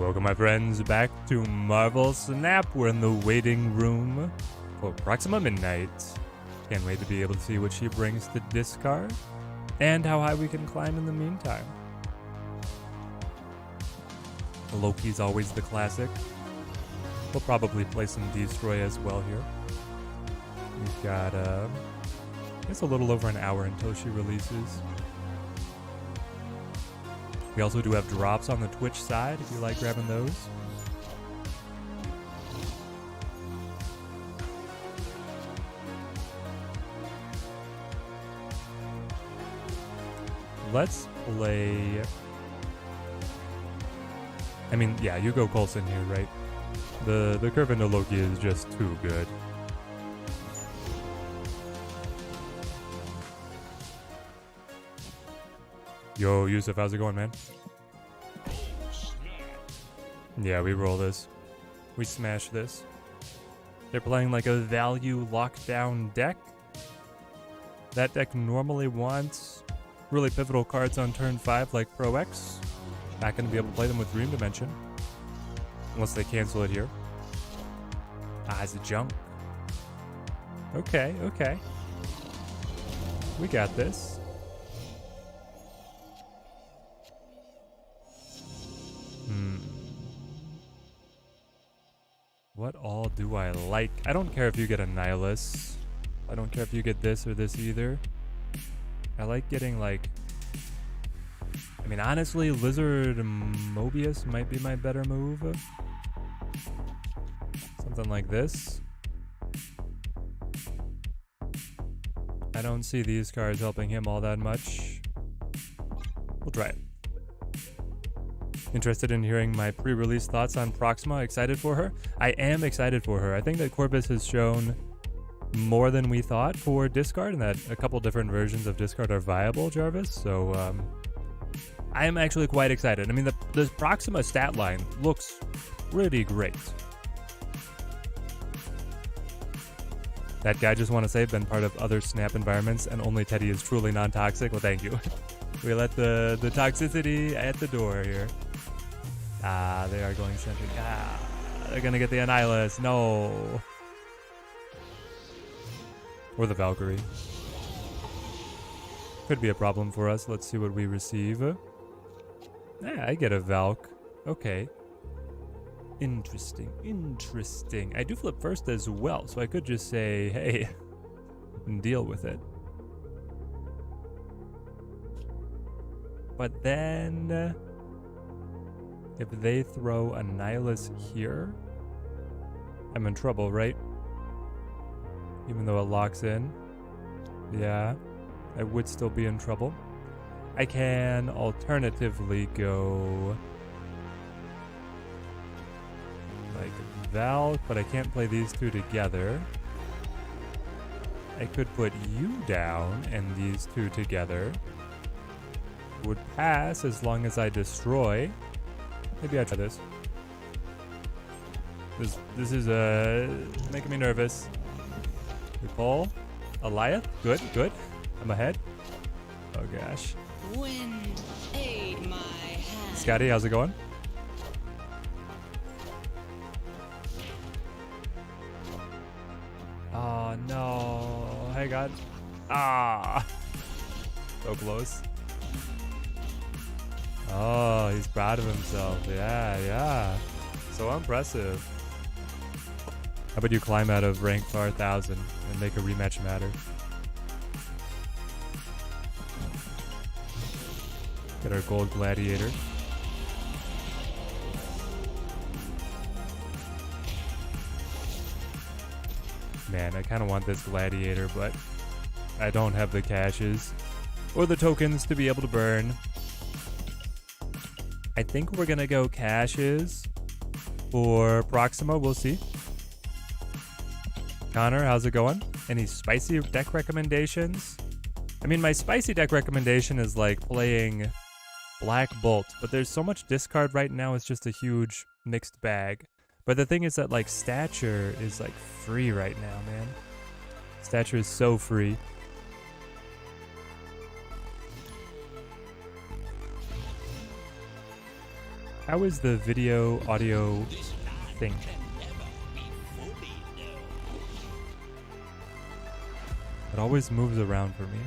Welcome, my friends, back to Marvel Snap. We're in the waiting room for Proxima Midnight. Can't wait to be able to see what she brings to discard and how high we can climb in the meantime. Loki's always the classic. We'll probably play some Destroy as well here. We've got, I guess, a little over an hour until she releases. We also do have drops on the Twitch side if you like grabbing those. Let's play... I mean, yeah, you go Coulson here, right? The curve into Loki is just too good. Yo, Yusuf, how's it going, man? Yeah, we roll this. We smash this. They're playing like a value lockdown deck. That deck normally wants really pivotal cards on turn 5 like Pro X. Not going to be able to play them with Dream Dimension. Unless they cancel it here. Ah, it's a junk. Okay, okay. We got this. What all do I like? I don't care if you get a Nihilus. I don't care if you get this or this either. I like getting like... I mean, honestly, Lizard Mobius might be my better move. Something like this. I don't see these cards helping him all that much. We'll try it. Interested in hearing my pre-release thoughts on Proxima? Excited for her? I am excited for her. I think that Corvus has shown more than we thought for discard, and that a couple different versions of discard are viable, Jarvis. So I am actually quite excited. I mean, the Proxima stat line looks pretty great. That guy just want to say, been part of other Snap environments, and only Teddy is truly non-toxic. Well, thank you. We let the toxicity at the door here. Ah, they are going centric. Ah, they're gonna get the Annihilus. No. Or the Valkyrie. Could be a problem for us. Let's see what we receive. Yeah, I get a Valk. Okay. Interesting. Interesting. I do flip first as well, so I could just say, hey, and deal with it. But then, if they throw a Nihilus here, I'm in trouble, right? Even though it locks in. Yeah, I would still be in trouble. I can alternatively go like Valk, but I can't play these two together. I could put you down and these two together. Would pass as long as I destroy. Maybe I try this. This is making me nervous. We pull. Eliath. Good, good. I'm ahead. Oh gosh. Wind aid my hand. Scotty, how's it going? Oh no. Hey God. Ah. So close. Oh, he's proud of himself. Yeah, yeah. So impressive. How about you climb out of rank 4000 and make a rematch matter? Get our gold gladiator. Man, I kind of want this gladiator, but I don't have the caches or the tokens to be able to burn. I think we're gonna go caches for Proxima. We'll see. Connor, how's it going? Any spicy deck recommendations? I mean, my spicy deck recommendation is like playing Black Bolt, but there's so much discard right now, it's just a huge mixed bag. But the thing is that like Stature is like free right now, man. Stature is so free. How is the video audio thing? It always moves around for me.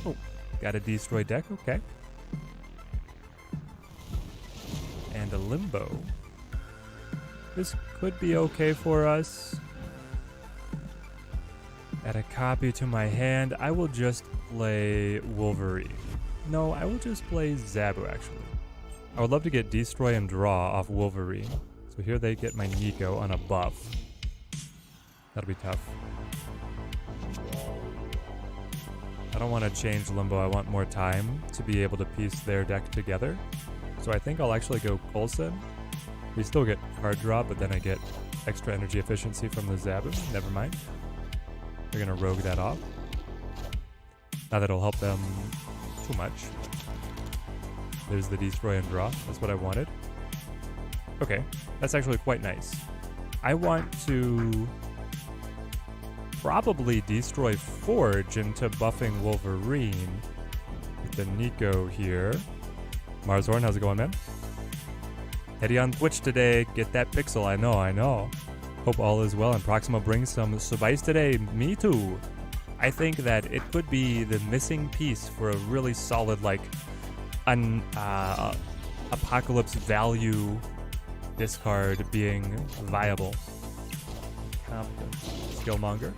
Oh, got a destroy deck, okay. And a limbo. This could be okay for us. Add a copy to my hand. I will just play Wolverine. No, I will just play Zabu, actually. I would love to get Destroy and Draw off Wolverine. So here they get my Nico on a buff. That'll be tough. I don't want to change Limbo. I want more time to be able to piece their deck together. So I think I'll actually go Coulson. We still get card draw, but then I get extra energy efficiency from the Zabu. Never mind. They're going to rogue that off. Not that it'll help them too much. There's the Destroy and Draw. That's what I wanted. Okay, that's actually quite nice. I want to probably Destroy Forge into buffing Wolverine with the Nico here. Marzorn, how's it going, man? Eddie on Twitch today. Get that pixel. I know. Hope all is well. And Proxima brings some spice today. Me too. I think that it could be the missing piece for a really solid, like, apocalypse value discard being viable. Competent. Skillmonger.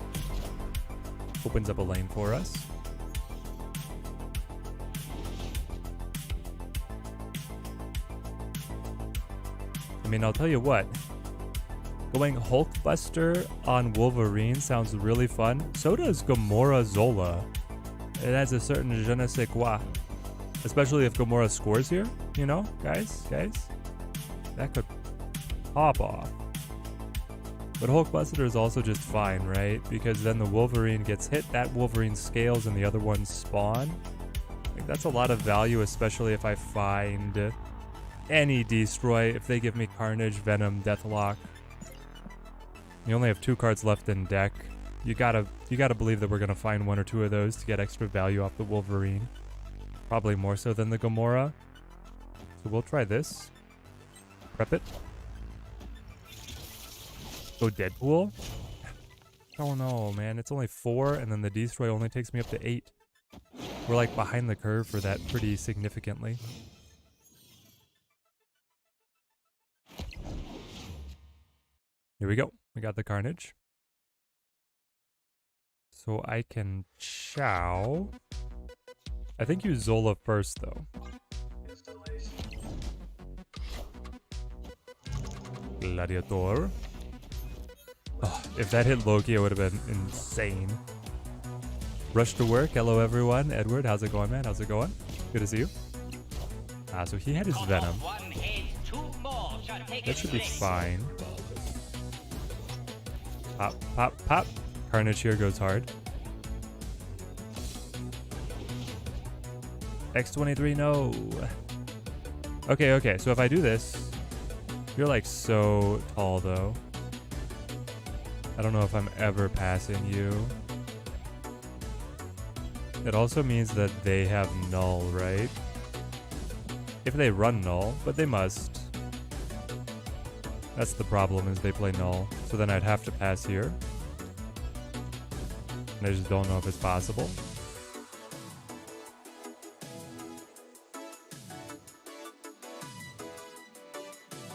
Opens up a lane for us. I mean, I'll tell you what. Going Hulkbuster on Wolverine sounds really fun. So does Gamora Zola. It has a certain je ne sais quoi. Especially if Gamora scores here, you know, guys. That could pop off. But Hulkbuster is also just fine, right? Because then the Wolverine gets hit, that Wolverine scales, and the other ones spawn. Like, that's a lot of value, especially if I find any Destroy. If they give me Carnage, Venom, Deathlock. You only have 2 cards left in deck. You gotta believe that we're gonna find 1 or 2 of those to get extra value off the Wolverine. Probably more so than the Gamora. So we'll try this. Prep it. Go Deadpool? Oh no, man. It's only 4, and then the Destroy only takes me up to 8. We're like behind the curve for that pretty significantly. Here we go. We got the Carnage. So I can Chow. I think use Zola first, though. Gladiator. Oh, if that hit Loki, it would have been insane. Rush to work. Hello, everyone. Edward, how's it going, man? How's it going? Good to see you. So he had his Venom. That should be fine. Pop, pop, pop. Carnage here goes hard. X23, no. Okay. So if I do this, you're like so tall, though. I don't know if I'm ever passing you. It also means that they have null, right? If they run null, but they must. That's the problem, is they play null. So then I'd have to pass here. And I just don't know if it's possible.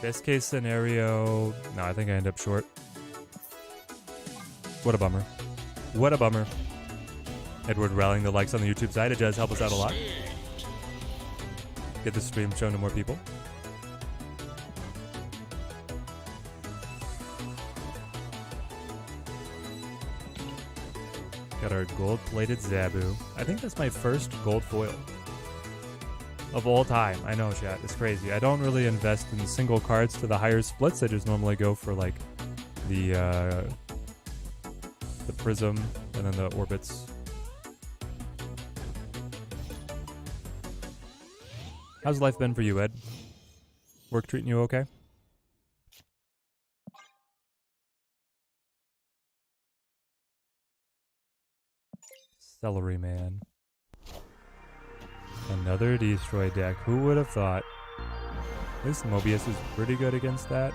Best case scenario... No, I think I end up short. What a bummer. What a bummer. Edward rallying the likes on the YouTube side. It does help us out a lot. Get the stream shown to more people. Got our gold-plated Zabu. I think that's my first gold foil of all time. I know, chat. It's crazy. I don't really invest in single cards to the higher splits. I just normally go for, like, the Prism and then the Orbits. How's life been for you, Ed? Work treating you okay? Celery Man. Another Destroy deck. Who would have thought? This Mobius is pretty good against that.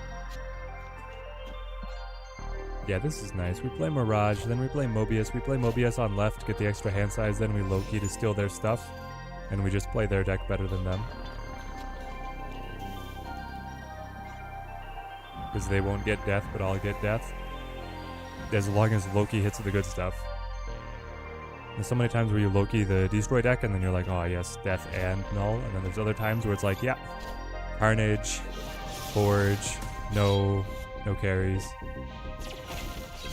Yeah, this is nice. We play Mirage, then we play Mobius. We play Mobius on left to get the extra hand size, then we Loki to steal their stuff. And we just play their deck better than them. Because they won't get death, but I'll get death. As long as Loki hits the good stuff. There's so many times where you Loki the destroy deck and then you're like, oh yes, death and null. And then there's other times where it's like, yeah, Carnage, Forge, no carries.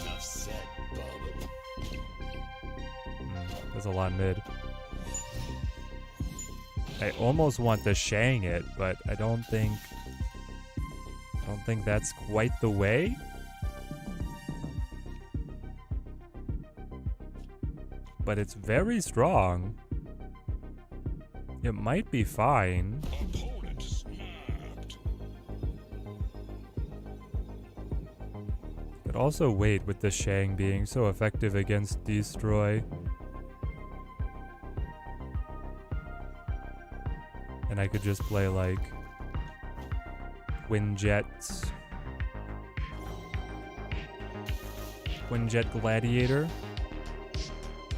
Enough said, Bob. There's a lot mid. I almost want to Shang it, but I don't think that's quite the way. But it's very strong. It might be fine. Opponent snapped. But also wait with the Shang being so effective against Destroy. And I could just play like Quinjet Gladiator.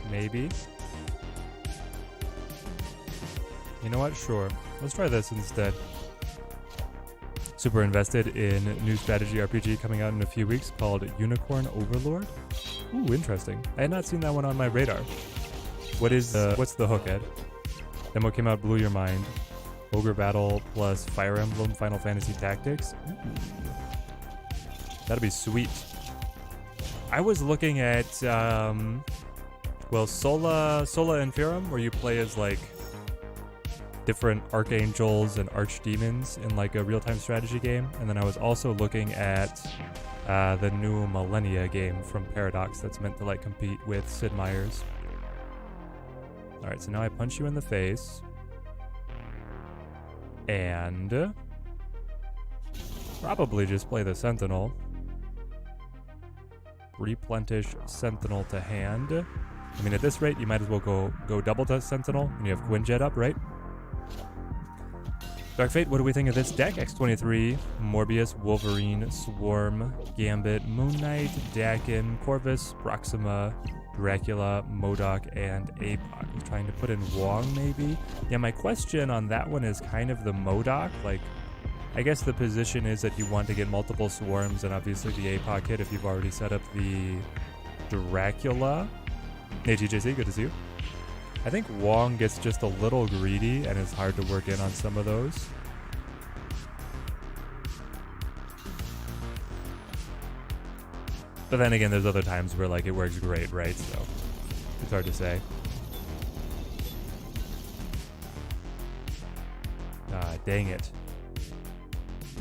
Maybe. You know what? Sure. Let's try this instead. Super invested in new strategy RPG coming out in a few weeks called Unicorn Overlord. Ooh, interesting. I had not seen that one on my radar. What's the hook, Ed? Then what came out blew your mind. Ogre Battle plus Fire Emblem Final Fantasy Tactics. Ooh. That'd be sweet. I was looking at Sola Inferium, where you play as like different archangels and archdemons in like a real-time strategy game. And then I was also looking at the new Millennia game from Paradox that's meant to like compete with Sid Meier's. All right, so now I punch you in the face. And probably just play the Sentinel. Replenish Sentinel to hand. I mean, at this rate, you might as well go double to Sentinel when you have Quinjet up, right? Dark Fate, what do we think of this deck? X23, Morbius, Wolverine, Swarm, Gambit, Moon Knight, Dakin, Corvus, Proxima, Dracula, MODOK, and APOC. I'm trying to put in Wong, maybe? Yeah, my question on that one is kind of the MODOK. Like, I guess the position is that you want to get multiple Swarms, and obviously the APOC hit if you've already set up the Dracula. Hey, GJC, good to see you. I think Wong gets just a little greedy, and it's hard to work in on some of those. But then again, there's other times where like it works great, right? So it's hard to say. Ah, dang it.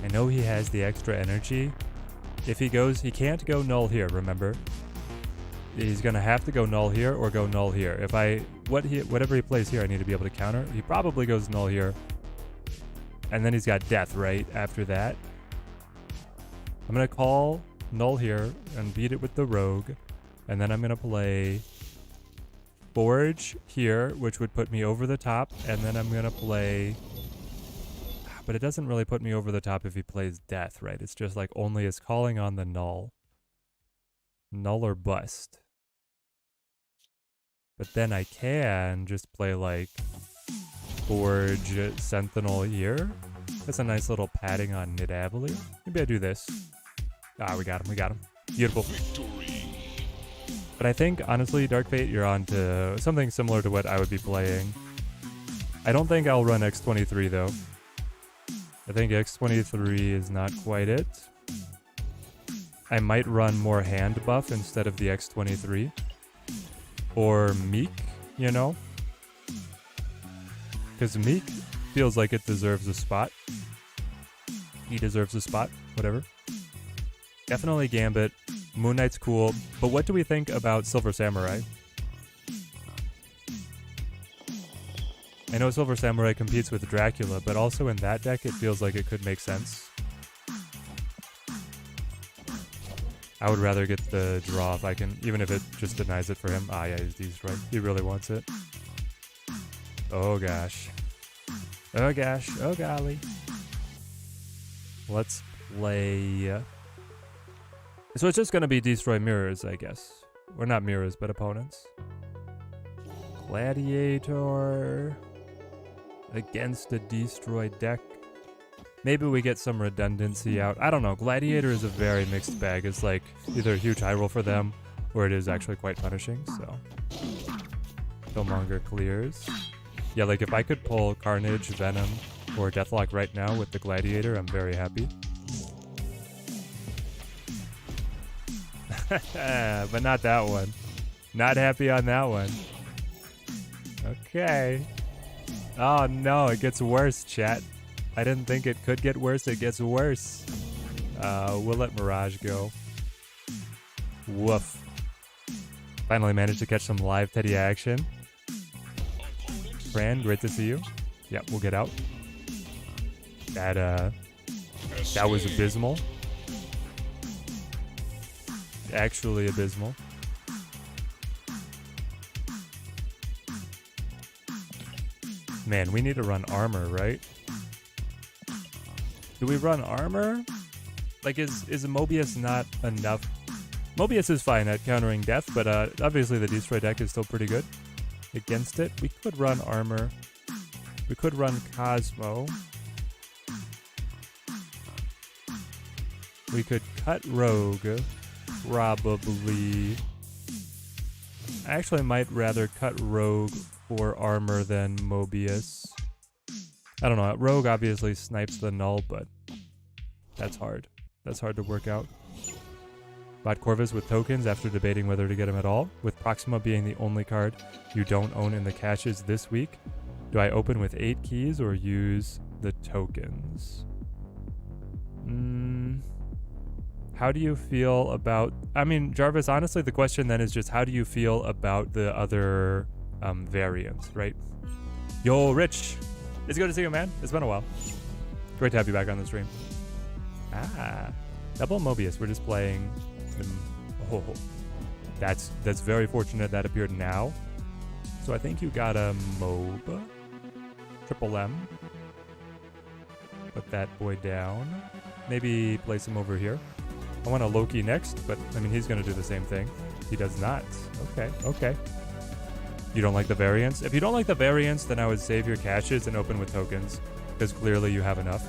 I know he has the extra energy. If he goes, he can't go null here, remember? He's gonna have to go null here or go null here. If whatever he plays here, I need to be able to counter. He probably goes null here. And then he's got death right after that. I'm gonna call null here and beat it with the rogue. And then I'm gonna play Forge here, which would put me over the top. And then I'm gonna play... But it doesn't really put me over the top if he plays death, right? It's just like only is calling on the null. Null or bust. But then I can just play like Forge Sentinel here. That's a nice little padding on Nidavelli. Maybe I do this. Ah, we got him. Beautiful. Victory. But I think, honestly, Dark Fate, you're on to something similar to what I would be playing. I don't think I'll run X23, though. I think X23 is not quite it. I might run more hand buff instead of the X23. Or Meek, you know? Because Meek feels like it deserves a spot. He deserves a spot, whatever. Definitely Gambit. Moon Knight's cool. But what do we think about Silver Samurai? I know Silver Samurai competes with Dracula, but also in that deck it feels like it could make sense. I would rather get the draw if I can, even if it just denies it for him. Ah, yeah, he's destroyed. He really wants it. Oh gosh. Oh gosh. Oh golly. Let's play... So it's just going to be destroy mirrors, I guess. Or not mirrors, but opponents. Gladiator against a destroy deck. Maybe we get some redundancy out. I don't know. Gladiator is a very mixed bag. It's like either a huge high roll for them, or it is actually quite punishing, so... Killmonger clears. Yeah, like if I could pull Carnage, Venom, or Deathlock right now with the Gladiator, I'm very happy. But not that one. Not happy on that one. Okay. Oh no, it gets worse, chat. I didn't think it could get worse. It gets worse. We'll let Mirage go. Woof. Finally managed to catch some live Teddy action. Fran, great to see you. Yeah, we'll get out. That was abysmal. Actually abysmal. Man, we need to run armor, right? Do we run armor? Like, is Mobius not enough? Mobius is fine at countering death, but obviously the destroy deck is still pretty good against it. We could run armor. We could run Cosmo. We could cut Rogue, probably. I actually might rather cut Rogue for armor than Mobius. I don't know. Rogue obviously snipes the null, but that's hard. That's hard to work out. Bought Corvus with tokens after debating whether to get him at all. With Proxima being the only card you don't own in the caches this week, do I open with 8 keys or use the tokens? How do you feel about... I mean, Jarvis, honestly, the question then is just how do you feel about the other variants, right? Yo, Rich! It's good to see you, man. It's been a while. Great to have you back on the stream. Ah, double Mobius. We're just playing... Oh, that's very fortunate that appeared now. So I think you got a MOB. Triple M. Put that boy down. Maybe place him over here. I want a Loki next, but I mean, he's going to do the same thing. He does not. Okay, okay. You don't like the variants? If you don't like the variants, then I would save your caches and open with tokens, because clearly you have enough.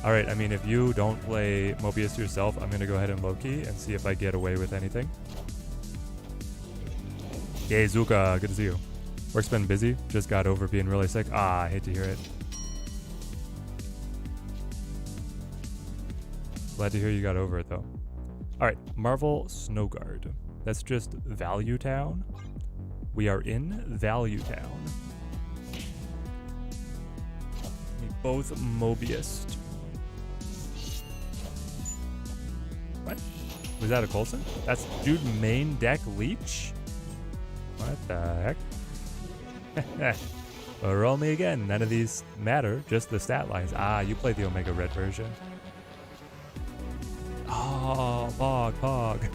Alright, I mean, if you don't play Mobius yourself, I'm going to go ahead and Loki and see if I get away with anything. Yay, Zuka, good to see you. Work's been busy, just got over being really sick. Ah, I hate to hear it. Glad to hear you got over it, though. Alright, Marvel Snowguard. That's just Value Town. We are in Value Town. Both Mobius. What? Was that a Coulson? That's dude main deck Leech? What the heck? Well, roll me again. None of these matter, just the stat lines. Ah, you play the Omega Red version. Oh, Pog.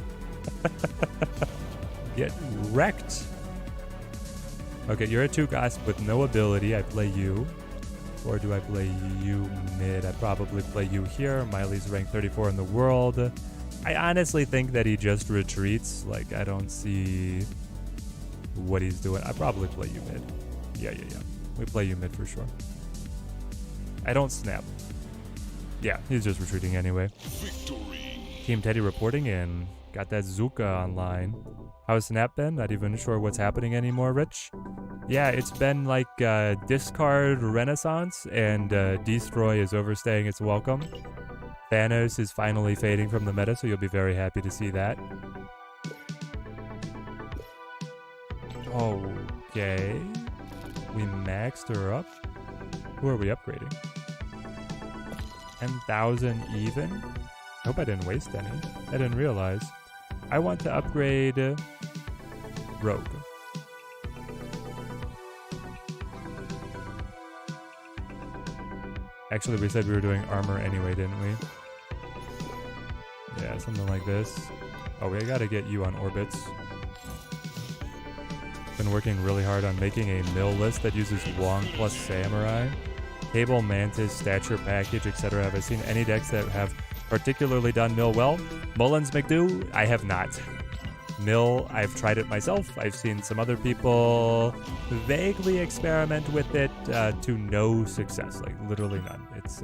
Get wrecked. Okay, you're a 2-cost with no ability. I play you. Or do I play you mid? I probably play you here. Miley's ranked 34 in the world. I honestly think that he just retreats. Like, I don't see what he's doing. I probably play you mid. Yeah. We play you mid for sure. I don't snap. Yeah, he's just retreating anyway. Victory. Team Teddy reporting in. Got that Zuka online. How's Snap been? Not even sure what's happening anymore, Rich. Yeah, it's been like discard renaissance, and destroy is overstaying its welcome. Thanos is finally fading from the meta, so you'll be very happy to see that. Okay. We maxed her up. Who are we upgrading? 10,000 even? I hope I didn't waste any. I didn't realize. I want to upgrade Rogue. Actually, we said we were doing armor anyway, didn't we? Yeah, something like this. Oh, we gotta get you on orbits. Been working really hard on making a mill list that uses Wong plus Samurai. Cable, Mantis, Stature, Package, etc. Have I seen any decks that have particularly done mill well? Mullins McDo, I have not. Mill, I've tried it myself. I've seen some other people vaguely experiment with it to no success, like literally none. It's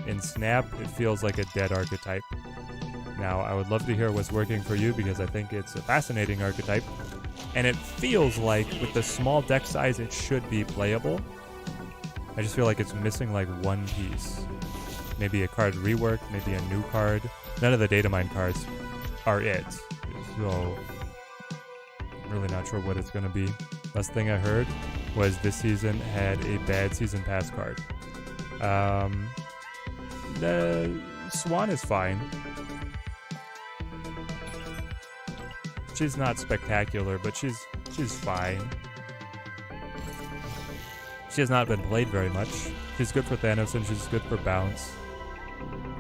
in Snap, it feels like a dead archetype. Now, I would love to hear what's working for you because I think it's a fascinating archetype. And it feels like with the small deck size, it should be playable. I just feel like it's missing like one piece. Maybe a card rework, maybe a new card. None of the data mine cards are it. So, I'm really not sure what it's going to be. Last thing I heard was this season had a bad season pass card. The Swan is fine. She's not spectacular, but she's fine. She has not been played very much. She's good for Thanos and she's good for bounce.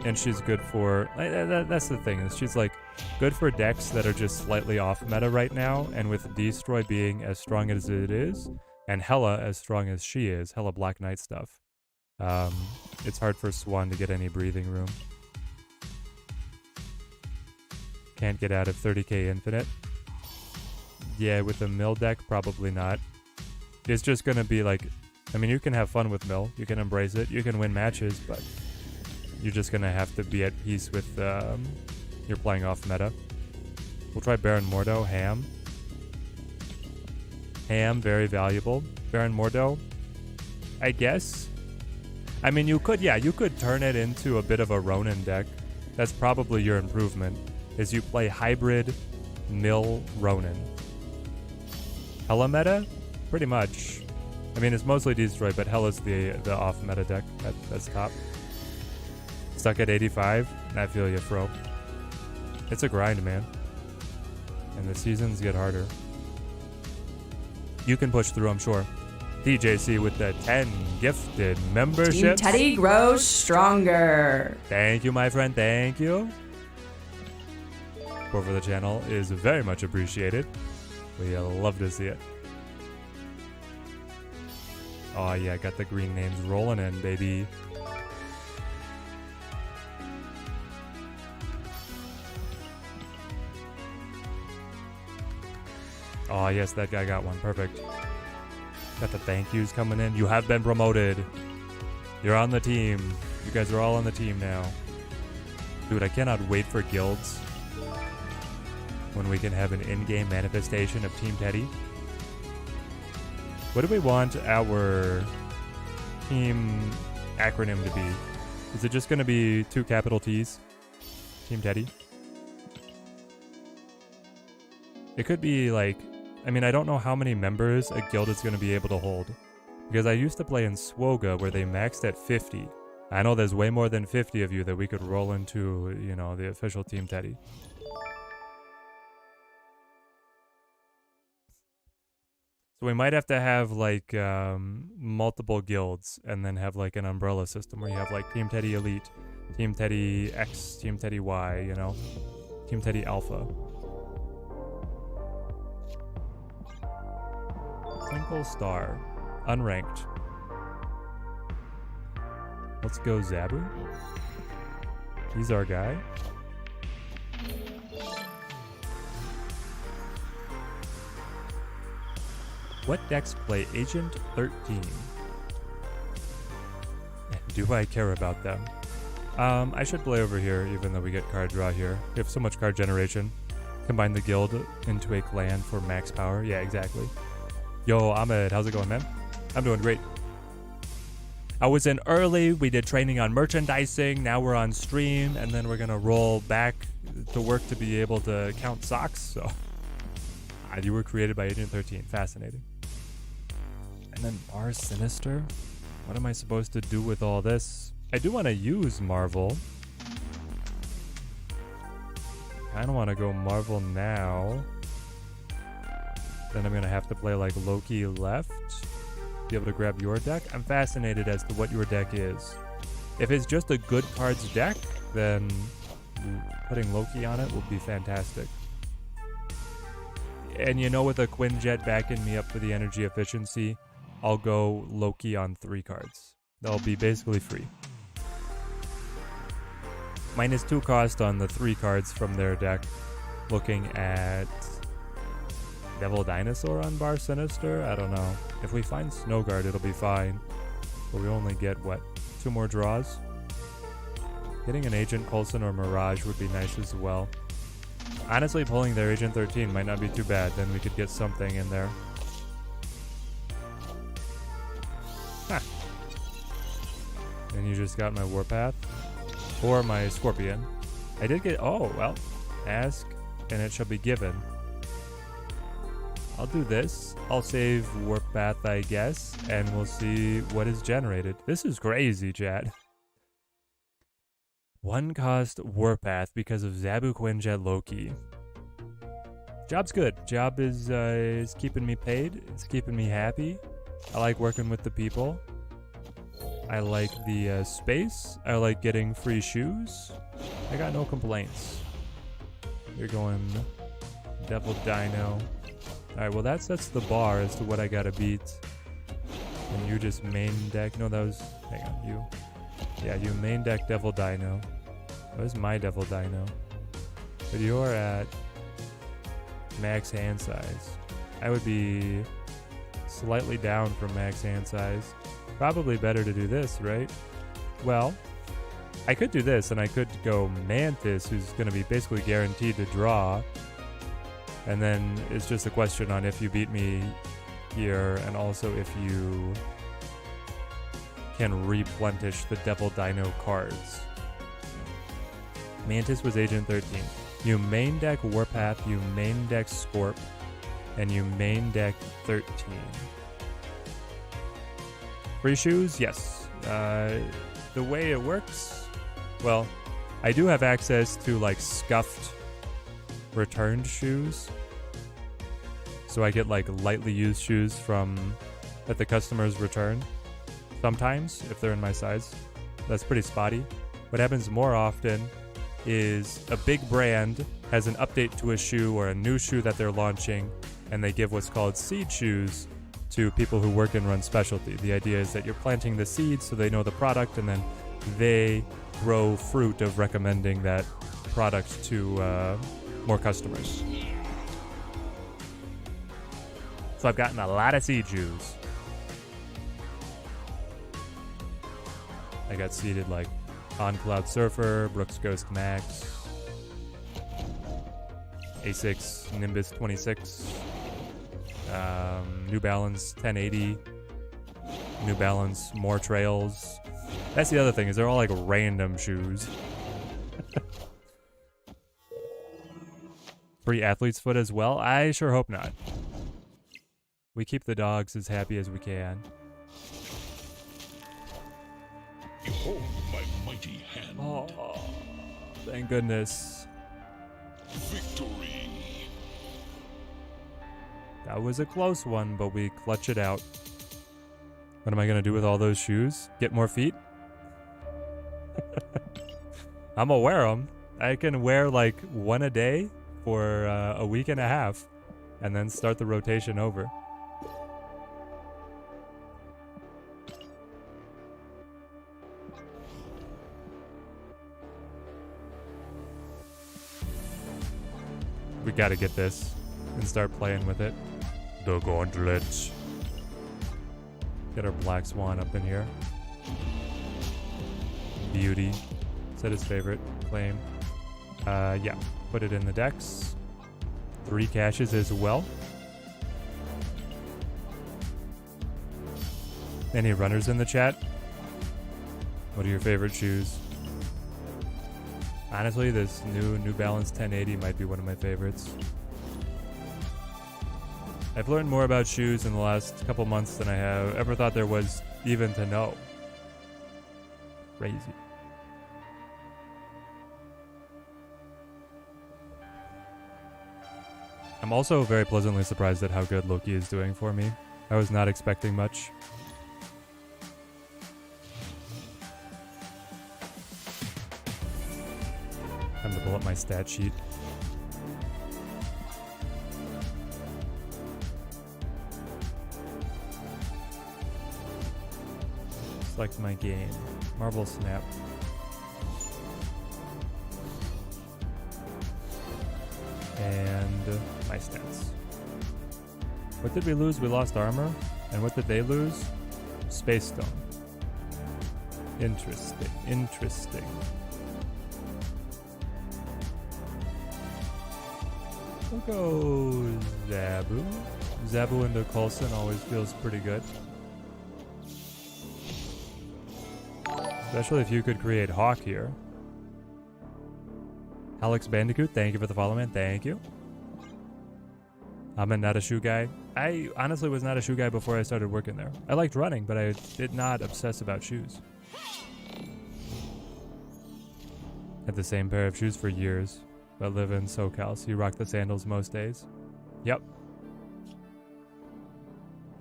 And she's good for... That's the thing, is she's like good for decks that are just slightly off meta right now, and with Destroy being as strong as it is, and Hela as strong as she is, Hela Black Knight stuff, it's hard for Swan to get any breathing room. Can't get out of 30k Infinite. Yeah, with the mill deck, probably not. It's just gonna be like... I mean, you can have fun with mill, you can embrace it, you can win matches, but you're just gonna have to be at peace with you're playing off meta. We'll try Baron Mordo, Ham. Ham, very valuable. Baron Mordo, I guess. I mean, you could turn it into a bit of a Ronin deck. That's probably your improvement, is you play hybrid mill Ronin. Hela meta? Pretty much. I mean, it's mostly Destroy, but Hela's the off meta deck. That's top. Stuck at 85? I feel you, Fro. It's a grind, man. And the seasons get harder. You can push through, I'm sure. DJC with the 10 gifted memberships. Team Teddy grows stronger. Thank you, my friend. Thank you. Support for the channel is very much appreciated. We love to see it. Oh, yeah, got the green names rolling in, baby. Oh, yes, that guy got one. Perfect. Got the thank yous coming in. You have been promoted. You're on the team. You guys are all on the team now. Dude, I cannot wait for guilds when we can have an in-game manifestation of Team Teddy. What do we want our team acronym to be? Is it just going to be 2 capital T's? Team Teddy? It could be like... I mean, I don't know how many members a guild is going to be able to hold. Because I used to play in Swoga where they maxed at 50. I know there's way more than 50 of you that we could roll into, you know, the official Team Teddy. So we might have to have like multiple guilds and then have like an umbrella system where you have like Team Teddy Elite, Team Teddy X, Team Teddy Y, you know, Team Teddy Alpha. Twinkle Star, unranked. Let's go Zabu. He's our guy. What decks play Agent 13? Do I care about them? I should play over here, even though we get card draw here. We have so much card generation. Combine the guild into a clan for max power. Yeah, exactly. Yo, Ahmed, how's it going, man? I'm doing great. I was in early. We did training on merchandising. Now we're on stream, and then we're gonna roll back to work to be able to count socks. So, you were created by Agent 13. Fascinating. And then Mars Sinister. What am I supposed to do with all this? I do want to use Marvel. I don't want to go Marvel now. Then I'm going to have to play like Loki left. Be able to grab your deck. I'm fascinated as to what your deck is. If it's just a good cards deck, then putting Loki on it will be fantastic. And you know, with a Quinjet backing me up for the energy efficiency, I'll go Loki on 3 cards. They'll be basically free. -2 cost on the 3 cards from their deck. Looking at Devil Dinosaur on Bar Sinister? I don't know. If we find Snowguard, it'll be fine. But we only get, what, 2 more draws? Getting an Agent Coulson or Mirage would be nice as well. Honestly, pulling their Agent 13 might not be too bad. Then we could get something in there. Huh. And you just got my Warpath. Or my Scorpion. I did get... Oh, well. Ask, and it shall be given. I'll do this. I'll save Warpath, I guess. And we'll see what is generated. This is crazy, chat. 1 cost Warpath because of Zabu Quinjet Loki. Job's good. Job is keeping me paid. It's keeping me happy. I like working with the people. I like the space. I like getting free shoes. I got no complaints. You're going Devil Dino. Alright, well that sets the bar as to what I gotta beat. And you just main deck. No, that was... Hang on, you. Yeah, you main deck Devil Dino. That was my Devil Dino. But you're at max hand size. I would be slightly down from max hand size. Probably better to do this, right? Well, I could do this, and I could go Mantis, who's going to be basically guaranteed to draw. And then it's just a question on if you beat me here, and also if you can replenish the Devil Dino cards. Mantis was Agent 13. You main deck Warpath, you main deck Scorp, and you main deck 13. Free shoes? Yes. The way it works, well, I do have access to like scuffed returned shoes. So I get like lightly used shoes that the customers return. Sometimes, if they're in my size. That's pretty spotty. What happens more often is a big brand has an update to a shoe or a new shoe that they're launching, and they give what's called seed shoes to people who work and run specialty. The idea is that you're planting the seeds so they know the product, and then they grow fruit of recommending that product to more customers. So I've gotten a lot of seed shoes. I got seeded like On Cloud Surfer, Brooks Ghost Max, A6 Nimbus 26, New Balance 1080, New Balance More Trails. That's the other thing, is they're all like random shoes. Free athlete's foot as well? I sure hope not. We keep the dogs as happy as we can. Behold my mighty hand. Oh, thank goodness. Victory. That was a close one, but we clutch it out. What am I going to do with all those shoes? Get more feet? I'm gonna wear them. I can wear like one a day for a week and a half, and then start the rotation over. We gotta get this and start playing with it. The gauntlets. Get our Black Swan up in here. Beauty. Set his favorite. Claim. Yeah. Put it in the decks. 3 caches as well. Any runners in the chat? What are your favorite shoes? Honestly, this New Balance 1080 might be one of my favorites. I've learned more about shoes in the last couple months than I have ever thought there was even to know. Crazy. I'm also very pleasantly surprised at how good Loki is doing for me. I was not expecting much. Time to pull up my stat sheet. affect my game? Marble Snap. And my stats. What did we lose? We lost armor. And what did they lose? Space Stone. Interesting. Interesting. We'll go Zabu. Zabu into Coulson always feels pretty good. Especially if you could create Hawk here. Alex Bandicoot, thank you for the follow, man. Thank you. I'm not a shoe guy. I honestly was not a shoe guy before I started working there. I liked running, but I did not obsess about shoes. Had the same pair of shoes for years, but live in SoCal, so you rock the sandals most days. Yep.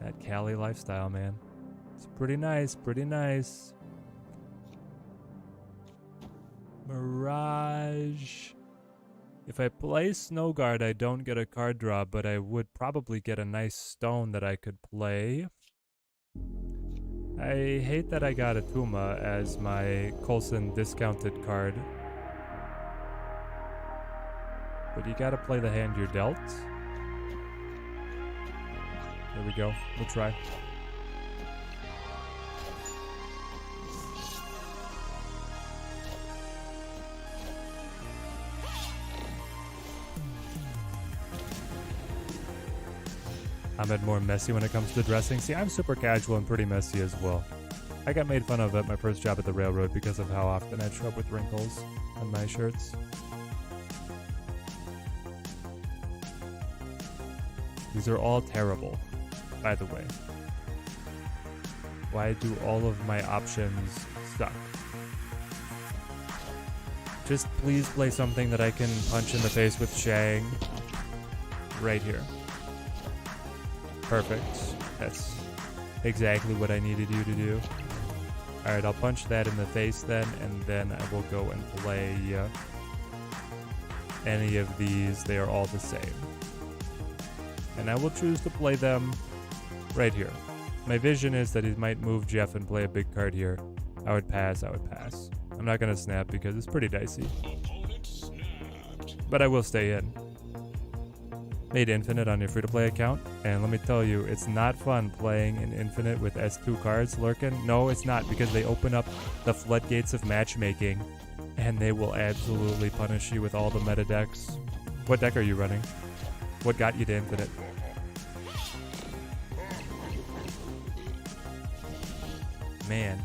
That Cali lifestyle, man. It's pretty nice, pretty nice. Mirage. If I play Snow Guard, I don't get a card draw, but I would probably get a nice stone that I could play. I hate that I got a Tuma as my Coulson discounted card. But you gotta play the hand you're dealt. There we go. We'll try. I'm more messy when it comes to dressing. See, I'm super casual and pretty messy as well. I got made fun of at my first job at the railroad because of how often I'd show up with wrinkles on my shirts. These are all terrible, by the way. Why do all of my options suck? Just please play something that I can punch in the face with Shang. Right here. Perfect. That's exactly what I needed you to do. Alright, I'll punch that in the face then, and then I will go and play any of these. They are all the same. And I will choose to play them right here. My vision is that he might move Jeff and play a big card here. I would pass, I would pass. I'm not going to snap because it's pretty dicey. But I will stay in. Made Infinite on your free-to-play account, and let me tell you, it's not fun playing in Infinite with S2 cards lurking. No, it's not, because they open up the floodgates of matchmaking, and they will absolutely punish you with all the meta decks. What deck are you running? What got you to Infinite? Man,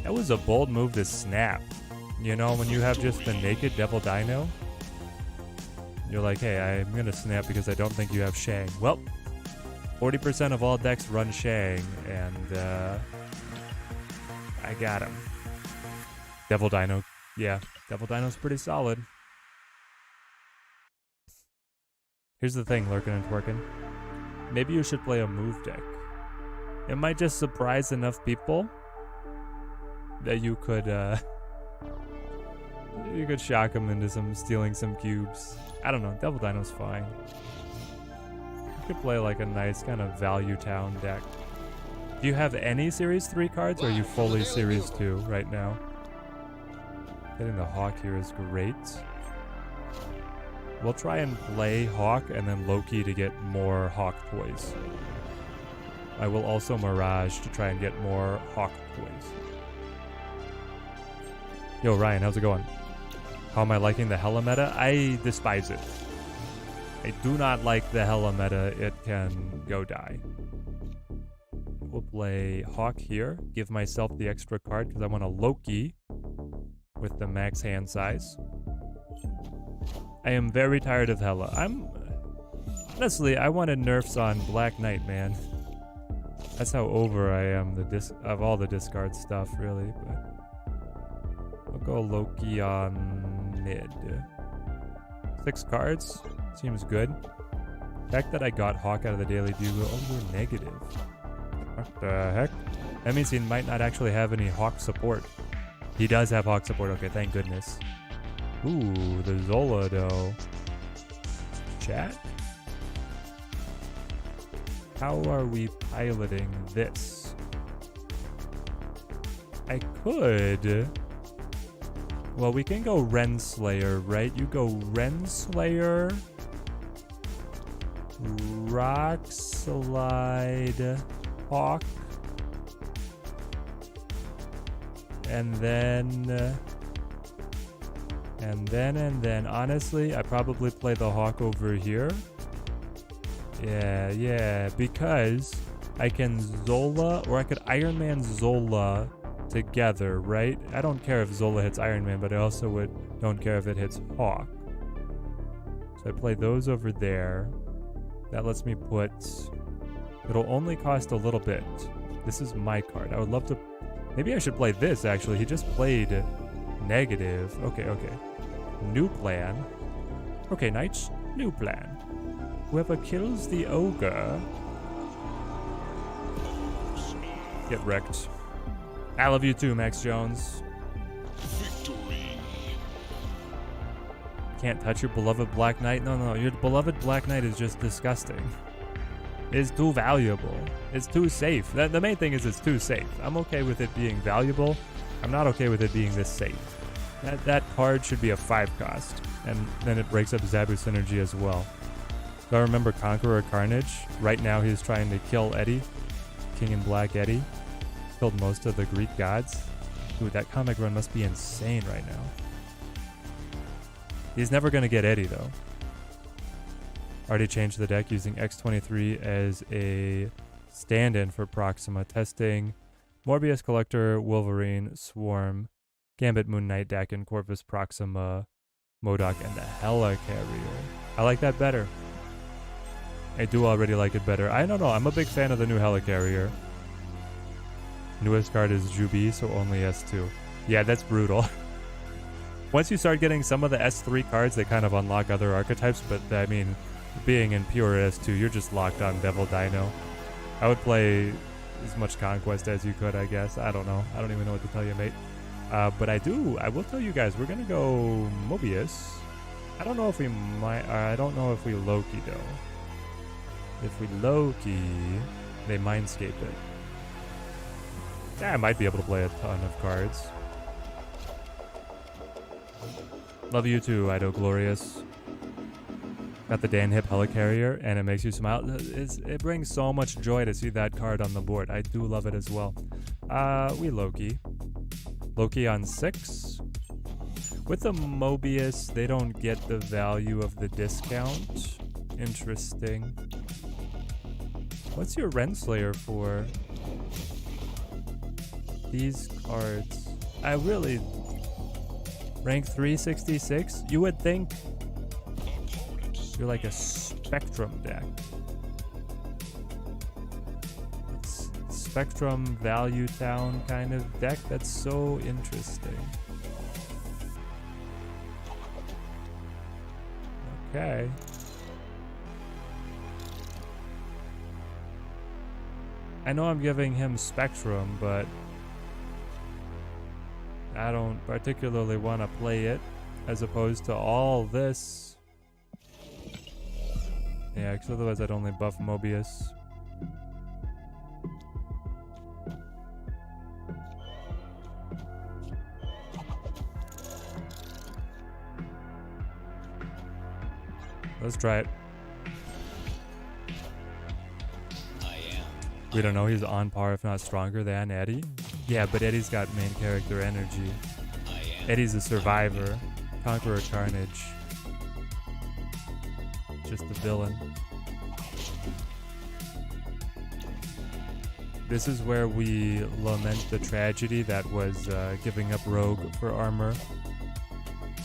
that was a bold move to snap. You know, when you have just the naked Devil Dino, you're like, hey, I'm going to snap because I don't think you have Shang. Well, 40% of all decks run Shang, and I got him. Devil Dino. Yeah, Devil Dino's pretty solid. Here's the thing, Lurkin and Twerkin. Maybe you should play a move deck. It might just surprise enough people that you could shock them into stealing some cubes. I don't know, Devil Dino's fine. You could play like a nice kind of value town deck. Do you have any Series 3 cards, or are you fully Series 2 right now? Getting the Hawk here is great. We'll try and play Hawk and then Loki to get more Hawk toys. I will also Mirage to try and get more Hawk toys. Yo, Ryan, how's it going? How am I liking the Hella meta? I despise it. I do not like the Hella meta. It can go die. We'll play Hawk here. Give myself the extra card because I want a Loki with the max hand size. I am very tired of Hella. Honestly, I wanted nerfs on Black Knight, man. That's how over I am of all the discard stuff, really. But I'll go Loki on mid. 6 cards. Seems good. The fact that I got Hawk out of the Daily Bugle. Oh, you're negative. What the heck? That means he might not actually have any Hawk support. He does have Hawk support. Okay, thank goodness. Ooh, the Zola, though. Chat? How are we piloting this? I could. Well, we can go Renslayer, right? You go Renslayer, Rock Slide, Hawk, and then, honestly, I probably play the Hawk over here. Yeah, because I can Zola, or I could Iron Man Zola together, right? I don't care if Zola hits Iron Man, but I also don't care if it hits Hawk. So I play those over there. That lets me put... It'll only cost a little bit. This is my card. I would love to... Maybe I should play this, actually. He just played negative. Okay. New plan. Okay, Knights. New plan. Whoever kills the ogre... Get wrecked. I love you too, Max Jones. Victory. Can't touch your beloved Black Knight? No. Your beloved Black Knight is just disgusting. It's too valuable. It's too safe. The main thing is it's too safe. I'm okay with it being valuable. I'm not okay with it being this safe. That card should be a 5 cost. And then it breaks up Zabu synergy as well. Do I remember Conqueror Carnage? Right now he's trying to kill Eddie. King in Black Eddie. Killed most of the Greek gods. Dude, that comic run must be insane right now. He's never going to get Eddie, though. Already changed the deck using X23 as a stand-in for Proxima. Testing Morbius Collector, Wolverine, Swarm, Gambit Moon Knight, Dakin, Corvus, Proxima, MODOK, and the Helicarrier. I like that better. I do already like it better. I don't know. I'm a big fan of the new Helicarrier. Newest card is Jubi, so only S2. Yeah, that's brutal. Once you start getting some of the S3 cards, they kind of unlock other archetypes, but I mean, being in pure S2, you're just locked on Devil Dino. I would play as much Conquest as you could, I guess. I don't know. I don't even know what to tell you, mate. But I will tell you guys, we're gonna go Mobius. I don't know if we might, I don't know if we Loki, though. If we Loki, they Mindscape it. Yeah, I might be able to play a ton of cards. Love you too, Ido Glorious. Got the Dan Hip Helicarrier, and it makes you smile. It brings so much joy to see that card on the board. I do love it as well. We Loki. Loki on 6. With the Mobius, they don't get the value of the discount. Interesting. What's your Renslayer for? These cards. I really... Rank 366? You would think you're like a Spectrum deck. Spectrum Value Town kind of deck. That's so interesting. Okay. I know I'm giving him Spectrum, but I don't particularly want to play it as opposed to all this. Yeah, because otherwise I'd only buff Mobius. Let's try it. We don't know, he's on par if not stronger than Eddie. Yeah, but Eddie's got main character energy. Eddie's a survivor. Conqueror Carnage. Just a villain. This is where we lament the tragedy that was giving up Rogue for armor.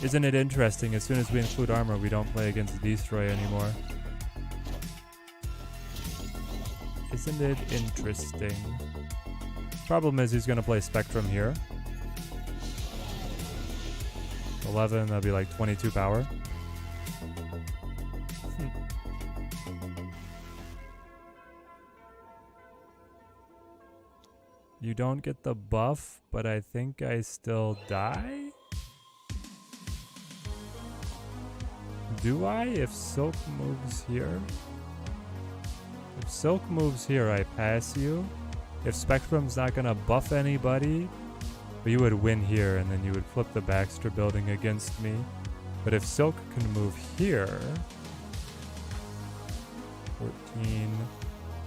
Isn't it interesting? As soon as we include armor, we don't play against Destroy anymore. Isn't it interesting? Problem is he's going to play Spectrum here. 11, that'll be like 22 power. You don't get the buff, but I think I still die? Do I? If Silk moves here? If Silk moves here, I pass you. If Spectrum's not gonna buff anybody, But you would win here, and then you would flip the Baxter building against me. But if Silk can move here... 14,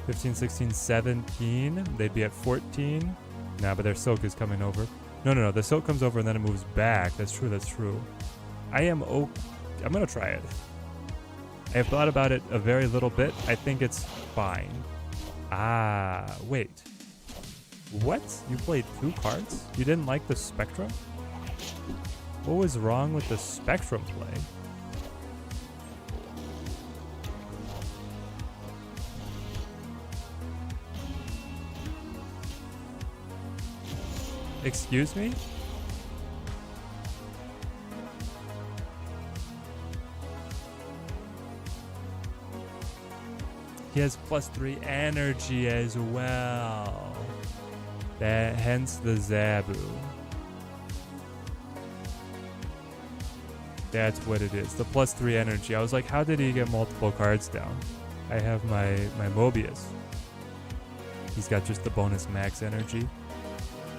15, 16, 17. They'd be at 14. Nah, but their Silk is coming over. No. The Silk comes over and then it moves back. That's true. I'm gonna try it. I have thought about it a very little bit. I think it's fine. Ah, wait. What? You played 2 cards? You didn't like the Spectrum? What was wrong with the Spectrum play? Excuse me? He has +3 energy as well. Hence the Zabu. That's what it is. The +3 energy. I was like, how did he get multiple cards down? I have my Mobius. He's got just the bonus max energy.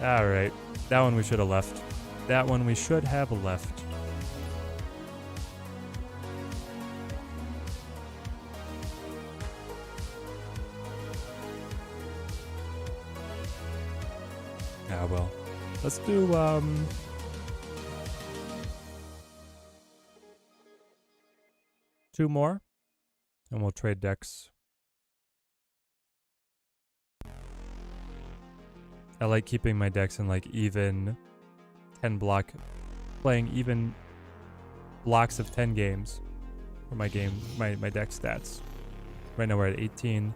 Alright. That one we should have left. That one we should have left. Ah, well. Let's do, 2 more. And we'll trade decks. I like keeping my decks in like even 10 block, playing even blocks of 10 games for my deck stats. Right now we're at 18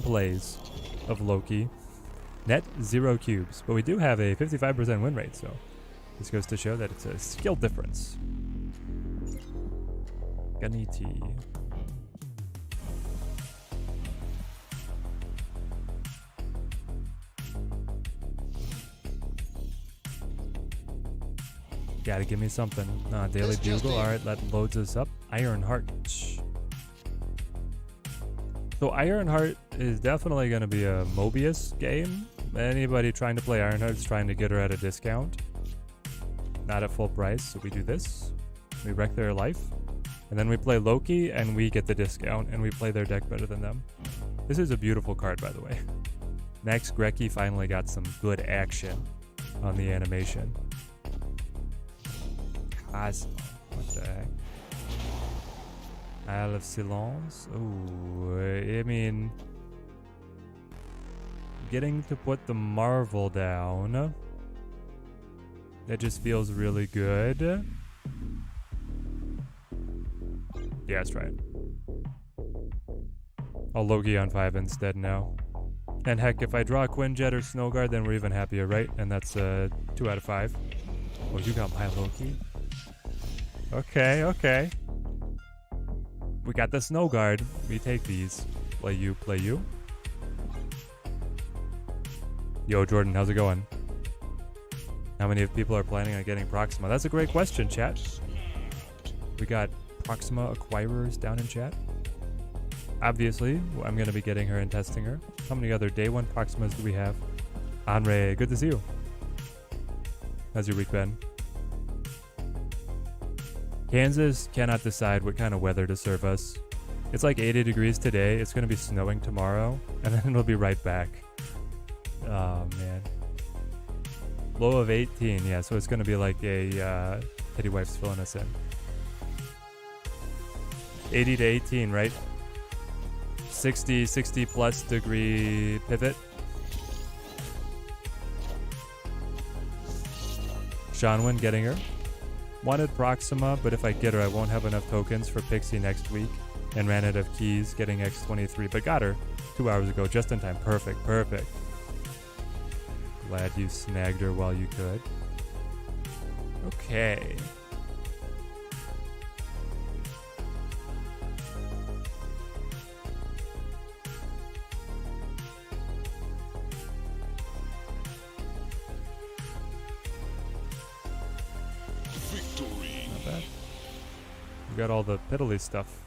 plays of Loki. Net 0 cubes, but we do have a 55% win rate, so this goes to show that it's a skill difference. Ganiti. Gotta give me something. Daily Bugle. Alright, that loads us up. Ironheart. So Ironheart is definitely going to be a Mobius game. Anybody trying to play Ironheart is trying to get her at a discount. Not at full price, so we do this. We wreck their life. And then we play Loki, and we get the discount, and we play their deck better than them. This is a beautiful card, by the way. Max Grecki finally got some good action on the animation. What the heck? Isle of Silence. Ooh, I mean, getting to put the Marvel down. That just feels really good. Yeah, that's right. I'll Loki on 5 instead now. And heck, if I draw a Quinjet or Snowguard, then we're even happier, right? And that's 2 out of 5. Oh, you got my Loki? Okay. We got the Snow Guard. We take these. Play you. Yo, Jordan, how's it going? How many people are planning on getting Proxima? That's a great question, chat. We got Proxima acquirers down in chat. Obviously, I'm going to be getting her and testing her. How many other day 1 Proximas do we have? Andre, good to see you. How's your week been? Kansas cannot decide what kind of weather to serve us. It's like 80 degrees today. It's going to be snowing tomorrow, and then it'll be right back. Oh, man. Low of 18, yeah, so it's going to be like a Teddy Wife's filling us in. 80 to 18, right? 60 plus degree pivot. Shanwen getting her. Wanted Proxima, but if I get her, I won't have enough tokens for Pixie next week. And ran out of keys getting X23, but got her 2 hours ago, just in time. Perfect. Glad you snagged her while you could. Okay. We got all the piddly stuff.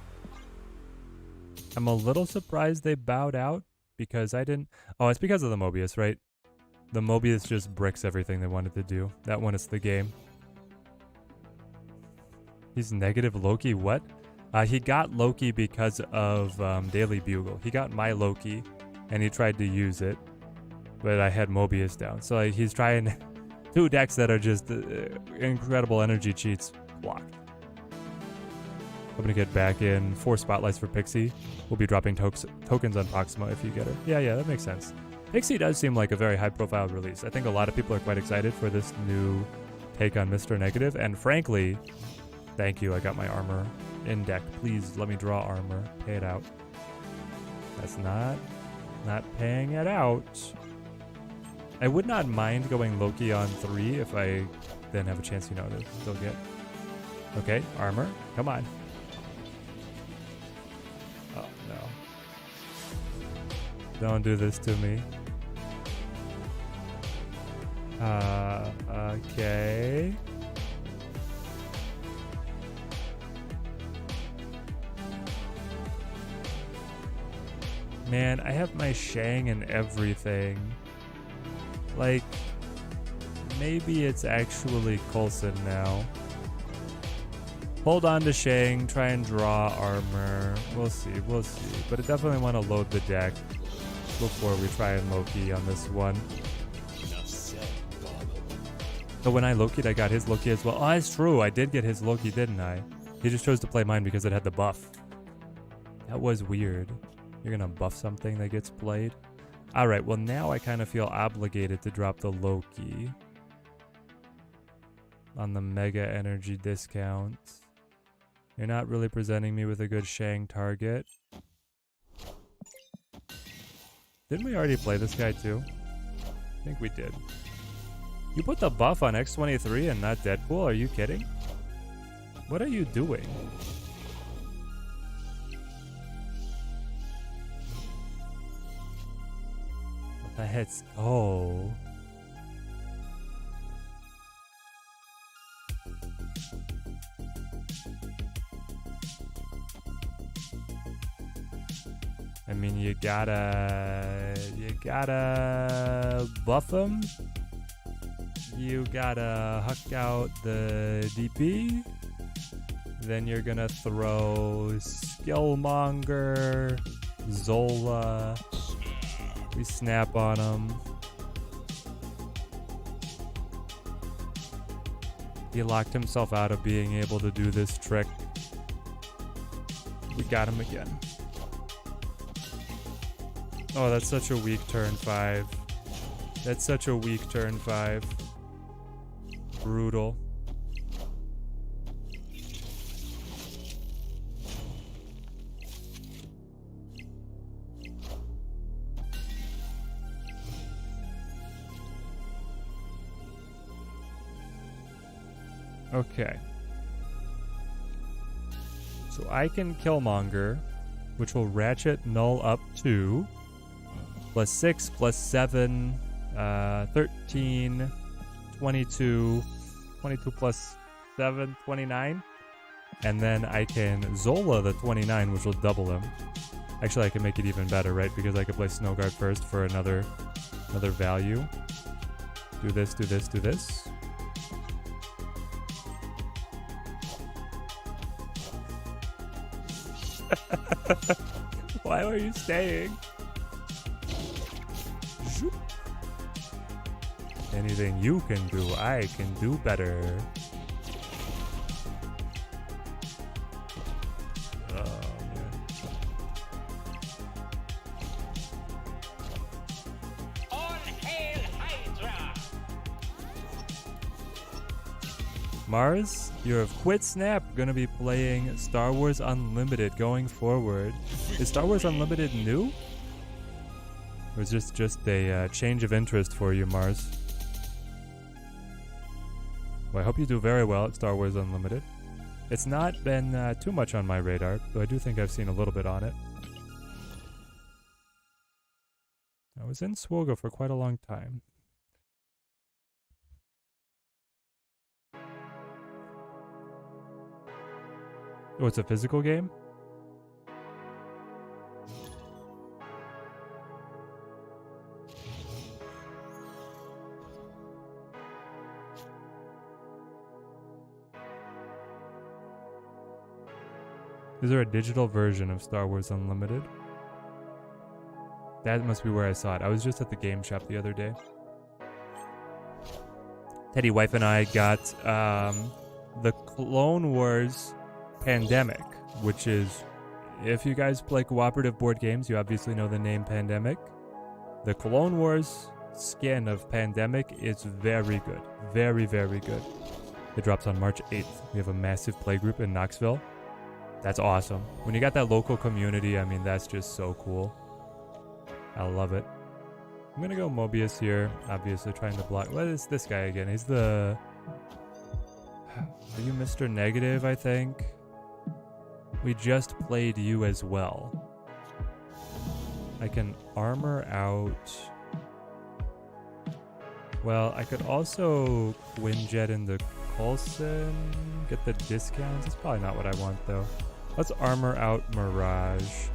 I'm a little surprised they bowed out because I didn't... Oh, it's because of the Mobius, right? The Mobius just bricks everything they wanted to do. That one is the game. He's negative Loki, what? He got Loki because of Daily Bugle. He got my Loki, and he tried to use it, but I had Mobius down. So like, he's trying 2 decks that are just incredible energy cheats blocked. I'm gonna get back in 4 spotlights for Pixie. We'll be dropping tokens on Proxima if you get her. Yeah, that makes sense. Pixie does seem like a very high-profile release. I think a lot of people are quite excited for this new take on Mr. Negative, and frankly, thank you, I got my armor in deck. Please let me draw armor. Pay it out. That's not paying it out. I would not mind going Loki on 3 if I then have a chance, you know, to still get. Okay, armor. Come on. Oh, no. Don't do this to me. Okay. Man, I have my Shang and everything. Like, maybe it's actually Coulson now. Hold on to Shang, try and draw armor. We'll see. But I definitely want to load the deck before we try and Loki on this one. So when I Loki'd, I got his Loki as well. Oh, that's true. I did get his Loki, didn't I? He just chose to play mine because it had the buff. That was weird. You're gonna buff something that gets played? Alright, well now I kind of feel obligated to drop the Loki on the Mega Energy discount. You're not really presenting me with a good Shang target. Didn't we already play this guy too? I think we did. You put the buff on X-23 and not Deadpool? Are you kidding? What are you doing? Let's go. I mean, you gotta buff him. You gotta huck out the DP. Then you're gonna throw Skillmonger, Zola. We snap on him. He locked himself out of being able to do this trick. We got him again. Oh, that's such a weak turn 5. That's such a weak turn 5. Brutal. Okay. So I can Killmonger, which will ratchet Null up to +6, +7, 13, 22, 22 plus 7, 29. And then I can Zola the 29, which will double him. Actually, I can make it even better, right? Because I could play Snowguard first for another value. Do this, do this, do this. Why are you staying? Zoop. Anything you can do, I can do better. Oh, man. All hail Hydra! Mars, you have quit Snap. Gonna be playing Star Wars Unlimited going forward. Is Star Wars Unlimited new? Or is this just a change of interest for you, Mars? Well, I hope you do very well at Star Wars Unlimited. It's not been too much on my radar, though I do think I've seen a little bit on it. I was in Swogo for quite a long time. Oh, it's a physical game? Is there a digital version of Star Wars Unlimited? That must be where I saw it. I was just at the game shop the other day. Teddy wife and I got the Clone Wars Pandemic, which is, if you guys play cooperative board games, you obviously know the name Pandemic. The Clone Wars skin of Pandemic is very good. Very, very good. It drops on March 8th. We have a massive playgroup in Knoxville. That's awesome. When you got that local community, I mean, that's just so cool. I love it. I'm gonna go Mobius here, obviously trying to block. What is this guy again? He's the... Are you Mr. Negative, I think? We just played you as well. I can armor out... Well, I could also Quinjet into Coulson, get the discounts. It's probably not what I want, though. Let's armor out Mirage.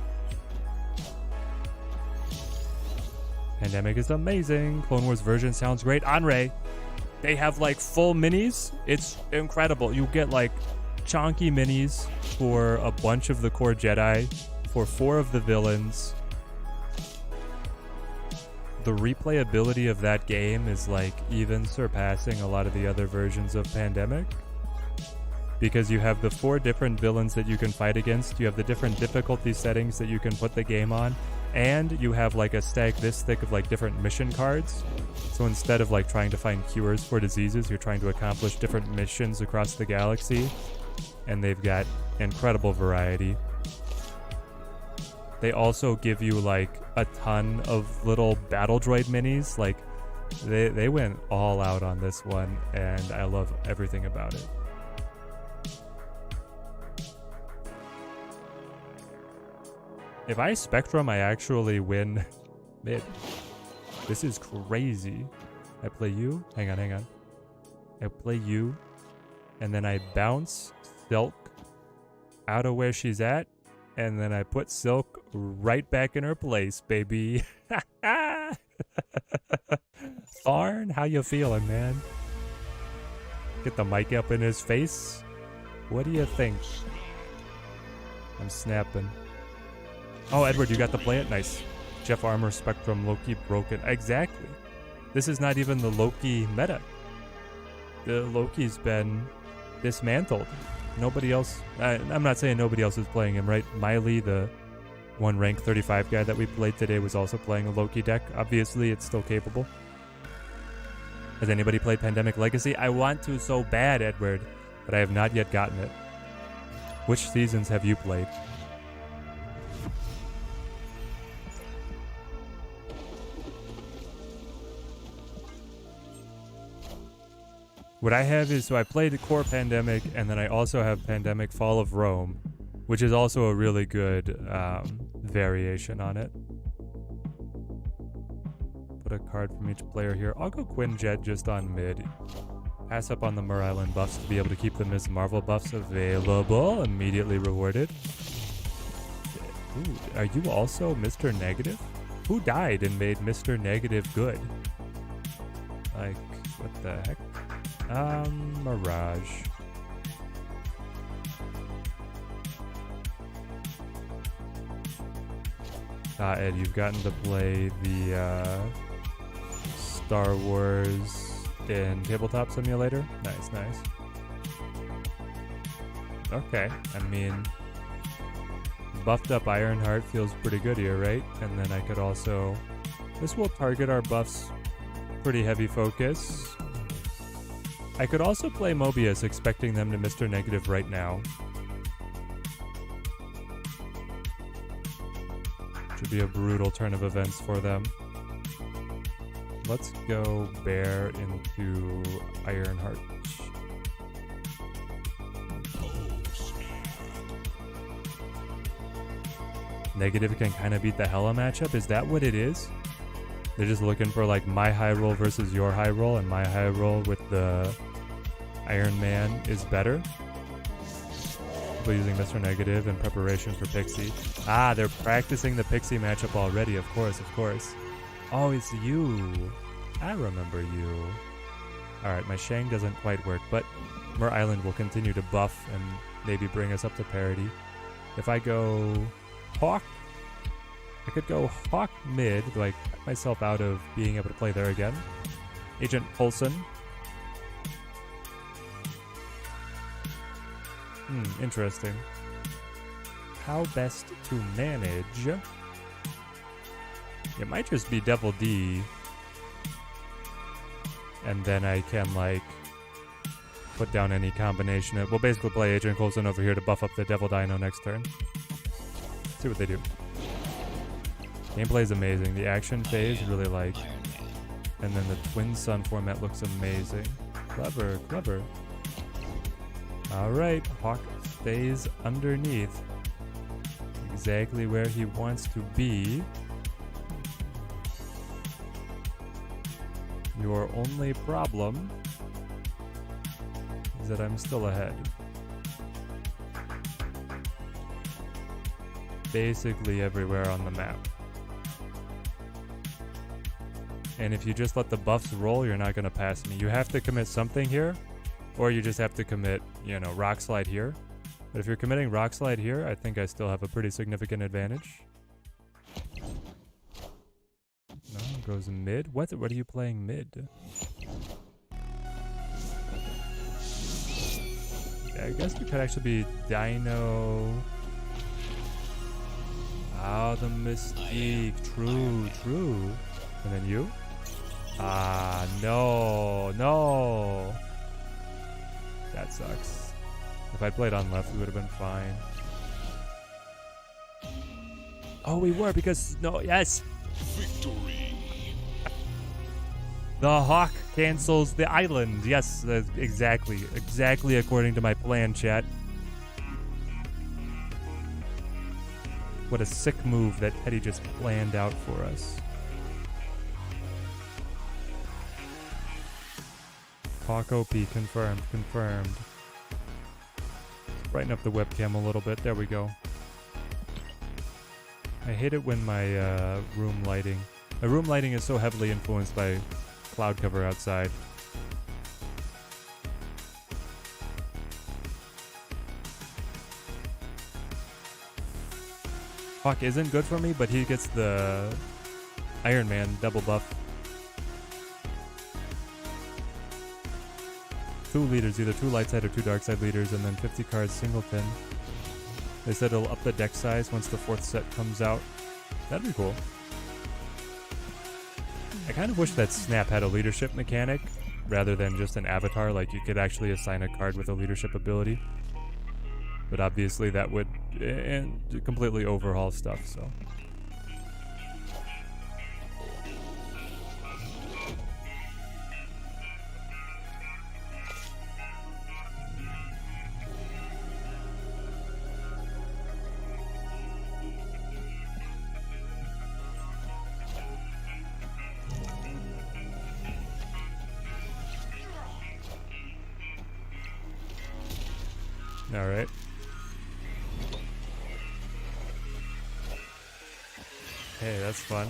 Pandemic is amazing. Clone Wars version sounds great. Anre, they have like full minis. It's incredible. You get like chonky minis for a bunch of the core Jedi, for 4 of the villains. The replayability of that game is like even surpassing a lot of the other versions of Pandemic. Because you have the 4 different villains that you can fight against. You have the different difficulty settings that you can put the game on. And you have like a stack this thick of like different mission cards. So instead of like trying to find cures for diseases, you're trying to accomplish different missions across the galaxy. And they've got incredible variety. They also give you like a ton of little battle droid minis. Like they went all out on this one, and I love everything about it. If I Spectrum, I actually win mid. This is crazy. I play you. Hang on. I play you, and then I bounce Silk out of where she's at, and then I put Silk right back in her place, baby. Tharn, how you feeling, man? Get the mic up in his face. What do you think? I'm snapping. Oh, Edward, you got to play it? Nice. Jeff Armor, Spectrum, Loki, broken. Exactly. This is not even the Loki meta. The Loki's been dismantled. Nobody else... I'm not saying nobody else is playing him, right? Miley, the one rank 35 guy that we played today, was also playing a Loki deck. Obviously, it's still capable. Has anybody played Pandemic Legacy? I want to so bad, Edward, but I have not yet gotten it. Which seasons have you played? What I have is, so I played Core Pandemic, and then I also have Pandemic Fall of Rome, which is also a really good variation on it. Put a card from each player here. I'll go Quinjet just on mid. Pass up on the Mur Island buffs to be able to keep the Ms. Marvel buffs available. Immediately rewarded. Ooh, are you also Mr. Negative? Who died and made Mr. Negative good? Like, what the heck? Mirage. Ed, you've gotten to play the Star Wars in Tabletop Simulator? Nice. Okay, I mean, buffed up Ironheart feels pretty good here, right? And then I could also... This will target our buffs pretty heavy focus. I could also play Mobius, expecting them to Mr. Negative right now. Should be a brutal turn of events for them. Let's go Bear into Ironheart. Negative can kind of beat the Hela matchup. Is that what it is? They're just looking for like my high roll versus your high roll, and my high roll with the Iron Man is better. People using Mr. Negative in preparation for Pixie. Ah, they're practicing the Pixie matchup already, of course. Oh, it's you. I remember you. Alright, my Shang doesn't quite work, but Mur Island will continue to buff and maybe bring us up to parity. If I go Hawk, I could go Hawk mid, though I cut myself out of being able to play there again. Agent Coulson. Interesting. How best to manage? It might just be Devil D. And then I can, like, put down any combination of... We'll basically play Agent Coulson over here to buff up the Devil Dino next turn. See what they do. Gameplay is amazing. The action phase, really like. And then the Twin Sun format looks amazing. Clever, clever. Alright, Hawk stays underneath. Exactly where he wants to be. Your only problem is that I'm still ahead. Basically everywhere on the map. And if you just let the buffs roll, you're not going to pass me. You have to commit something here, or you just have to commit, you know, Rock Slide here. But if you're committing Rock Slide here, I think I still have a pretty significant advantage. No, goes mid. What are you playing mid? Yeah, I guess we could actually be Dino. Oh, the Mystique. True, true. And then you? Ah, no, no. That sucks. If I'd played on left, we would have been fine. Oh, we were because, no, yes. Victory. The Hawk cancels the island. Yes, exactly. Exactly according to my plan, chat. What a sick move that Teddy just planned out for us. Hawk OP, confirmed, confirmed. Brighten up the webcam a little bit. There we go. I hate it when my room lighting... My room lighting is so heavily influenced by cloud cover outside. Hawk isn't good for me, but he gets the Iron Man double buff. 2 leaders, either 2 light side or 2 dark side leaders, and then 50 cards singleton. They said it'll up the deck size once the 4th set comes out. That'd be cool. I kind of wish that Snap had a leadership mechanic rather than just an avatar, like you could actually assign a card with a leadership ability. But obviously that would completely overhaul stuff, so... Alright. Hey, that's fun.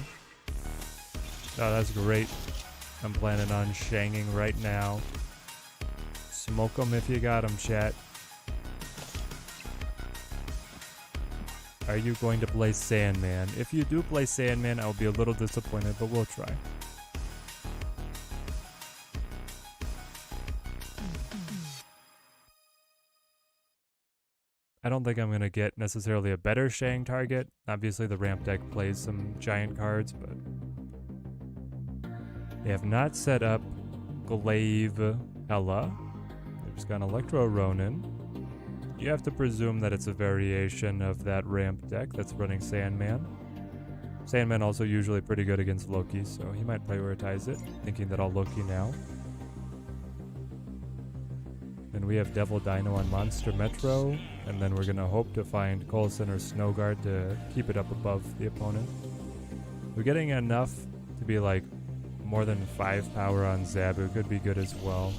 Oh, that's great. I'm planning on shanging right now. Smoke 'em if you got 'em, chat. Are you going to play Sandman? If you do play Sandman, I'll be a little disappointed, but we'll try. I don't think I'm going to get necessarily a better Shang target. Obviously, the ramp deck plays some giant cards, but they have not set up Glaive Hella. They've just got Electro Ronin. You have to presume that it's a variation of that ramp deck that's running Sandman. Sandman also usually pretty good against Loki, so he might prioritize it, thinking that I'll Loki now. And we have Devil Dino on Monster Metro, and then we're going to hope to find Coulson or Snowguard to keep it up above the opponent. We're getting enough to be like more than 5 power on Zabu. Could be good as well.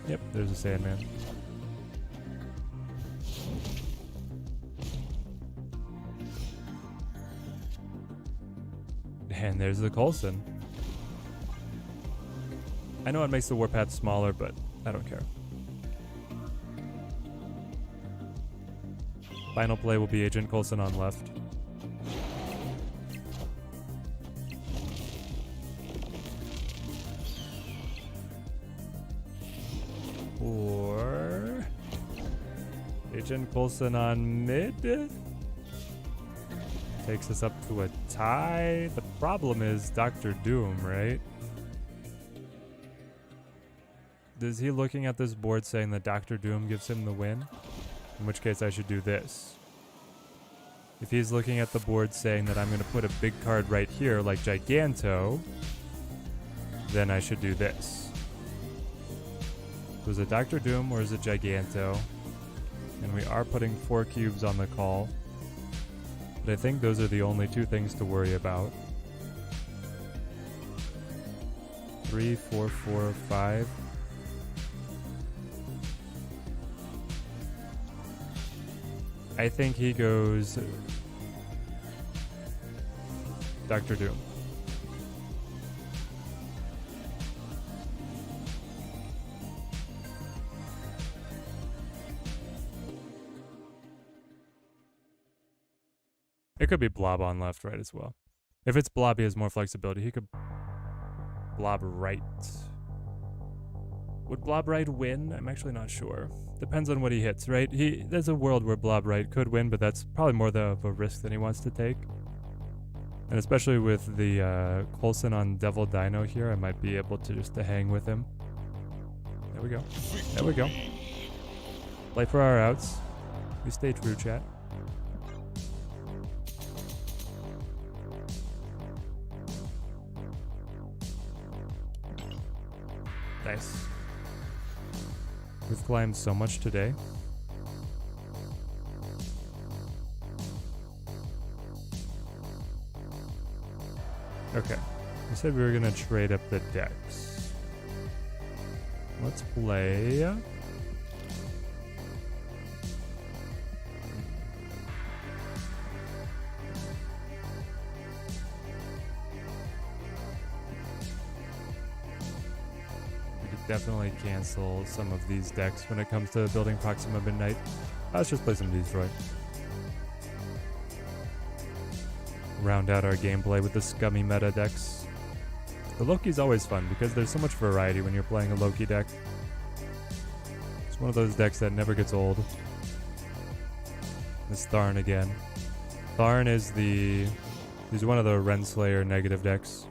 Yep, there's a Sandman. And there's the Coulson. I know it makes the warpath smaller, but I don't care. Final play will be Agent Coulson on left. Or Agent Coulson on mid. Takes us up to a tie. The problem is Dr. Doom, right? Is he looking at this board saying that Dr. Doom gives him the win? In which case I should do this. If he's looking at the board saying that I'm going to put a big card right here like Giganto, then I should do this. So is it Dr. Doom or is it Giganto? And we are putting 4 cubes on the call. But I think those are the only 2 things to worry about. 3, 4, 4, 5. I think he goes Dr. Doom. It could be Blob on left, right as well. If it's Blob, he has more flexibility. He could Blob right. Would Blob right win? I'm actually not sure. Depends on what he hits, right? There's a world where Blob right could win, but that's probably more of a risk than he wants to take. And especially with the Coulson on Devil Dino here, I might be able to just hang with him. There we go. There we go. Play for our outs. We stay true, chat. Nice. We've climbed so much today. Okay. We said we were going to trade up the decks. Let's play... Definitely cancel some of these decks when it comes to building Proxima Midnight. Let's just play some Destroy. Round out our gameplay with the scummy meta decks. The Loki's always fun because there's so much variety when you're playing a Loki deck. It's one of those decks that never gets old. This Tharn again. Tharn is he's one of the Renslayer negative decks.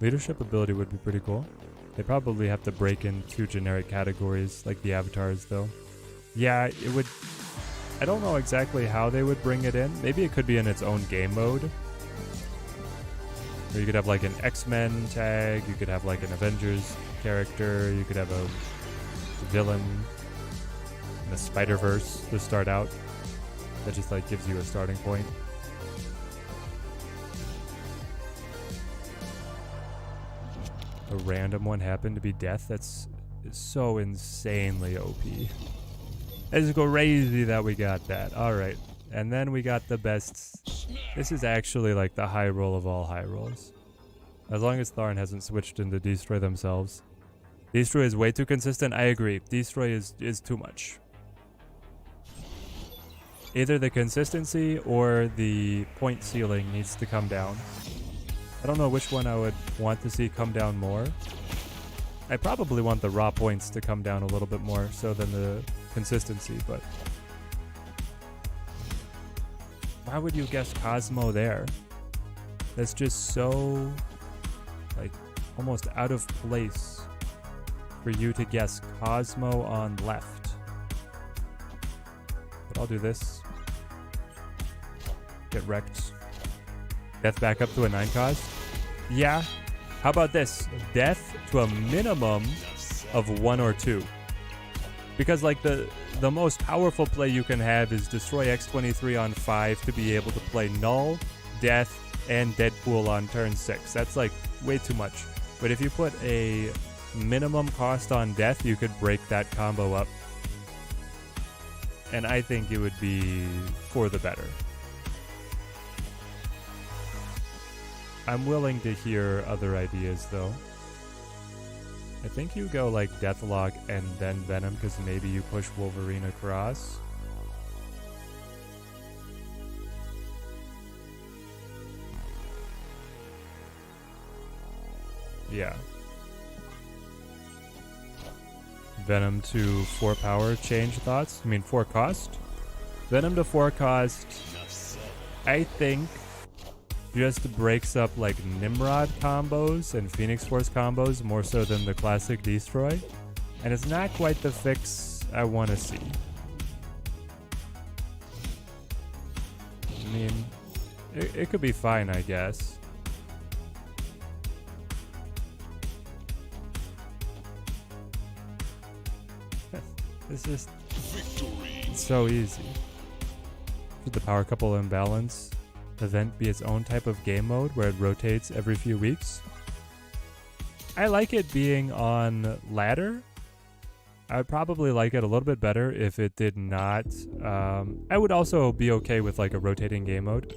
Leadership ability would be pretty cool. They probably have to break in 2 generic categories, like the avatars, though. Yeah, it would... I don't know exactly how they would bring it in. Maybe it could be in its own game mode. Or you could have, like, an X-Men tag. You could have, like, an Avengers character. You could have a villain in the Spider-Verse to start out. That just, like, gives you a starting point. A random one happened to be death. That's so insanely OP. It's crazy that we got that. Alright. And then we got the best. This is actually like the high roll of all high rolls. As long as Tharn hasn't switched into Destroy themselves. Destroy is way too consistent. I agree. Destroy is too much. Either the consistency or the point ceiling needs to come down. I don't know which one I would want to see come down more. I probably want the raw points to come down a little bit more so than the consistency, but... Why would you guess Cosmo there? That's just so, like, almost out of place for you to guess Cosmo on left. But I'll do this. Get wrecked. Death back up to a 9 cost? Yeah. How about this? Death to a minimum of 1 or 2. Because like the most powerful play you can have is destroy X23 on 5 to be able to play Null, Death, and Deadpool on turn 6. That's like way too much. But if you put a minimum cost on Death, you could break that combo up. And I think it would be for the better. I'm willing to hear other ideas, though. I think you go like Deathlock and then Venom, because maybe you push Wolverine across. Yeah. Venom to 4 power, change thoughts. I mean 4 cost. Venom to 4 cost, I think, just breaks up like Nimrod combos and Phoenix Force combos more so than the classic Destroy. And it's not quite the fix I want to see. I mean, it could be fine, I guess. It's just it's so easy. Should the power couple imbalance event be its own type of game mode where it rotates every few weeks? I like it being on ladder. I would probably like it a little bit better if it did not. I would also be okay with like a rotating game mode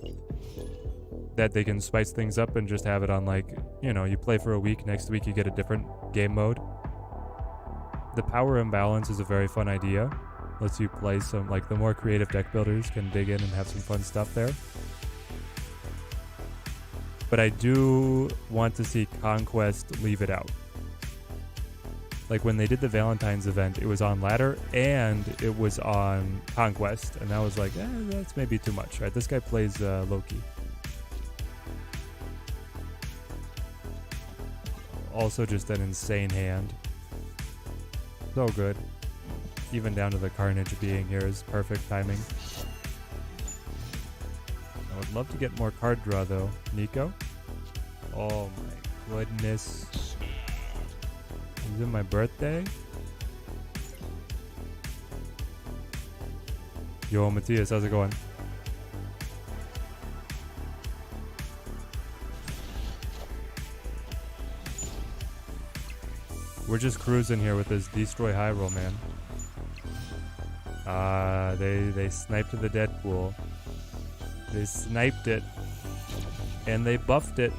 that they can spice things up and just have it on, like, you know, you play for a week, next week you get a different game mode. The power imbalance is a very fun idea. Lets you play some, like, the more creative deck builders can dig in and have some fun stuff there. But I do want to see Conquest leave it out. Like when they did the Valentine's event, it was on ladder and it was on Conquest, and I was like, that's maybe too much, right? This guy plays Loki. Also just an insane hand. So good. Even down to the Carnage being here is perfect timing. I would love to get more card draw though. Nico? Oh my goodness. Is it my birthday? Yo, Matthias, how's it going? We're just cruising here with this Destroy High Roll, man. They sniped the Deadpool. They sniped it. And they buffed it.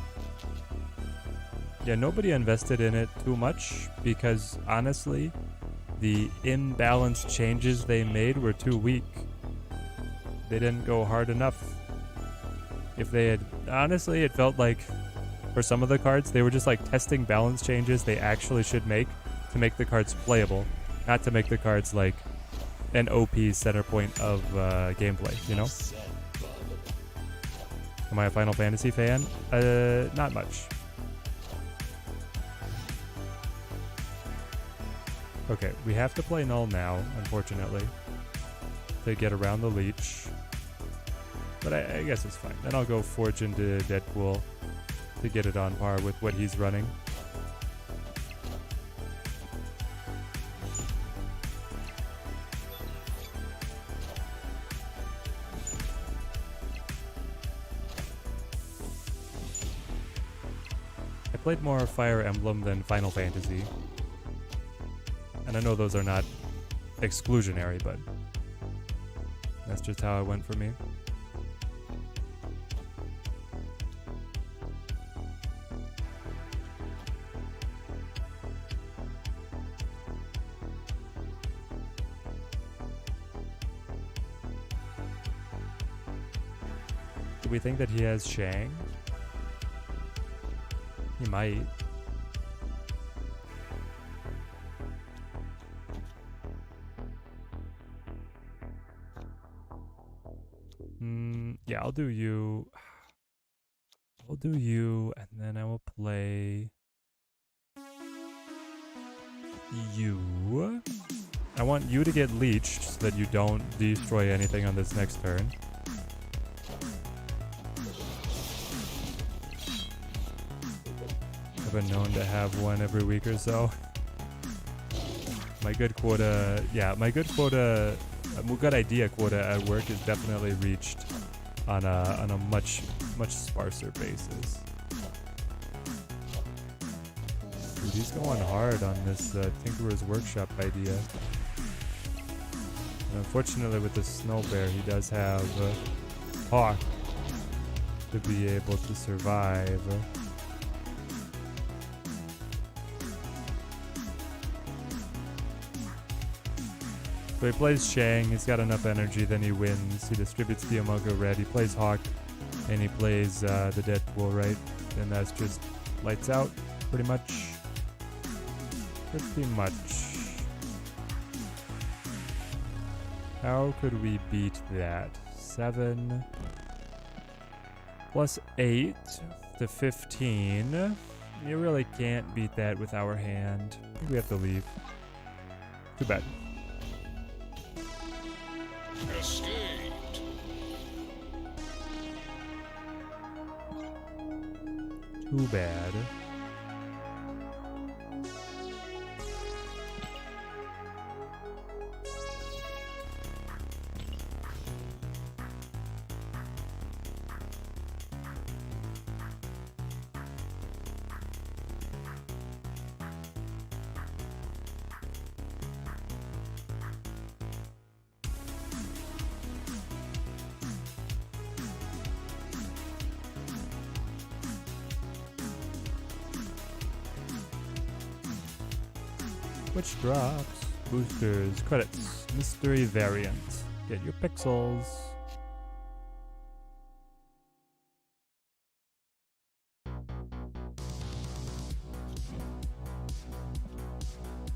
Yeah, nobody invested in it too much because, honestly, the imbalanced changes they made were too weak. They didn't go hard enough. If they had... Honestly, it felt like, for some of the cards, they were just like testing balance changes they actually should make to make the cards playable, not to make the cards like an OP center point of gameplay, you know? Am I a Final Fantasy fan? Not much. Okay, we have to play Null now, unfortunately, to get around the leech. But I guess it's fine. Then I'll go Forge into Deadpool to get it on par with what he's running. I played more Fire Emblem than Final Fantasy. And I know those are not exclusionary, but that's just how it went for me. Do we think that he has Shang? He might. Yeah, I'll do you. I'll do you, and then I will play you. I want you to get leeched so that you don't destroy anything on this next turn. I've been known to have one every week or so. My good quota, yeah, my good quota, good idea quota at work is definitely reached on a much sparser basis. Dude, he's going hard on this Tinkerer's Workshop idea. And unfortunately, with the Snow Bear, he does have Hawk to be able to survive. So he plays Shang, he's got enough energy, then he wins. He distributes the Amogo Red, he plays Hawk, and he plays the Deadpool, right? And that's just lights out. Pretty much. Pretty much. How could we beat that? 7 plus 8 to 15. You really can't beat that with our hand. I think we have to leave. Too bad. Escaped. Too bad. Which drops? Boosters, credits, mystery variant. Get your pixels.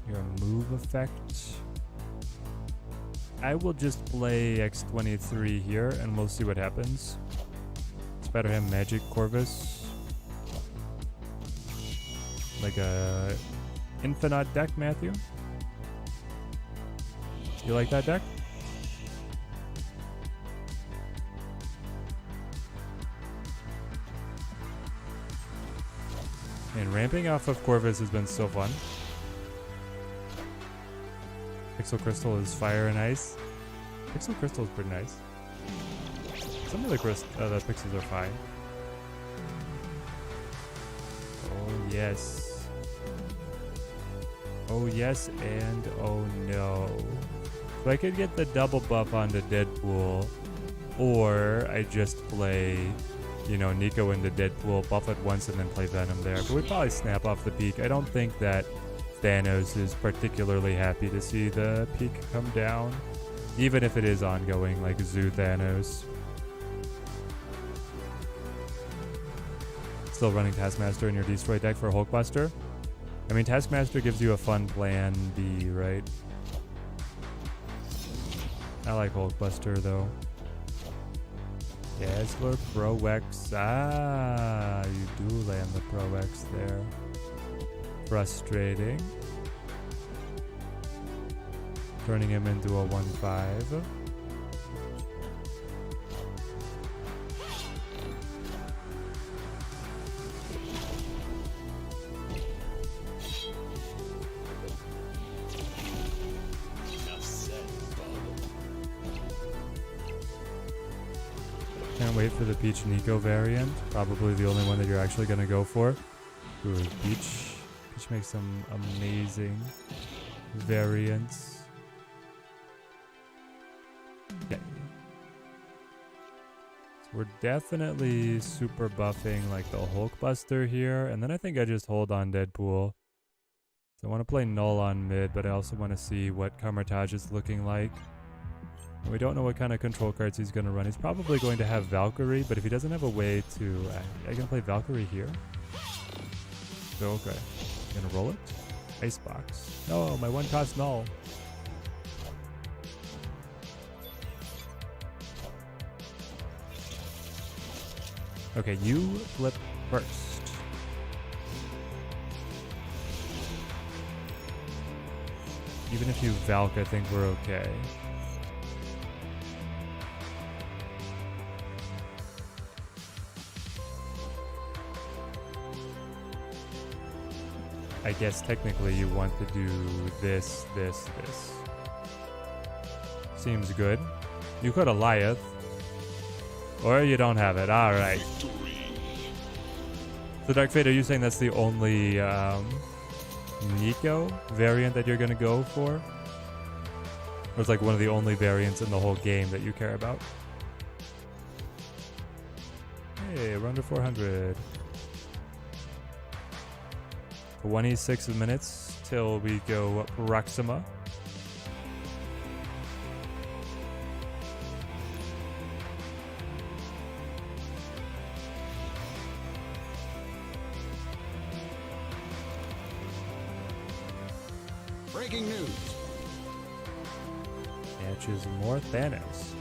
Your move effect. I will just play X23 here and we'll see what happens. Spider-Ham Magic Corvus. Like a Infinite deck, Matthew? You like that deck? And ramping off of Corvus has been so fun. Pixel Crystal is fire and ice. Pixel Crystal is pretty nice. Some of the pixels are fine. Oh yes. Oh yes and oh no. So I could get the double buff onto Deadpool, or I just play, you know, Nico into Deadpool, buff it once and then play Venom there. But we'd probably snap off the peak. I don't think that Thanos is particularly happy to see the peak come down, even if it is ongoing, like Zoo Thanos. Still running Taskmaster in your Destroy deck for Hulkbuster? I mean, Taskmaster gives you a fun plan B, right? I like Hulkbuster, though. Dazzler, Pro X. Ah, you do land the Pro X there. Frustrating. Turning him into a 1/5. Can't wait for the Peach Nico variant. Probably the only one that you're actually going to go for. Ooh, Peach. Peach makes some amazing variants. Okay. So we're definitely super buffing like the Hulkbuster here. And then I think I just hold on Deadpool. So I want to play Null on mid, but I also want to see what Kamar-Taj is looking like. We don't know what kind of control cards he's going to run. He's probably going to have Valkyrie, but if he doesn't have a way to... I can play Valkyrie here? So, okay. Gonna roll it? Icebox. No, my one cost null. Okay, you flip first. Even if you Valk, I think we're okay. I guess technically you want to do this. Seems good. You could Eliath. Or you don't have it. Alright. So Dark Fate, are you saying that's the only Nico variant that you're going to go for? Or it's like one of the only variants in the whole game that you care about? Hey, we're under 400. 26 minutes till we go Proxima. Breaking news. Matches more Thanos.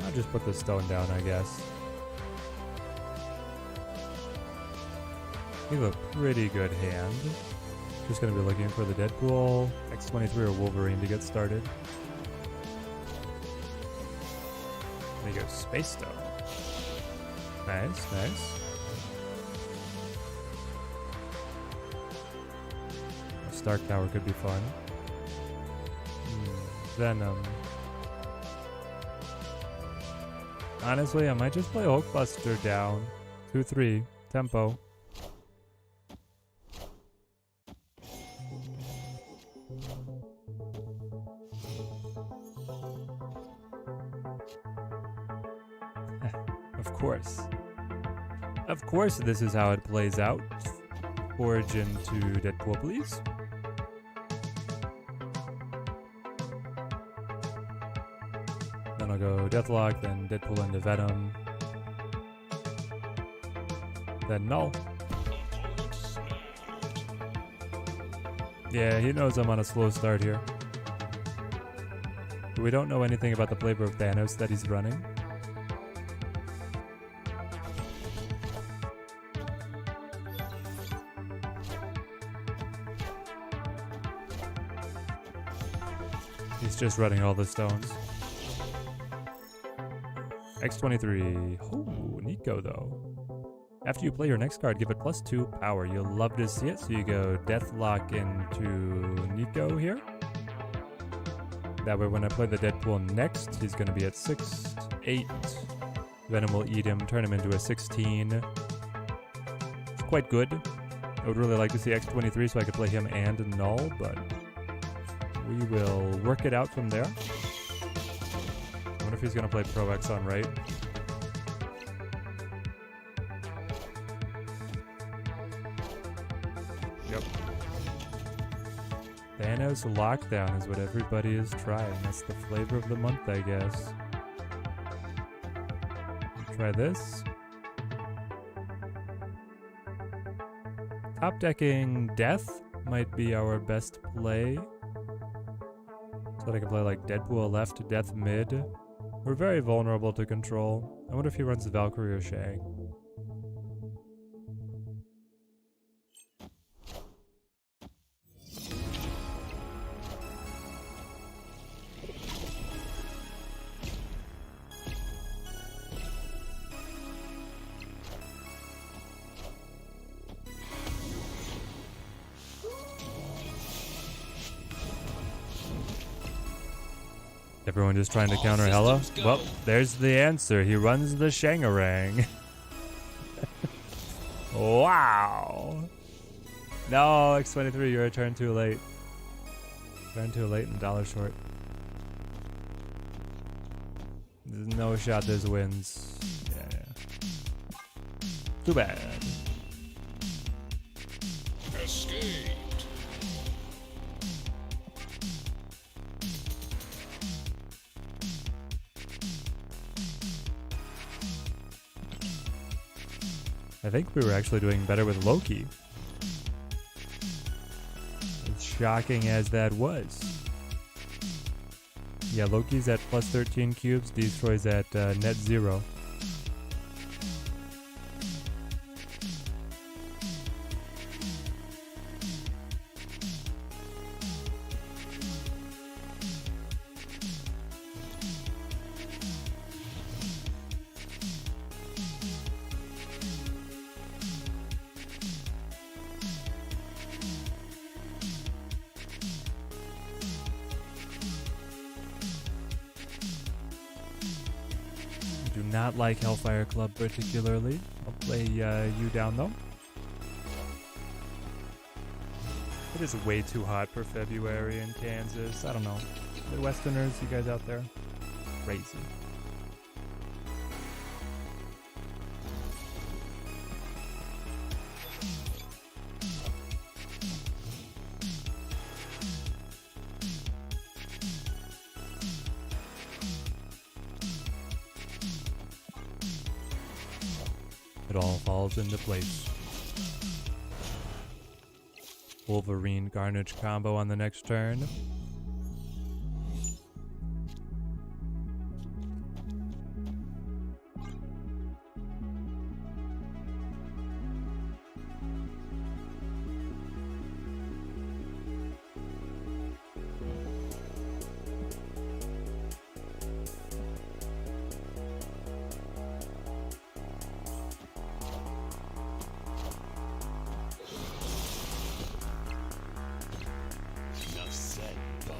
I'll just put the stone down, I guess. We have a pretty good hand. Just gonna be looking for the Deadpool, X-23 or Wolverine to get started. There you go, Space Stone. Nice, nice. A Stark Tower could be fun. Venom. Honestly, I might just play Hulkbuster down. 2-3, tempo. Of course. Of course this is how it plays out. Origin to Deadpool, please. Then I'll go Deathlock, then Deadpool into Venom. Then Null. Yeah, he knows I'm on a slow start here. We don't know anything about the flavor of Thanos that he's running. He's just running all the stones. X-23. Oh, Nico though. After you play your next card, give it +2 power. You'll love to see it, so you go Deathlock into Nico here. That way when I play the Deadpool next, he's going to be at 6-8. Venom will eat him, turn him into a 16. It's quite good. I would really like to see X-23 so I could play him and Null, but we will work it out from there. I wonder if he's going to play Pro X on right. Yep. Thanos Lockdown is what everybody is trying. That's the flavor of the month, I guess. Try this. Top decking Death might be our best play. So that I can play like Deadpool left, Death mid. We're very vulnerable to control. I wonder if he runs Valkyrie or Shang. Everyone just trying to counter Hela? Well, there's the answer. He runs the Shangarang. Wow. No, X-23, you're a turn too late. Turn too late and dollar short. There's no shot there's wins. Yeah. Too bad. Escaped. I think we were actually doing better with Loki. As shocking as that was. Yeah, Loki's at +13 cubes, Destroy's at net 0. Not like Hellfire Club particularly. I'll play you down though. It is way too hot for February in Kansas. I don't know. Midwesterners, you guys out there? Crazy. It all falls into place. Wolverine Carnage combo on the next turn. Enough said, Bob.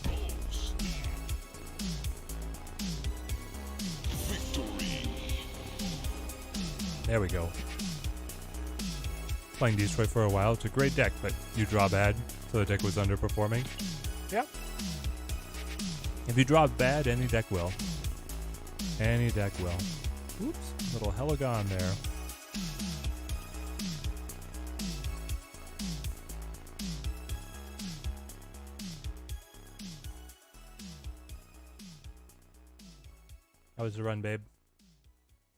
Balls. Victory. There we go. Playing Destroy for a while. It's a great deck, but you draw bad, so the deck was underperforming. Yep. If you draw bad, any deck will. Any deck will. Oops, little Heligon there. How was the run, babe?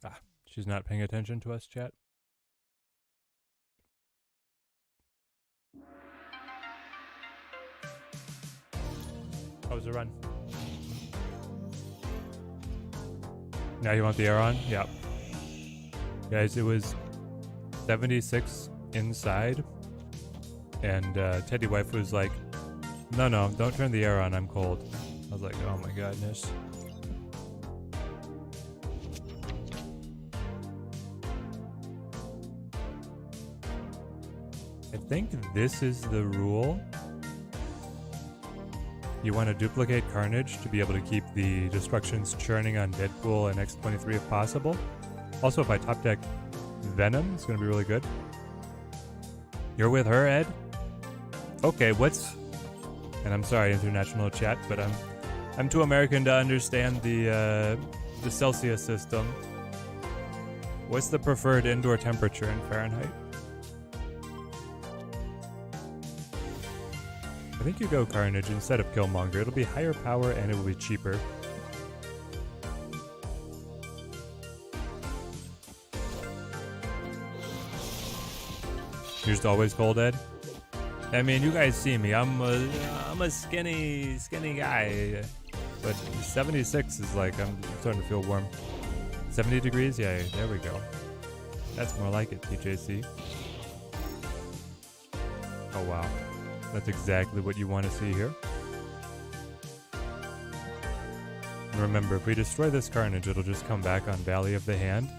Ah, she's not paying attention to us, chat. How was the run? Now you want the air on? Yep. Guys, it was 76 inside. And Teddy Wife was like, no, don't turn the air on, I'm cold. I was like, oh my goodness. I think this is the rule. You want to duplicate Carnage to be able to keep the destructions churning on Deadpool and X-23 if possible. Also, if I top deck Venom, it's going to be really good. You're with her, Ed? Okay, what's... And I'm sorry, international chat, but I'm too American to understand the Celsius system. What's the preferred indoor temperature in Fahrenheit? I think you go Carnage instead of Killmonger. It'll be higher power and it will be cheaper. You're just always cold, Ed? I mean, you guys see me. I'm a skinny guy. But 76 is like, I'm starting to feel warm. 70 degrees? Yeah, there we go. That's more like it, TJC. Oh, wow. That's exactly what you want to see here. And remember, if we destroy this Carnage, it'll just come back on Valley of the Hand.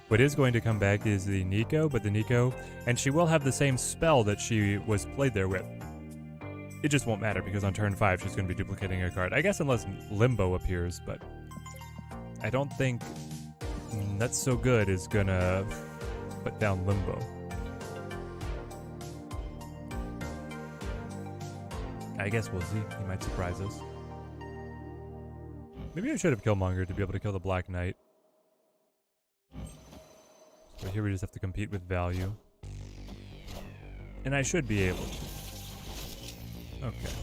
What is going to come back is the Nico, but the Nico... And she will have the same spell that she was played there with. It just won't matter, because on turn 5, she's going to be duplicating a card. I guess unless Limbo appears, but... I don't think That's So Good is going to put down Limbo. I guess we'll see. He might surprise us. Maybe I should have Killmonger to be able to kill the Black Knight. So here we just have to compete with value. And I should be able to. Okay.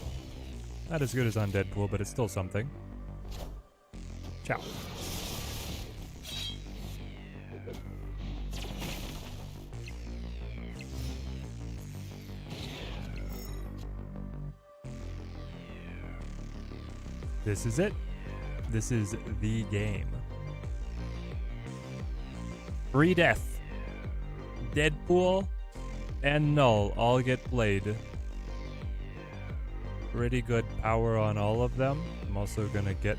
Not as good as on Deadpool, but it's still something. Ciao. This is it. This is the game. Free Death, Deadpool, and Null all get played. Pretty good power on all of them. I'm also gonna get...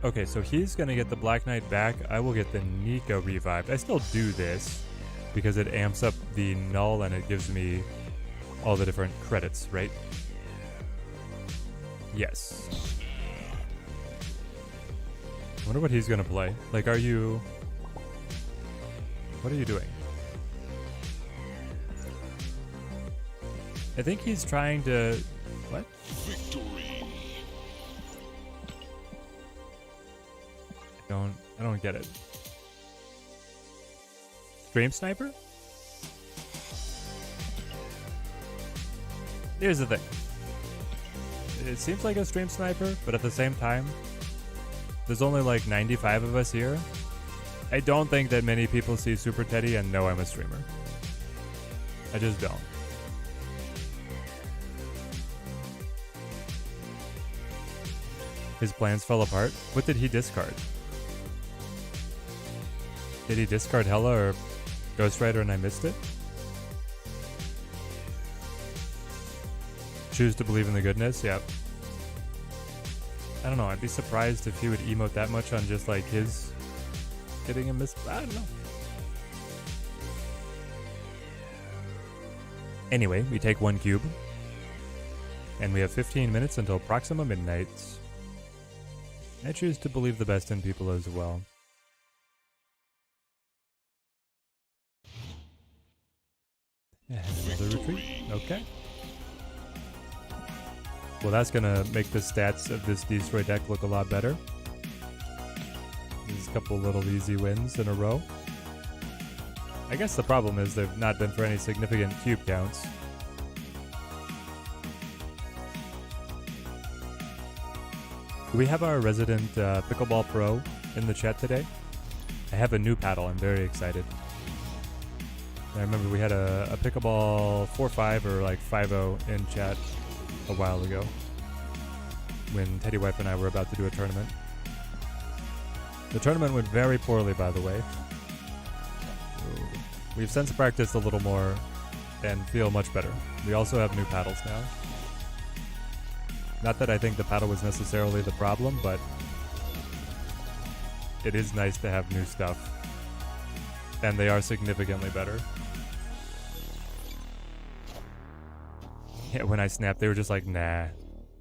Okay, so he's gonna get the Black Knight back. I will get the Nico revived. I still do this because it amps up the Null and it gives me all the different credits, right? Yes. I wonder what he's gonna play. Like, are you... What are you doing? I think he's trying to... What? Victory. I don't get it. Stream Sniper? Here's the thing. it seems like a stream sniper, but at the same time, there's only like 95 of us here. I don't think that many people see Super Teddy and know I'm a streamer. I just don't. His plans fell apart. What did he discard? Did he discard Hella or Ghost Rider and I missed it? Choose to believe in the goodness? Yep. I don't know. I'd be surprised if he would emote that much on just like his getting a miss. I don't know. Anyway, we take 1 cube. And we have 15 minutes until Proxima Midnight. I choose to believe the best in people as well. And another retreat. Okay. Well, that's gonna make the stats of this Destroy deck look a lot better. There's a couple little easy wins in a row. I guess the problem is they've not been for any significant cube counts. Do we have our resident Pickleball Pro in the chat today? I have a new paddle. I'm very excited. I remember we had a Pickleball 4-5 or like 5-0 in chat a while ago when Teddy Wife and I were about to do a tournament. The tournament went very poorly, by the way. We've since practiced a little more and feel much better. We also have new paddles now. Not that I think the paddle was necessarily the problem, but it is nice to have new stuff. And they are significantly better. Yeah, when I snapped, they were just like, nah,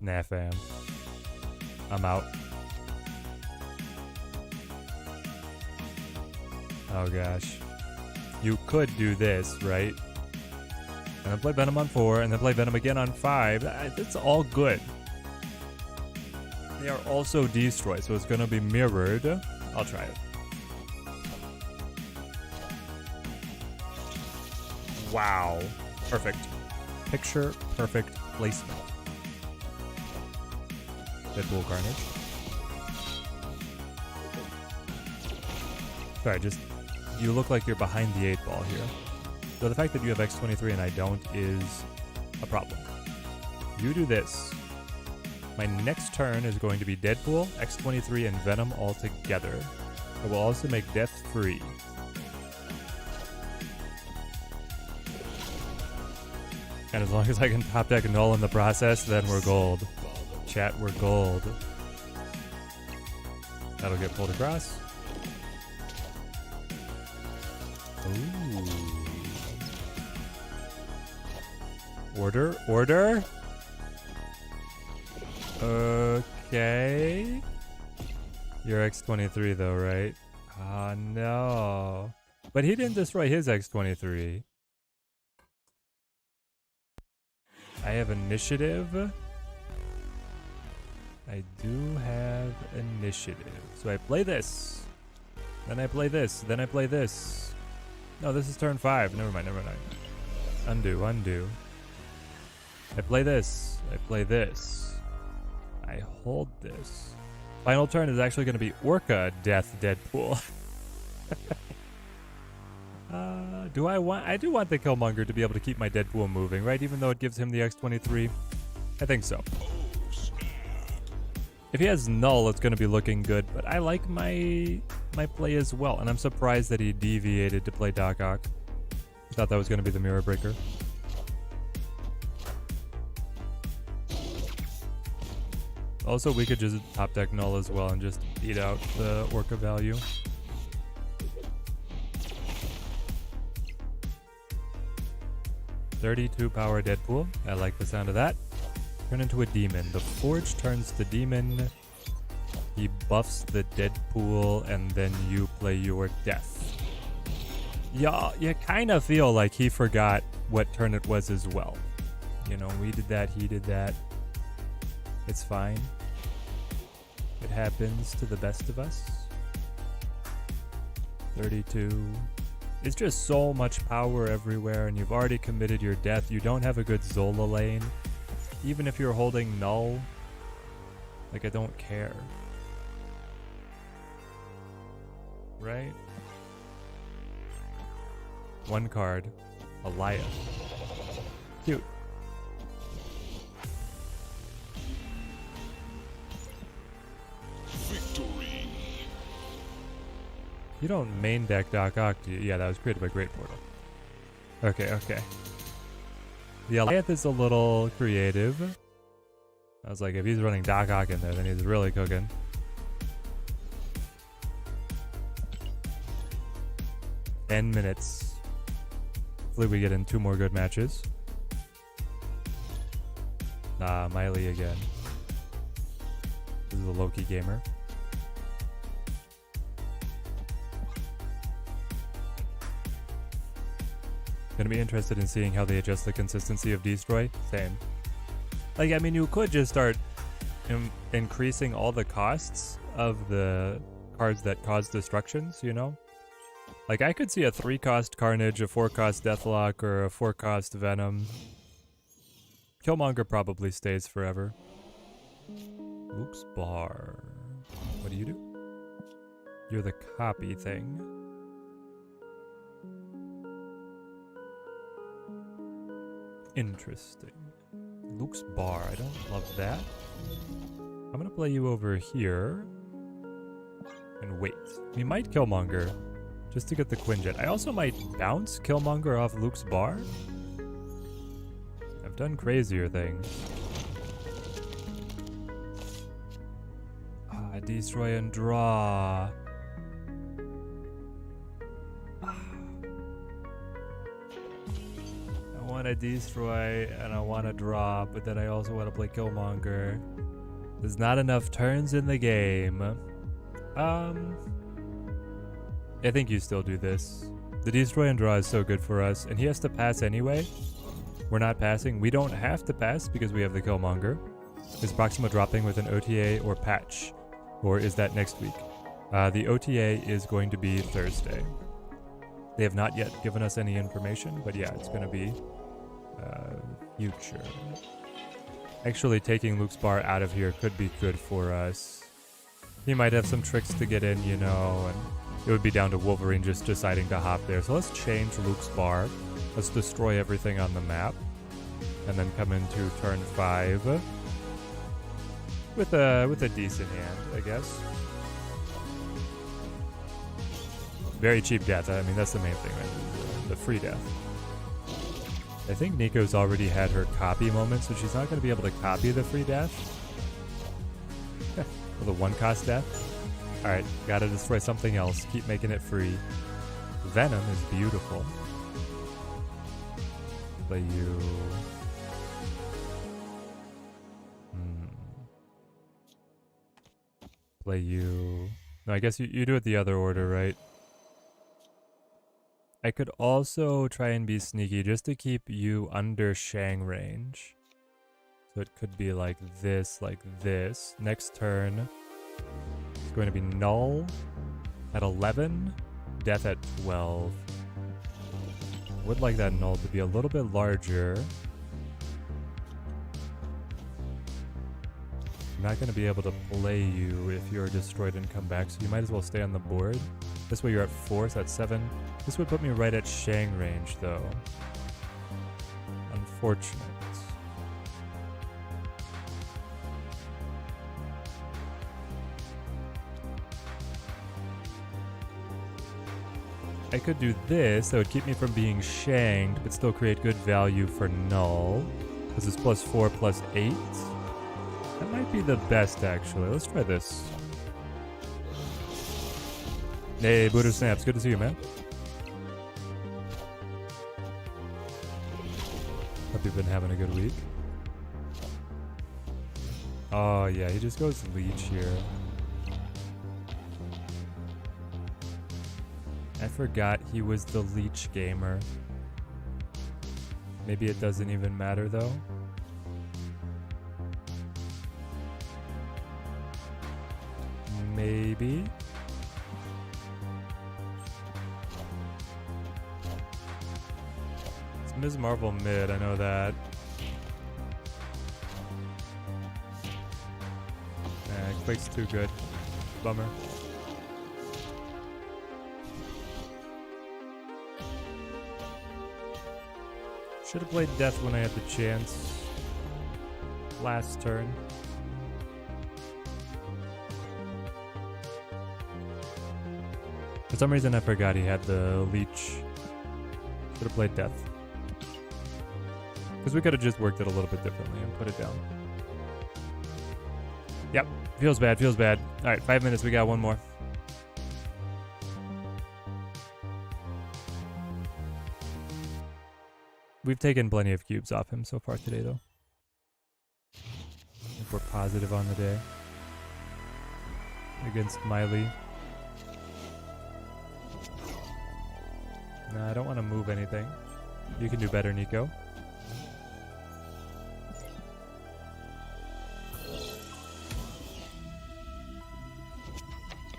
fam. I'm out. Oh gosh. You could do this, right? And then play Venom on 4, and then play Venom again on 5. It's all good. They are also Destroy, so it's gonna be mirrored. I'll try it. Wow. Perfect. Picture perfect placement. Deadpool Carnage. Sorry, just you look like you're behind the 8 ball here. So the fact that you have X23 and I don't is a problem. You do this. My next turn is going to be Deadpool, X23, and Venom all together. I will also make Death free. And as long as I can top deck Null in the process, then we're gold. Chat, we're gold. That'll get pulled across. Ooh. Order? Okay. You're X23 though, right? Oh no. But he didn't destroy his X23. I have initiative. I do have initiative. So I play this. Then I play this. Then I play this. No, this is turn 5. Never mind. Undo. I play this. I play this. I hold this. Final turn is actually going to be Orca Death Deadpool. I do want the Killmonger to be able to keep my Deadpool moving, right? Even though it gives him the X23. I think so. If he has Null, it's going to be looking good, but I like my play as well, and I'm surprised that he deviated to play Doc Ock. I thought that was going to be the Mirror Breaker. Also, we could just top deck Null as well and just eat out the Orca value. $32 power Deadpool. I like the sound of that. Turn into a demon. The Forge turns to demon. He buffs the Deadpool, and then you play your death. Yeah, you kind of feel like he forgot what turn it was as well. You know, we did that, he did that. It's fine. It happens to the best of us. 32. It's just so much power everywhere, and you've already committed your death. You don't have a good Zola lane. even if you're holding null, like I don't care. Right? One card, Elias. Cute. Victory. You don't main deck Doc Ock, do you? Yeah, that was created by Great Portal. Okay, okay. The Eliath is a little creative. I was like, if he's running Doc Ock in there, then he's really cooking. Ten minutes. Hopefully we get in 2 more good matches. Nah, Miley again. This is a Loki gamer. Gonna be interested in seeing how they adjust the consistency of Destroy. Same. Like, I mean, you could just start increasing all the costs of the cards that cause destructions, you know? Like, I could see a 3-cost Carnage, a 4-cost Deathlock, or a 4-cost Venom. Killmonger probably stays forever. Luke's Bar. What do you do? You're the copy thing. Interesting. Luke's Bar. I don't love that. I'm gonna play you over here. And wait. We might Killmonger. Just to get the Quinjet. I also might bounce Killmonger off Luke's Bar. I've done crazier things. Destroy and draw. I want to destroy and I want to draw, but then I also want to play Killmonger. There's not enough turns in the game. I think you still do this. The destroy and draw is so good for us, and he has to pass anyway. We're not passing. We don't have to pass because we have the Killmonger. Is Proxima dropping with an OTA or patch? Or is that next week? The OTA is going to be Thursday. They have not yet given us any information, but yeah, it's going to be future. Actually, taking Luke's Bar out of here could be good for us. He might have some tricks to get in, you know, and it would be down to Wolverine just deciding to hop there. So let's change Luke's Bar. Let's destroy everything on the map. And then come into turn 5 with a decent hand, I guess. Very cheap death. I mean, that's the main thing, right? The free death. I think Nico's already had her copy moment, so she's not going to be able to copy the free death. Or the 1-cost death. Alright, gotta destroy something else. Keep making it free. Venom is beautiful. Play you. Play you. No, I guess you do it the other order, right? I could also try and be sneaky just to keep you under Shang range. So it could be like this, like this. Next turn, it's going to be null at 11, death at 12. Would like that null to be a little bit larger. I'm not going to be able to play you if you're destroyed and come back, so you might as well stay on the board. This way you're at 4, so that's 7. This would put me right at Shang range, though. Unfortunate. I could do this, that would keep me from being shanged, but still create good value for null. This is +4, +8. That might be the best, actually. Let's try this. Hey, Buddha Snaps, good to see you, man. Hope you've been having a good week. Oh, yeah, he just goes leech here. I forgot he was the leech gamer. Maybe it doesn't even matter, though. Maybe. It's Ms. Marvel mid, I know that. Earthquake's too good. Bummer. Should have played Death when I had the chance. Last turn. For some reason I forgot he had the leech. Should have played Death. Because we could have just worked it a little bit differently and put it down. Yep. Feels bad, feels bad. Alright, 5 minutes, we got one more. We've taken plenty of cubes off him so far today, though. If we're positive on the day. Against Miley. No, I don't want to move anything. You can do better, Nico.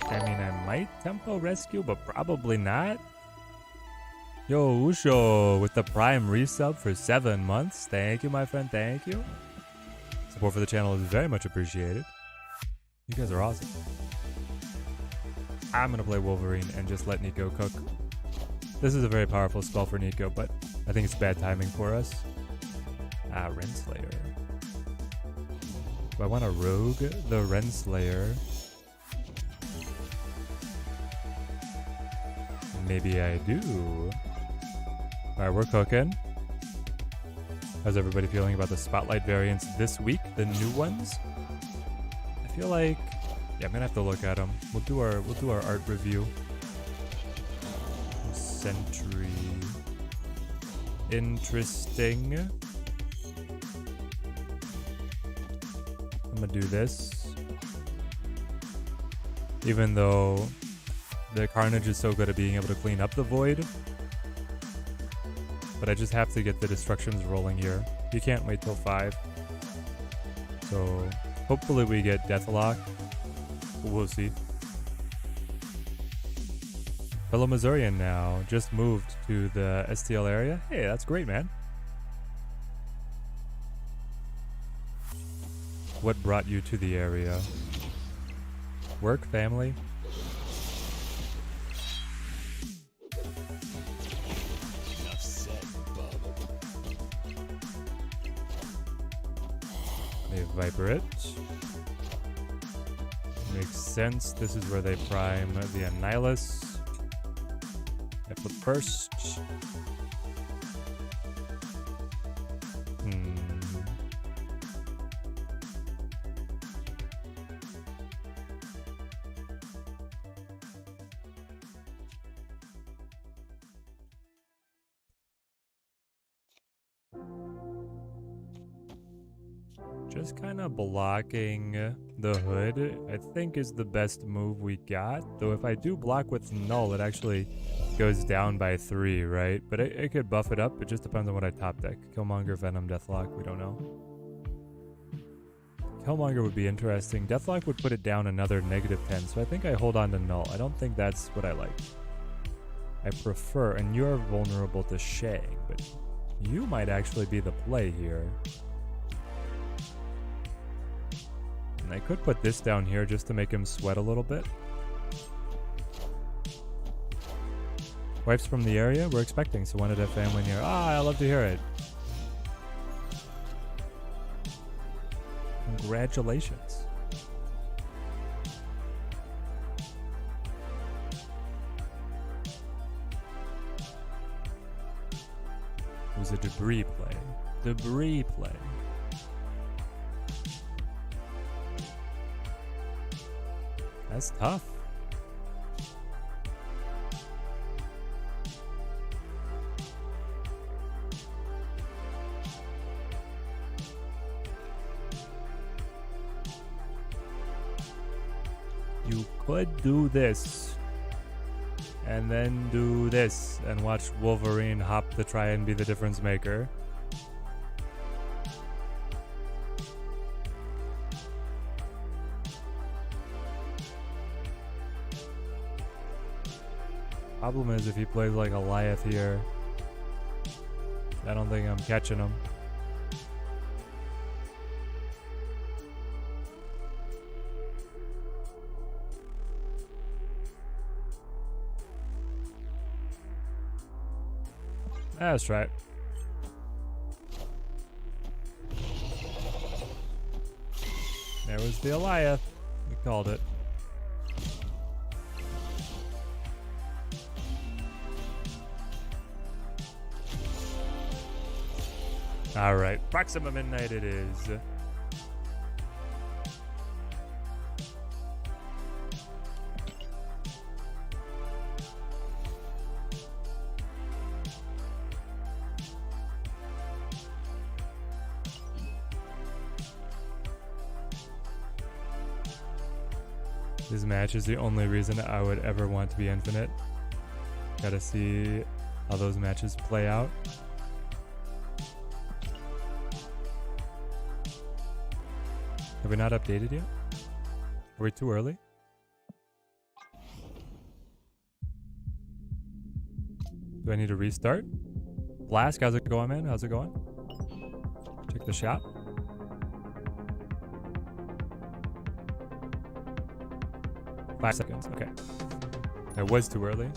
I mean, I might tempo rescue, but probably not. Yo, Usho with the Prime resub for 7 months. Thank you, my friend. Thank you. Support for the channel is very much appreciated. You guys are awesome. I'm going to play Wolverine and just let Nico cook. This is a very powerful spell for Nico, but I think it's bad timing for us. Ah, Renslayer. Do I want to rogue the Renslayer? Maybe I do. Alright, we're cooking. How's everybody feeling about the Spotlight variants this week? The new ones? I feel like... Yeah, I'm gonna have to look at them. We'll do our art review. Sentry. Interesting. I'm gonna do this. Even though the Carnage is so good at being able to clean up the Void. But I just have to get the Destructions rolling here. You can't wait till 5. So hopefully we get Deathlock. We'll see. Fellow Missourian now just moved to the STL area. Hey, that's great, man. What brought you to the area? Work, family? Enough said, bub. They Viper it. Makes sense. This is where they prime the Annihilus. I flip first. Just kind of blocking the hood, I think, is the best move we got. Though if I do block with Null, it actually goes down by 3, right? But it could buff it up. It just depends on what I top deck. Killmonger, Venom, Deathlock, we don't know. Killmonger would be interesting. Deathlock would put it down another -10, so I think I hold on to Null. I don't think that's what I like. I prefer, and you're vulnerable to Shang, but you might actually be the play here. I could put this down here just to make him sweat a little bit. Wife's from the area? We're expecting, so wanted to have family near. Ah, I love to hear it. Congratulations. It was a debris play. Debris play. That's tough. You could do this and then do this and watch Wolverine hop to try and be the difference maker. Problem is, if he plays like Goliath here, I don't think I'm catching him. – That's right. There was the Goliath. We called it. All right, Proxima Midnight it is. This match is the only reason I would ever want to be infinite. Gotta see how those matches play out. Have we not updated yet? Are we too early? Do I need to restart? Blask, how's it going, man? How's it going? Check the shop. Five seconds, okay. It was too early.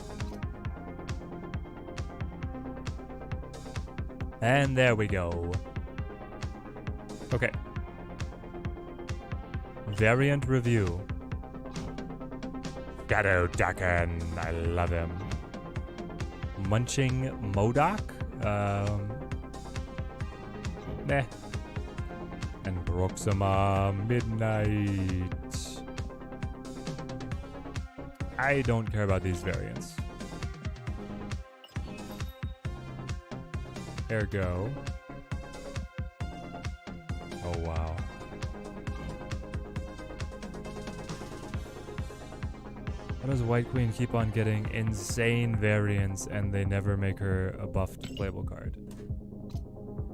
And there we go. Okay. Variant review. Shadow Daken, I love him. Munching Modok, meh. And Proxima Midnight. I don't care about these variants. Ergo. Oh wow. How does White Queen keep on getting insane variants and they never make her a buffed playable card?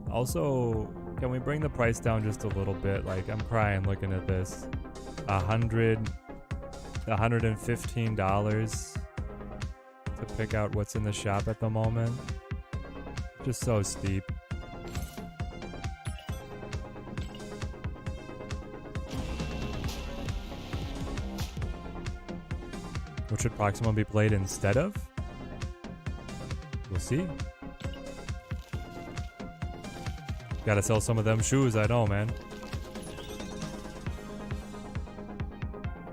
Also, can we bring the price down just a little bit? Like, I'm crying looking at this. $115 to pick out what's in the shop at the moment. Just so steep. What should Proxima be played instead of? We'll see. Gotta sell some of them shoes, I know, man.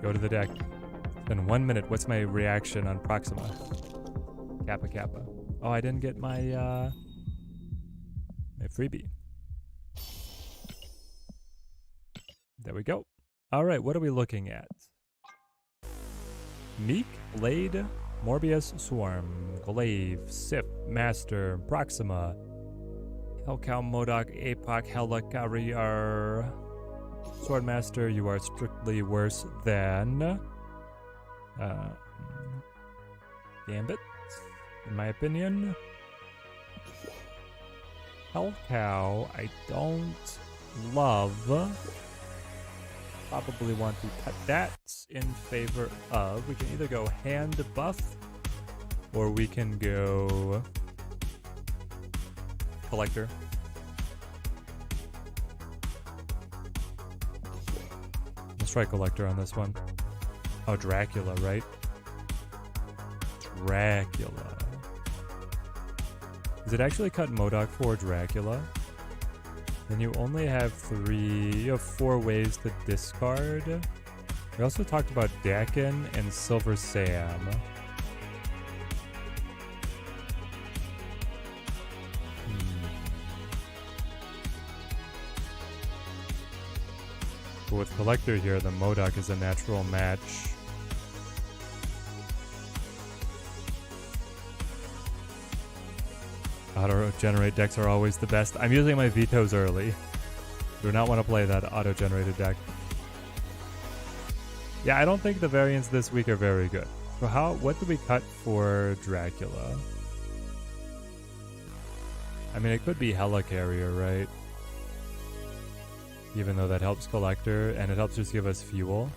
Go to the deck. In 1 minute, what's my reaction on Proxima? Kappa Kappa. Oh, I didn't get my my freebie. There we go. All right, what are we looking at? Meek, Blade, Morbius, Swarm, Glaive, Sip, Master, Proxima, Hellcow, Modok, Apoc, Helicarrier, Swordmaster, you are strictly worse than Gambit, in my opinion. Hellcow, I don't love. Probably want to cut that in favor of. We can either go hand buff or we can go collector. Let's try collector on this one. Oh, Dracula, right? Dracula. Does it actually cut Modok for Dracula? Then you only have you have 4 ways to discard. We also talked about Daken and Silver Sam. But with Collector here, the Modok is a natural match. Auto-generate decks are always the best. I'm using my vetoes early. Do not want to play that auto-generated deck. Yeah, I don't think the variants this week are very good. So what do we cut for Dracula? I mean, it could be Helicarrier, right? Even though that helps Collector, and it helps just give us fuel.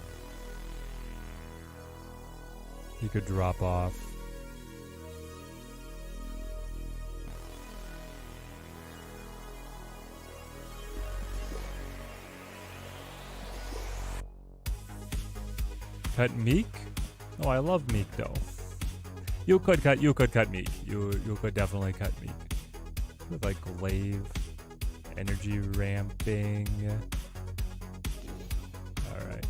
He could drop off. Cut Meek? Oh, I love Meek though. You could cut Meek. You could definitely cut Meek. with like glaive, energy ramping. All right.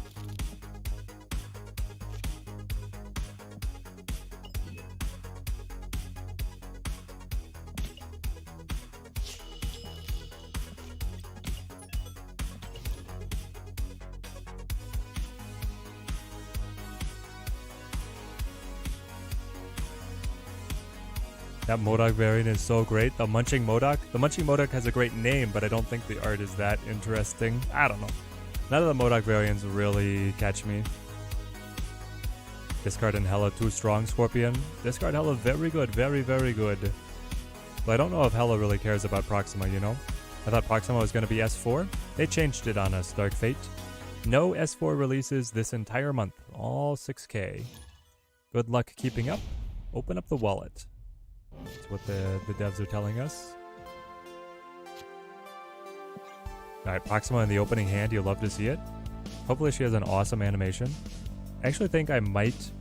That Modok variant is so great. The Munching Modok. The Munching Modok has a great name, but I don't think the art is that interesting. I don't know. None of the Modok variants really catch me. Discard and Hela too strong, Scorpion. Discard Hela very good. Very, very good. But I don't know if Hela really cares about Proxima, you know? I thought Proxima was going to be S4. They changed it on us, Dark Fate. No S4 releases this entire month. All 6K. Good luck keeping up. Open up the wallet. That's what the devs are telling us. Alright, Proxima in the opening hand. You love to see it. Hopefully she has an awesome animation. I actually think I might...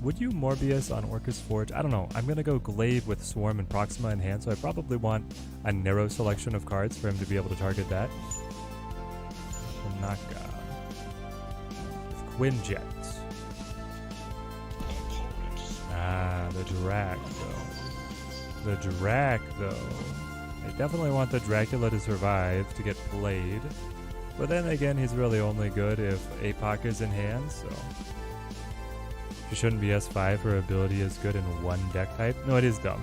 Would you Morbius on Orcus Forge? I don't know. I'm going to go Glaive with Swarm and Proxima in hand, so I probably want a narrow selection of cards for him to be able to target that. Tanaka. Quinjet. Ah, the Drac, though. The Drac, though. I definitely want the Dracula to survive to get played. But then again, he's really only good if APOC is in hand, so... She shouldn't be S5. Her ability is good in one deck type. No, it is dumb.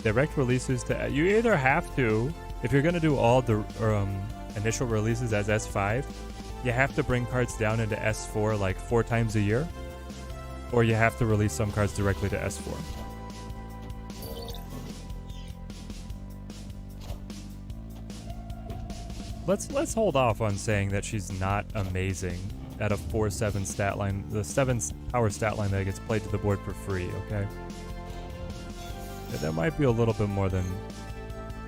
Direct releases to... You either have to, if you're going to do all the initial releases as S5, you have to bring cards down into S4 like 4 times a year. Or you have to release some cards directly to S4. Let's hold off on saying that she's not amazing at a 4-7 stat line, the 7 power stat line that gets played to the board for free, okay? Yeah, that might be a little bit more than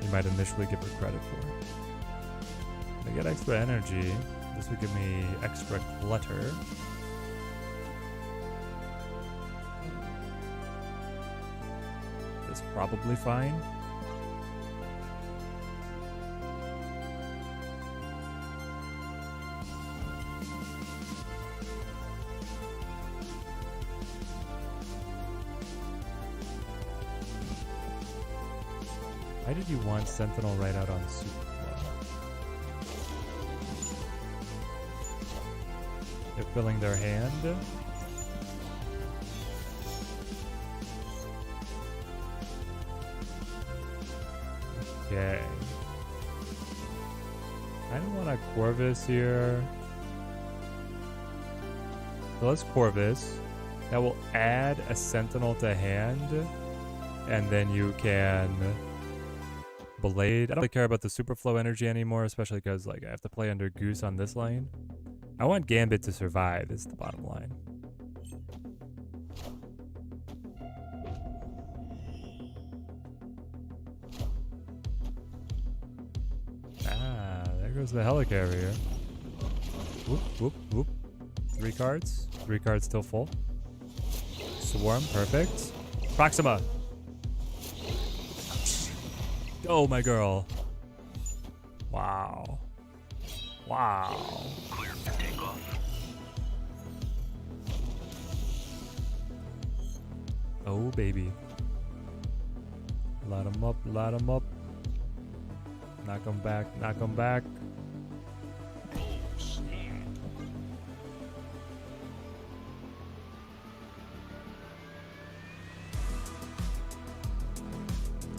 you might initially give her credit for. I get extra energy. This would give me extra clutter. That's probably fine. Why did you want Sentinel right out on Superflow? They're filling their hand. Okay. I don't want a Corvus here. So let's Corvus. That will add a Sentinel to hand. And then you can... Blade. I don't really care about the Superflow energy anymore, especially because like I have to play under Goose on this lane. I want Gambit to survive, is the bottom line. Ah, there goes the Helicarrier. Whoop, whoop, whoop. 3 cards. 3 cards still full. Swarm, perfect. Proxima. Go, my girl. Wow. Wow. Clear for takeoff. Oh, baby. Light him up, light him up. Knock him back, knock him back.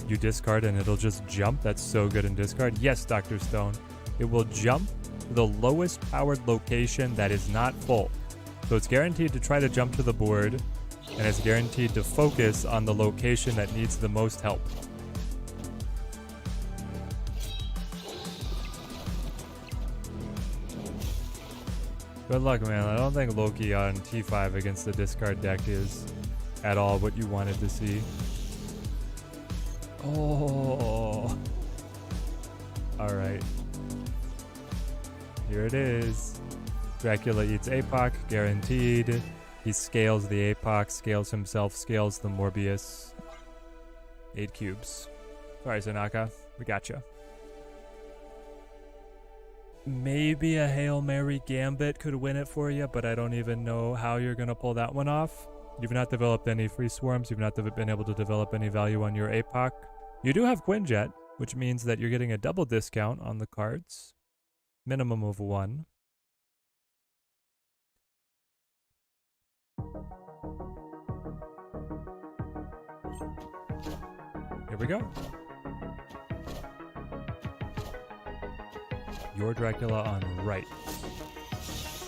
You discard and it'll just jump. That's so good in discard. Yes, Dr. Stone. It will jump to the lowest powered location that is not full. So it's guaranteed to try to jump to the board, and it's guaranteed to focus on the location that needs the most help. Good luck, man. I don't think Loki on T5 against the discard deck is at all what you wanted to see. Oh. Alright. Here it is. Dracula eats APOC, guaranteed. He scales the APOC, scales himself, scales the Morbius. 8 cubes. Sorry, Sonaka. We gotcha. Maybe a Hail Mary Gambit could win it for you, but I don't even know how you're going to pull that one off. You've not developed any free swarms. You've not been able to develop any value on your APOC. You do have Quinjet, which means that you're getting a double discount on the cards. Minimum of 1. Here we go. Your Dracula on right.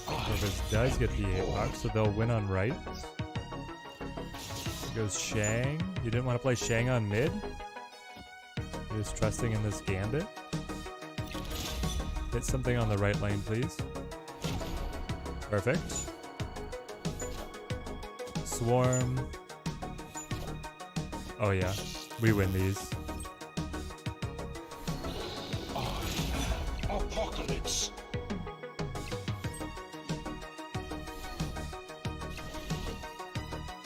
Corvus does get the APOC, so they'll win on right. Goes Shang. You didn't want to play Shang on mid? You're just trusting in this Gambit? Hit something on the right lane, please. Perfect. Swarm. Oh yeah, we win these. Apocalypse.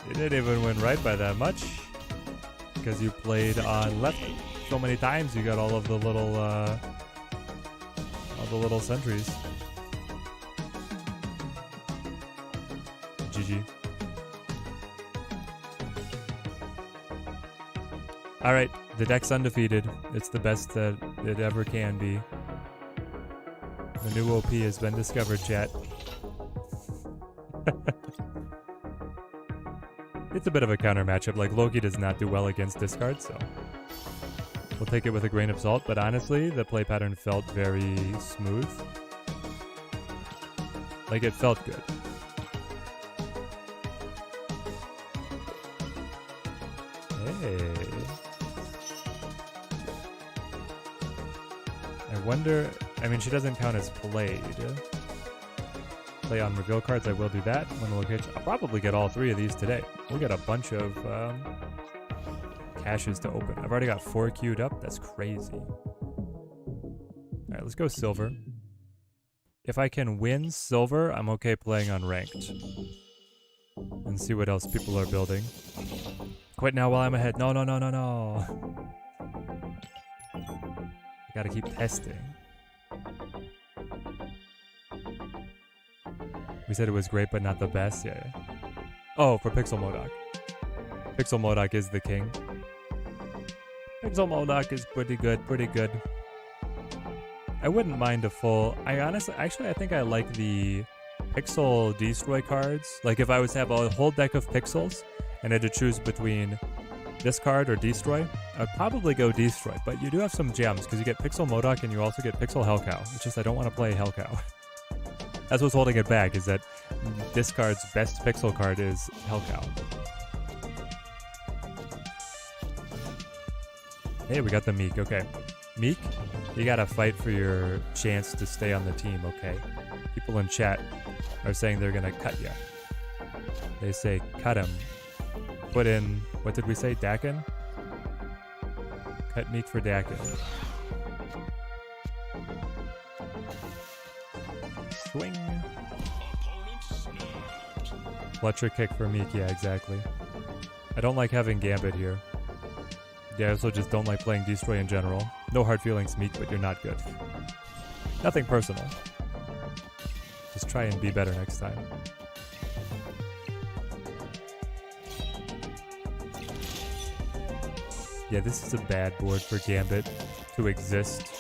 You didn't even win right by that much. Because you played on left so many times, you got all of the little sentries. GG. Alright, the deck's undefeated. It's the best that it ever can be. The new OP has been discovered, chat. It's a bit of a counter matchup. Like, Loki does not do well against discard, so we'll take it with a grain of salt. But honestly, the play pattern felt very smooth. Like, it felt good. Hey. I wonder... I mean, she doesn't count as played. Play on reveal cards, I will do that. When we'll I'll probably get all 3 of these today. We'll get a bunch of caches to open. I've already got 4 queued up. That's crazy. Alright, let's go silver. If I can win silver, I'm okay playing on ranked. And see what else people are building. Quit now while I'm ahead. No, no, no, no, no. I gotta keep testing. We said it was great, but not the best. Yeah. Oh, for Pixel Modoc. Pixel Modoc is the king. Pixel Modoc is pretty good, pretty good. I wouldn't mind a full... Actually, I think I like the Pixel Destroy cards. Like, if I was to have a whole deck of Pixels, and I had to choose between this card or Destroy, I'd probably go Destroy. But you do have some gems, because you get Pixel Modoc and you also get Pixel Hellcow. It's just I don't want to play Hellcow. That's what's holding it back, is that this card's best Pixel card is Hellcow. Hey, we got the Meek. Okay. Meek, you gotta fight for your chance to stay on the team, okay? People in chat are saying they're gonna cut you. They say, cut him. Put in, what did we say, Dakin? Cut Meek for Dakin. Swing. Fletcher kick for Meek, yeah, exactly. I don't like having Gambit here. Yeah, I also just don't like playing Destroy in general. No hard feelings, Meek, but you're not good. Nothing personal. Just try and be better next time. Yeah, this is a bad board for Gambit to exist.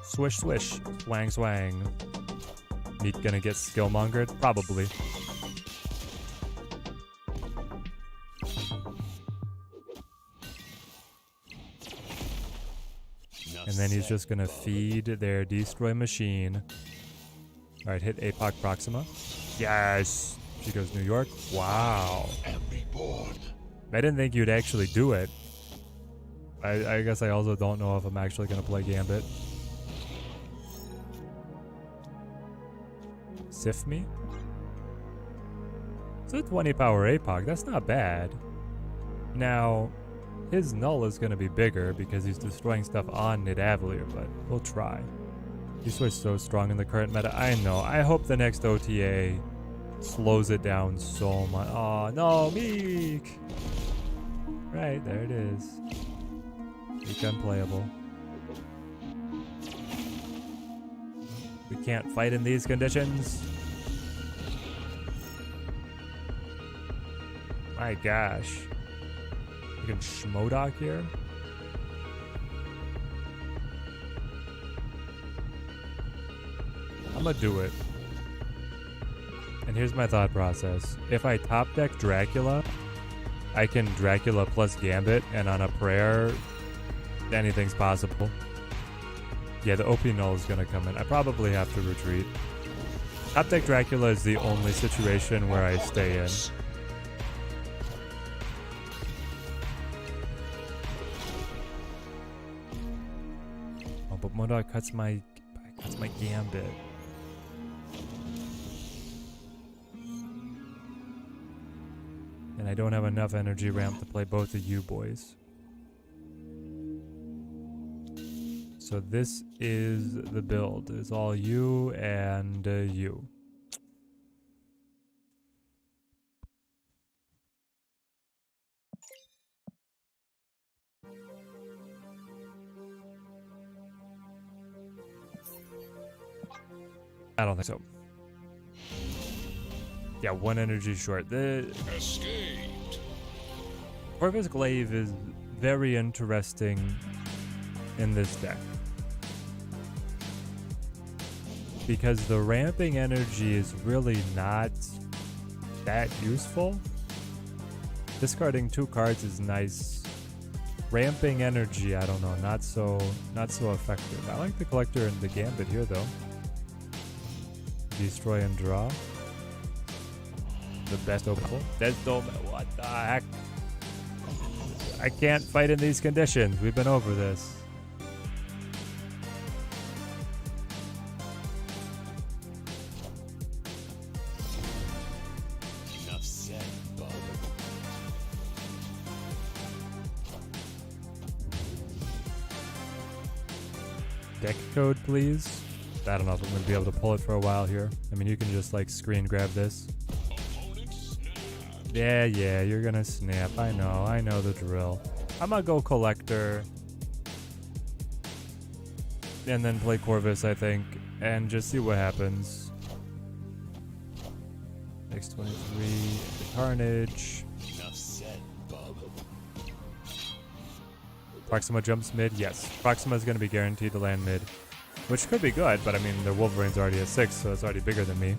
Swish, swish. Swang, swang. Meek gonna get skill-mongered? Probably. And then he's just gonna feed their Destroy machine. Alright, hit APOC Proxima. Yes! She goes New York. Wow. I didn't think you'd actually do it. I guess I also don't know if I'm actually gonna play Gambit. Sift me? It's a 20 power APOC, that's not bad. Now, his null is going to be bigger because he's destroying stuff on Nidavellir, but we'll try. He's so strong in the current meta. I know. I hope the next OTA slows it down so much. Oh, no, Meek! Right, there it is. Meek unplayable. We can't fight in these conditions. My gosh. We can Schmodoc here? I'm gonna do it. And here's my thought process. If I top deck Dracula, I can Dracula plus Gambit, and on a prayer, anything's possible. Yeah, the OP null is gonna come in. I probably have to retreat. Top deck Dracula is the only situation where I stay in. Oh, but Modok cuts my Gambit. And I don't have enough energy ramp to play both of you boys. So this is the build. It's all you and you. I don't think so. Yeah, one energy short. The Escaped. Corvus Glaive is very interesting in this deck. Because the ramping energy is really not that useful. Discarding 2 cards is nice. Ramping energy, I don't know, not so effective. I like the Collector and the Gambit here though. Destroy and draw. The best open. What the heck? I can't fight in these conditions. We've been over this. Enough said, bub. Deck code, please. I don't know if I'm going to be able to pull it for a while here. I mean, you can just like screen grab this. Yeah, you're gonna snap. I know the drill. I'm gonna go Collector. And then play Corvus, I think. And just see what happens. X23, the Carnage. Enough said, bub. Proxima jumps mid. Yes, Proxima is gonna be guaranteed to land mid. Which could be good, but I mean, the Wolverine's already at 6, so it's already bigger than me.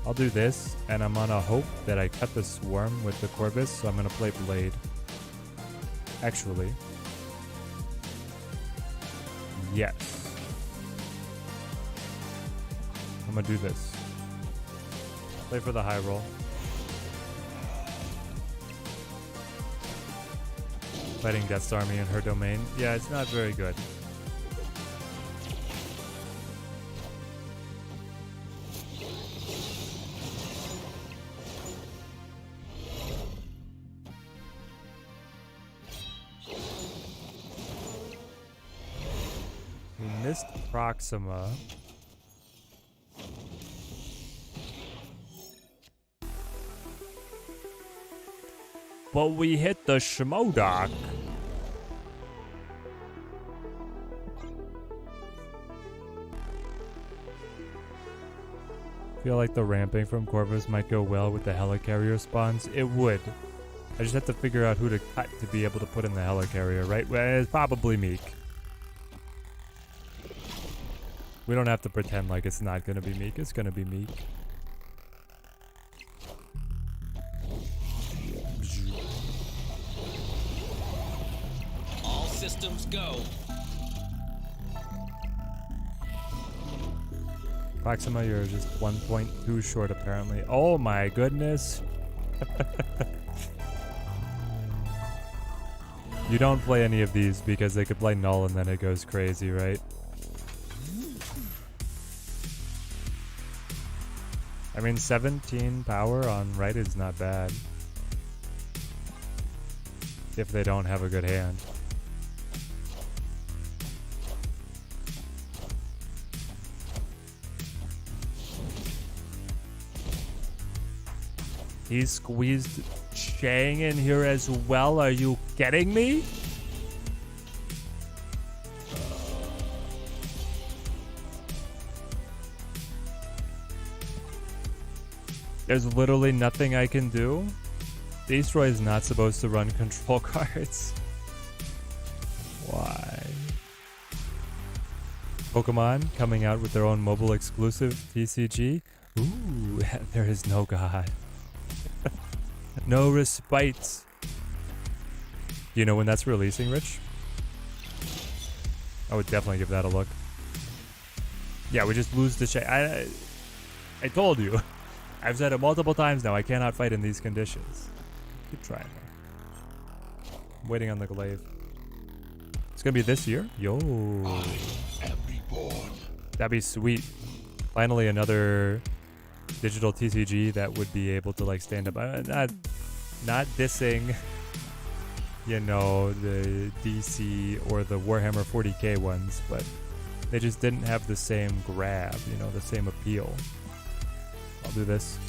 I'll do this, and I'm gonna hope that I cut the Swarm with the Corvus, so I'm gonna play Blade. Actually. Yes. I'm gonna do this. Play for the high roll. Fighting Death's Army in her domain. Yeah, it's not very good. Missed Proxima. But we hit the Schmodoc. Feel like the ramping from Corvus might go well with the Helicarrier spawns. It would. I just have to figure out who to cut to be able to put in the Helicarrier, right? Well, it's probably Meek. We don't have to pretend like it's not gonna be Meek. It's gonna be Meek. All systems go. Proxima, you're just 1.2 short apparently. Oh my goodness. You don't play any of these because they could play null and then it goes crazy, right? I mean, 17 power on right is not bad. If they don't have a good hand. He squeezed Shang in here as well. Are you kidding me? There's literally nothing I can do. Destroy is not supposed to run control cards. Why? Pokemon coming out with their own mobile exclusive TCG. Ooh, there is no god. No respite. Do you know when that's releasing, Rich? I would definitely give that a look. Yeah, we just lose the I told you. I've said it multiple times now. I cannot fight in these conditions. Keep trying though. I'm waiting on the glaive. It's gonna be this year? Yo. I am reborn. That'd be sweet. Finally another digital TCG that would be able to like stand up. Not dissing, you know, the DC or the Warhammer 40k ones, but they just didn't have the same grab, you know, the same appeal. I'll do this.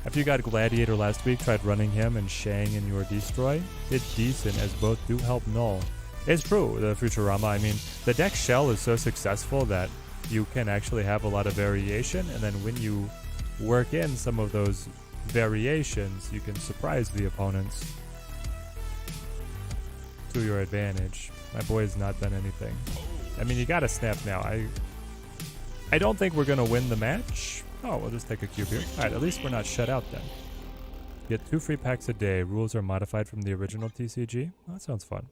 After you got Gladiator last week, tried running him and Shang in your Destroy. Did decent as both do help Null. It's true, the Futurama. I mean, the deck shell is so successful that you can actually have a lot of variation, and then when you work in some of those variations, you can surprise the opponents to your advantage. My boy's not done anything. I mean, you gotta snap now. I don't think we're gonna win the match. Oh, we'll just take a cube here. Alright, at least we're not shut out then. Get 2 free packs a day. Rules are modified from the original TCG. Oh, that sounds fun.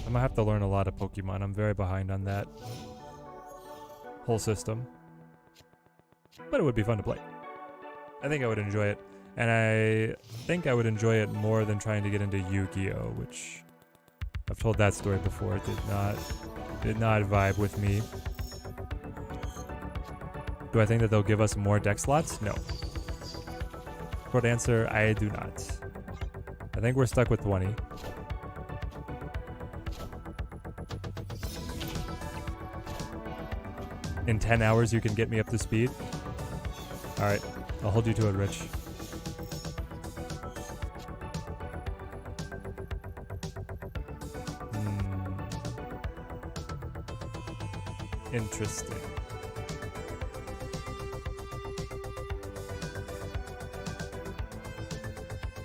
I'm gonna have to learn a lot of Pokemon. I'm very behind on that whole system. But it would be fun to play. I think I would enjoy it. And I think I would enjoy it more than trying to get into Yu-Gi-Oh!, which I've told that story before. It did not vibe with me. Do I think that they'll give us more deck slots? No. Short answer, I do not. I think we're stuck with 20. In 10 hours, you can get me up to speed? Alright, I'll hold you to it, Rich. Interesting.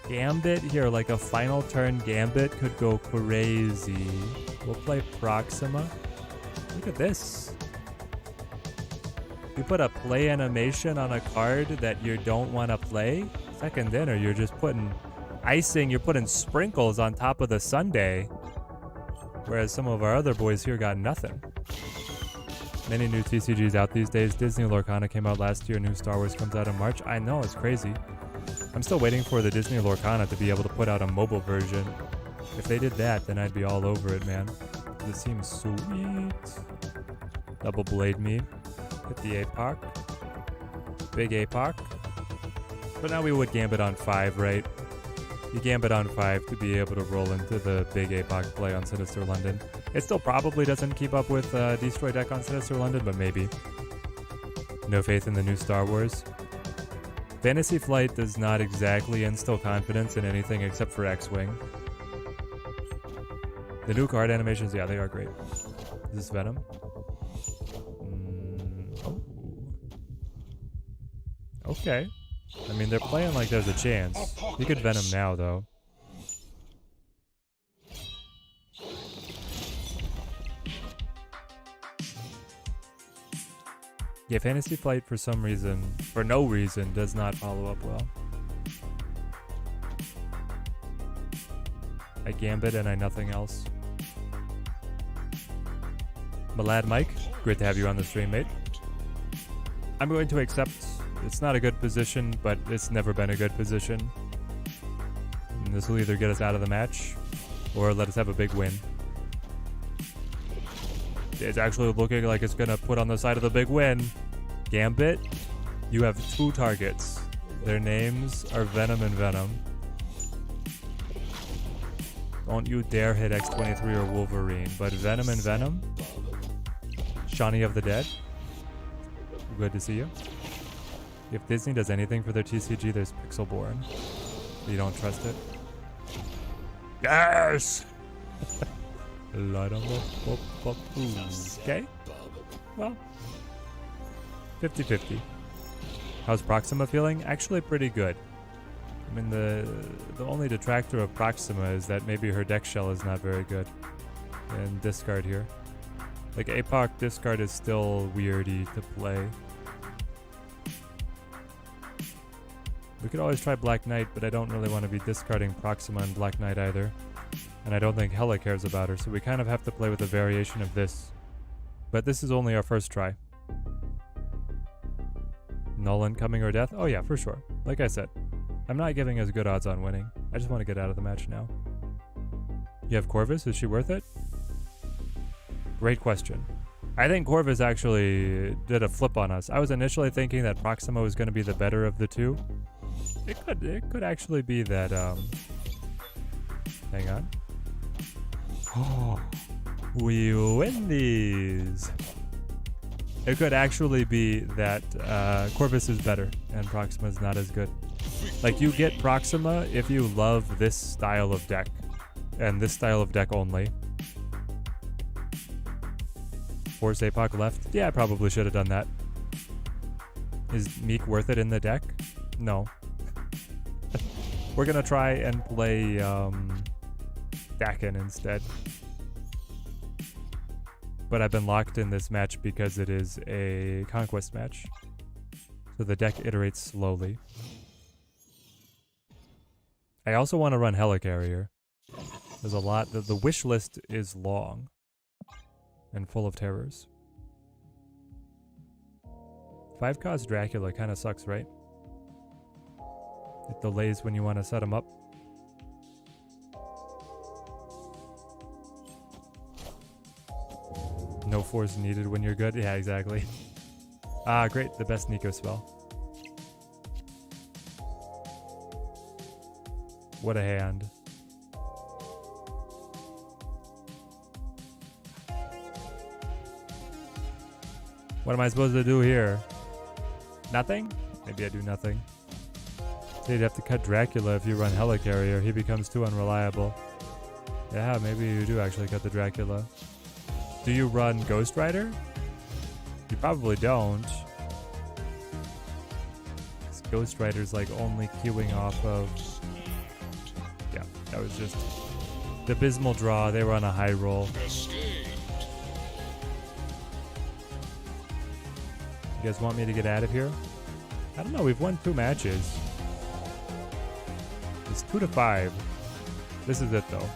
Gambit here, like a final turn Gambit could go crazy. We'll play Proxima. Look at this. You put a play animation on a card that you don't want to play. Second dinner, you're just putting icing, you're putting sprinkles on top of the sundae. Whereas some of our other boys here got nothing. Many new TCGs out these days. Disney Lorcana came out last year. New Star Wars comes out in March. I know, it's crazy. I'm still waiting for the Disney Lorcana to be able to put out a mobile version. If they did that, then I'd be all over it, man. This seems sweet. Double blade me. Hit the APOC. Big APOC. But now we would Gambit on 5, right? You Gambit on 5 to be able to roll into the big APOC play on Sinister London. It still probably doesn't keep up with Destroy deck on Sinister London, but maybe. No faith in the new Star Wars. Fantasy Flight does not exactly instill confidence in anything except for X-Wing. The new card animations, yeah, they are great. Is this Venom? Oh. Okay. I mean, they're playing like there's a chance. You could Venom now, though. Yeah, Fantasy Flight for some reason, for no reason, does not follow up well. I Gambit and I nothing else. Malad Mike, great to have you on the stream, mate. I'm going to accept it's not a good position, but it's never been a good position. And this will either get us out of the match or let us have a big win. It's actually looking like it's going to put on the side of the big win. Gambit, you have 2 targets. Their names are Venom and Venom. Don't you dare hit X-23 or Wolverine, but Venom and Venom. Shawnee of the Dead. Good to see you. If Disney does anything for their TCG, there's Pixelborn. You don't trust it? Yes! Light on the okay. Well, 50-50. How's Proxima feeling? Actually pretty good. I mean, the only detractor of Proxima is that maybe her deck shell is not very good. And discard here. Like, APOC discard is still weirdy to play. We could always try Black Knight, but I don't really want to be discarding Proxima and Black Knight either. And I don't think Hela cares about her, so we kind of have to play with a variation of this. But this is only our first try. Nolan coming or death? Oh yeah, for sure. Like I said, I'm not giving us good odds on winning. I just want to get out of the match now. You have Corvus? Is she worth it? Great question. I think Corvus actually did a flip on us. I was initially thinking that Proxima was going to be the better of the two. It could actually be that, hang on. Oh, we win these. It could actually be that Corvus is better and Proxima is not as good. Like, you get Proxima if you love this style of deck and this style of deck only. Force APOC left? Yeah, I probably should have done that. Is Meek worth it in the deck? No. We're gonna try and play Dakin instead. But I've been locked in this match because it is a Conquest match. So the deck iterates slowly. I also want to run Helicarrier. There's a lot. The wish list is long and full of terrors. 5-cost Dracula kind of sucks, right? It delays when you want to set him up. No force needed when you're good. Yeah, exactly. Ah, great. The best Nico spell. What a hand. What am I supposed to do here? Nothing? Maybe I do nothing. So you'd have to cut Dracula if you run Helicarrier. He becomes too unreliable. Yeah, maybe you do actually cut the Dracula. Do you run Ghost Rider? You probably don't. Ghost Rider's like only queuing off of... Yeah, that was just the abysmal draw. They were on a high roll. You guys want me to get out of here? I don't know, we've won 2 matches. It's 2-5. This is it though.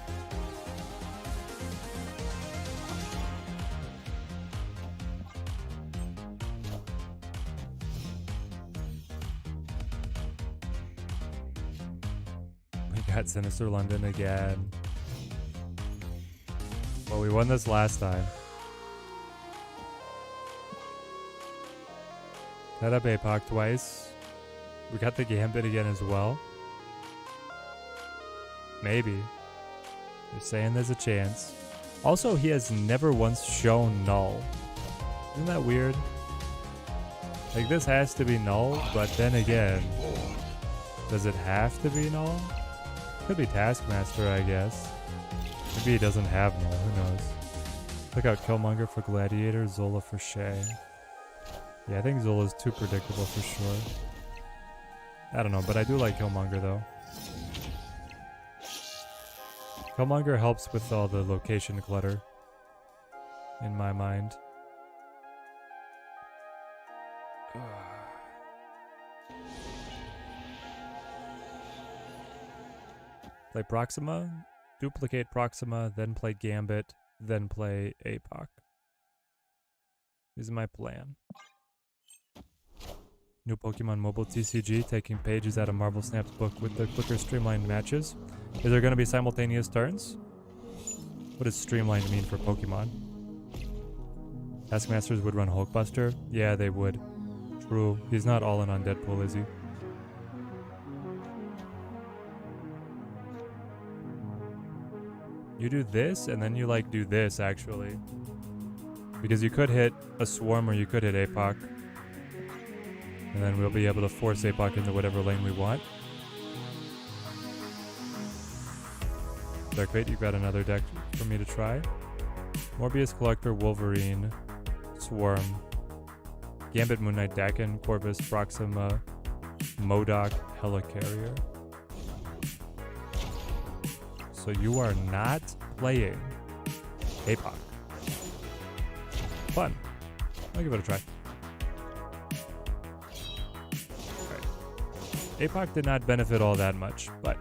We got Sinister London again. Well, we won this last time. Set up APOC twice. We got the Gambit again as well. Maybe. You're saying there's a chance. Also, he has never once shown null. Isn't that weird? Like, this has to be null, but then again, does it have to be null? Could be Taskmaster, I guess. Maybe he doesn't have null, who knows? Look out Killmonger for Gladiator, Zola for Shay. Yeah, I think Zola's too predictable for sure. I don't know, but I do like Killmonger though. Killmonger helps with all the location clutter, in my mind. Play Proxima, duplicate Proxima, then play Gambit, then play APOC. This is my plan. New Pokemon Mobile TCG, taking pages out of Marvel Snap's book with the quicker streamlined matches. Is there going to be simultaneous turns? What does streamlined mean for Pokemon? Taskmasters would run Hulkbuster? Yeah, they would. True. He's not all in on Deadpool, is he? You do this, and then you like do this, actually. Because you could hit a Swarm or you could hit APOC. And then we'll be able to force APOC into whatever lane we want. Dark Fate, you've got another deck for me to try. Morbius Collector, Wolverine, Swarm, Gambit, Moon Knight, Dakin, Corvus, Proxima, Modok, Helicarrier. So you are not playing APOC. Fun. I'll give it a try. Right. APOC did not benefit all that much, but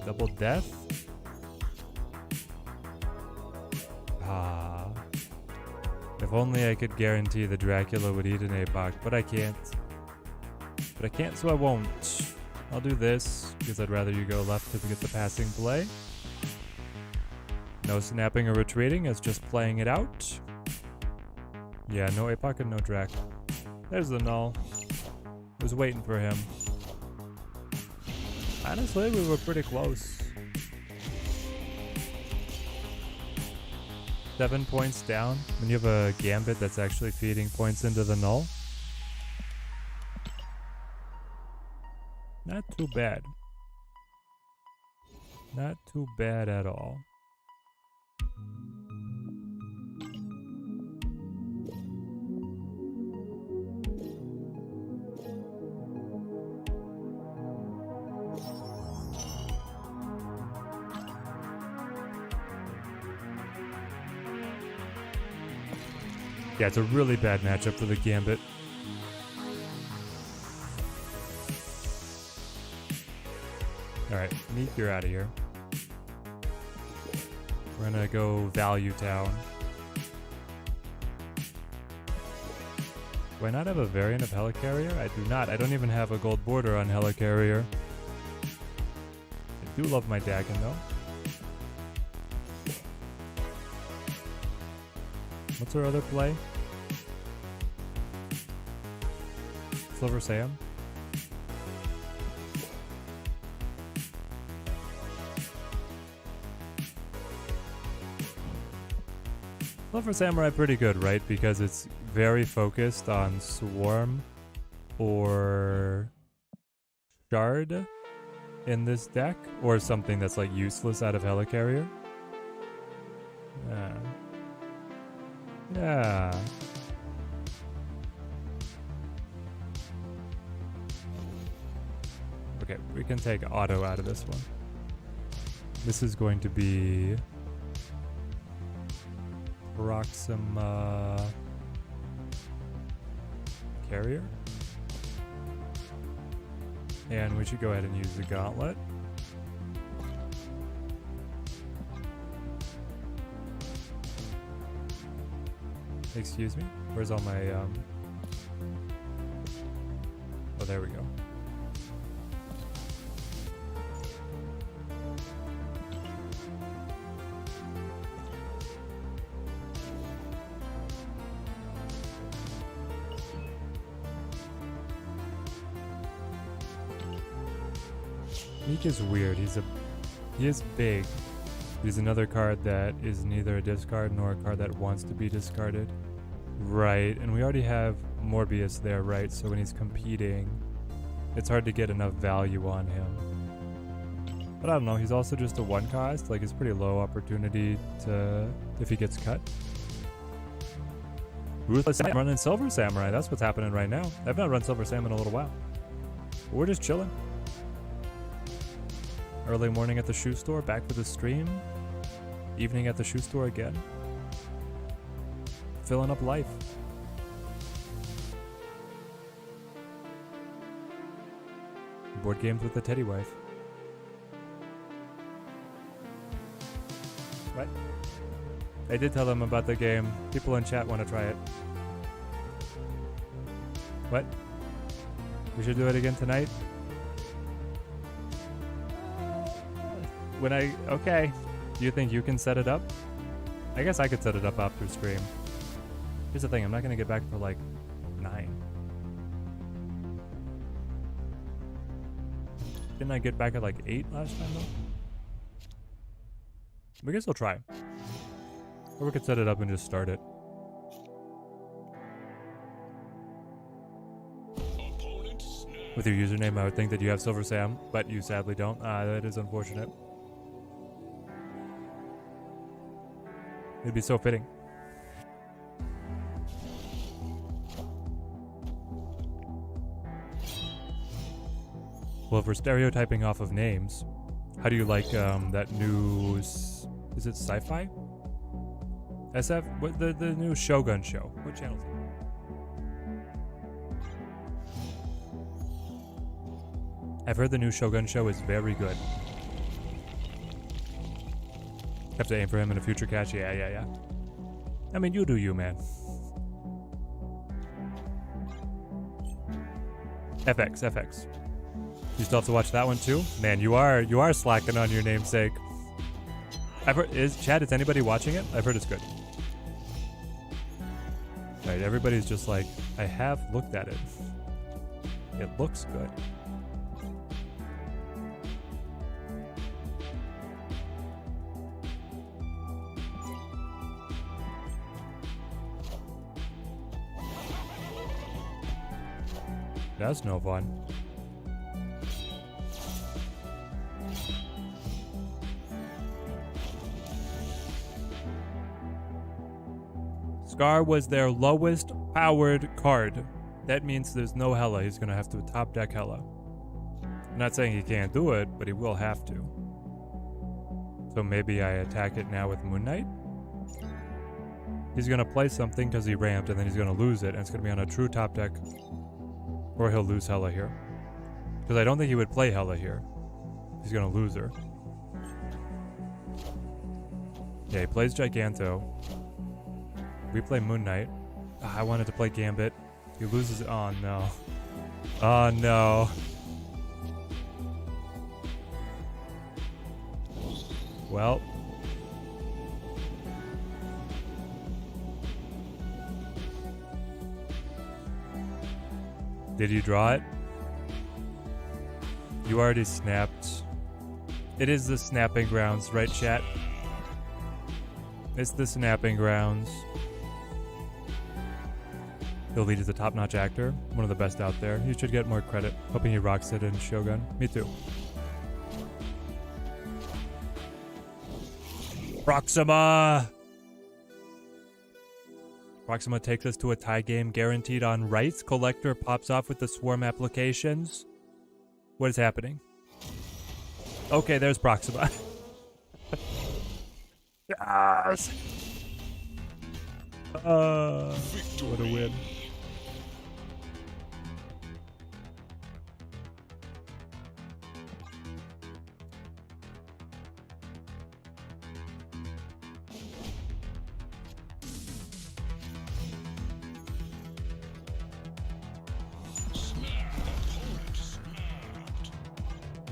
double death? Ah. If only I could guarantee the Dracula would eat an APOC, but I can't. But I can't, so I won't. I'll do this, because I'd rather you go left to get the passing play. No snapping or retreating, it's just playing it out. Yeah, no APOC and no Drac. There's the null. I was waiting for him. Honestly, we were pretty close. 7 points down. When you have a Gambit that's actually feeding points into the null. Not too bad. Not too bad at all. Yeah, it's a really bad matchup for the Gambit. Alright, Meek, you're out of here. We're gonna go Value Town. Do I not have a variant of Helicarrier? I do not. I don't even have a gold border on Helicarrier. I do love my Dakin though. What's our other play? Silver Sam? Silver Samurai pretty good, right? Because it's very focused on Swarm or Shard in this deck, or something that's like useless out of Helicarrier. Yeah. Yeah. Okay, we can take auto out of this one. This is going to be Proxima Carrier. And we should go ahead and use the Gauntlet. Excuse me? Where's all my, Oh, there we go. Meek is weird. He is big. He's another card that is neither a discard nor a card that wants to be discarded. Right, and we already have Morbius there, right? So when he's competing, it's hard to get enough value on him. But I don't know, he's also just a one cost. Like, it's pretty low opportunity to, if he gets cut. Ruthless Samurai running Silver Samurai. That's what's happening right now. I've not run Silver Sam in a little while. We're just chilling. Early morning at the shoe store, back for the stream. Evening at the shoe store again. Filling up life. Board games with the teddy wife. What? I did tell them about the game. People in chat want to try it. What? We should do it again tonight? Okay. Do you think you can set it up? I guess I could set it up after stream. Here's the thing, I'm not gonna get back for like 9. Didn't I get back at like 8 last time though? I guess I'll try. Or we could set it up and just start it. With your username, I would think that you have Silver Sam, but you sadly don't. That is unfortunate. It'd be so fitting. Well, if we're stereotyping off of names, how do you like that new... Is it sci-fi? SF? What, the new Shogun show. What channel is it? I've heard the new Shogun show is very good. Have to aim for him in a future catch? Yeah. I mean, you do you, man. FX. You still have to watch that one too? Man, you are slacking on your namesake. I've heard, is anybody watching it? I've heard it's good. Right, everybody's just like, I have looked at it. It looks good. That's no fun. Scar was their lowest powered card. That means there's no Hela. He's gonna have to top deck Hela. I'm not saying he can't do it, but he will have to. So maybe I attack it now with Moon Knight. He's gonna play something because he ramped, and then he's gonna lose it, and it's gonna be on a true top deck. Or he'll lose Hela here. Because I don't think he would play Hela here. He's gonna lose her. Yeah, he plays Giganto. We play Moon Knight. I wanted to play Gambit. He loses. Oh no. Oh no. Well. Did you draw it? You already snapped. It is the snapping grounds, right, chat? It's the snapping grounds. He'll lead as a top-notch actor, one of the best out there. He should get more credit. Hoping he rocks it in Shogun. Me too. Proxima! Proxima takes us to a tie game guaranteed on rights. Collector pops off with the swarm applications. What is happening? Okay, there's Proxima. Yes! What a win.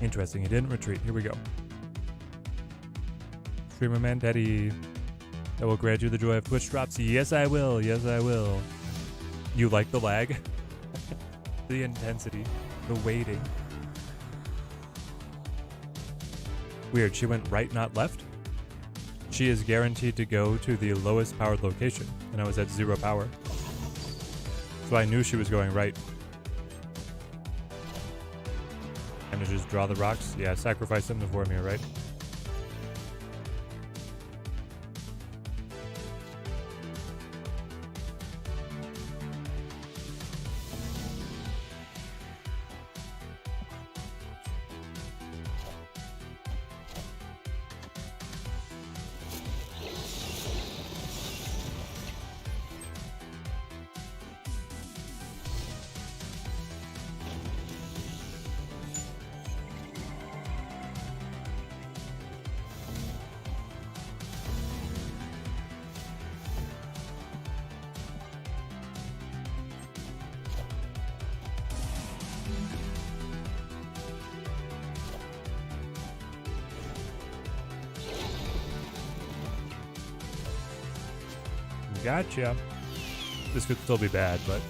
Interesting, he didn't retreat. Here we go. Streamer Man Daddy. I will grant you the joy of Twitch drops. Yes, I will. Yes, I will. You like the lag? The intensity. The waiting. Weird, she went right, not left? She is guaranteed to go to the lowest powered location, and I was at 0 power. So I knew she was going right. I'm gonna just draw the rocks. Yeah, sacrifice them to Vormir, right? Gotcha. This could still be bad, but...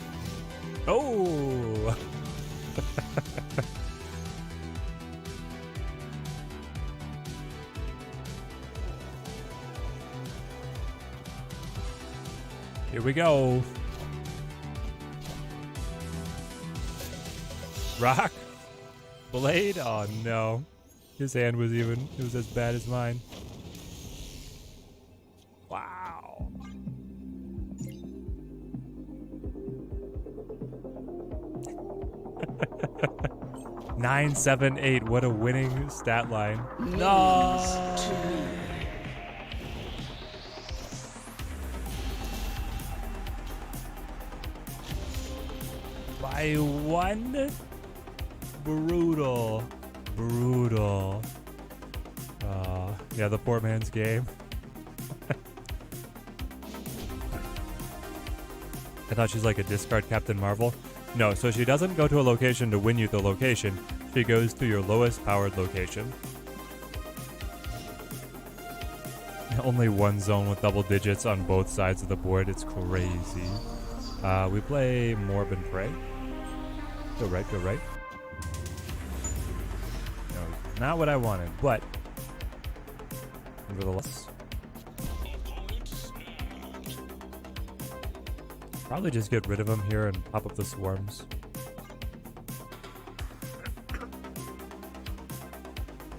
Oh! Here we go. Rock? Blade? Oh no. His hand was as bad as mine. Wow. Nine, 7, 8. What a winning stat line. No. By 1. Brutal. Brutal. Yeah, the poor man's game. I thought she's like a discard Captain Marvel. No, so she doesn't go to a location to win you the location. She goes to your lowest powered location. Only one zone with double digits on both sides of the board. It's crazy. We play Morb and Prey. Go right, go right. No, not what I wanted, but nevertheless. Probably just get rid of him here and pop up the swarms.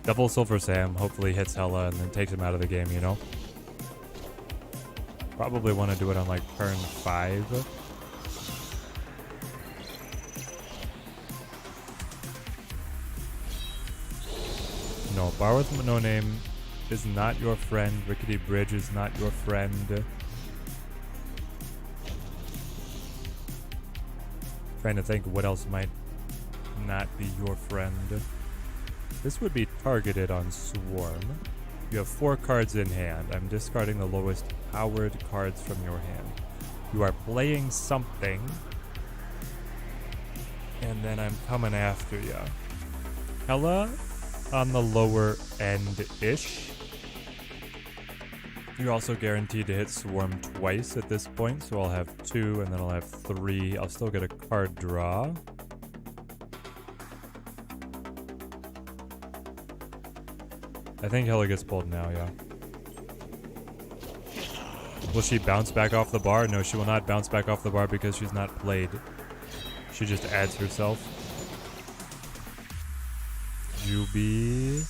Double Silver Sam hopefully hits Hela and then takes him out of the game, you know? Probably want to do it on like turn 5. No, Bar with No Name is not your friend. Rickety Bridge is not your friend. Trying to think what else might not be your friend. This would be targeted on Swarm. You have 4 cards in hand. I'm discarding the lowest powered cards from your hand. You are playing something, and then I'm coming after you. Hela on the lower end-ish. You're also guaranteed to hit Swarm twice at this point, so I'll have 2, and then I'll have 3. I'll still get a card draw. I think Hela gets pulled now, yeah. Will she bounce back off the bar? No, she will not bounce back off the bar because she's not played. She just adds herself. Juby.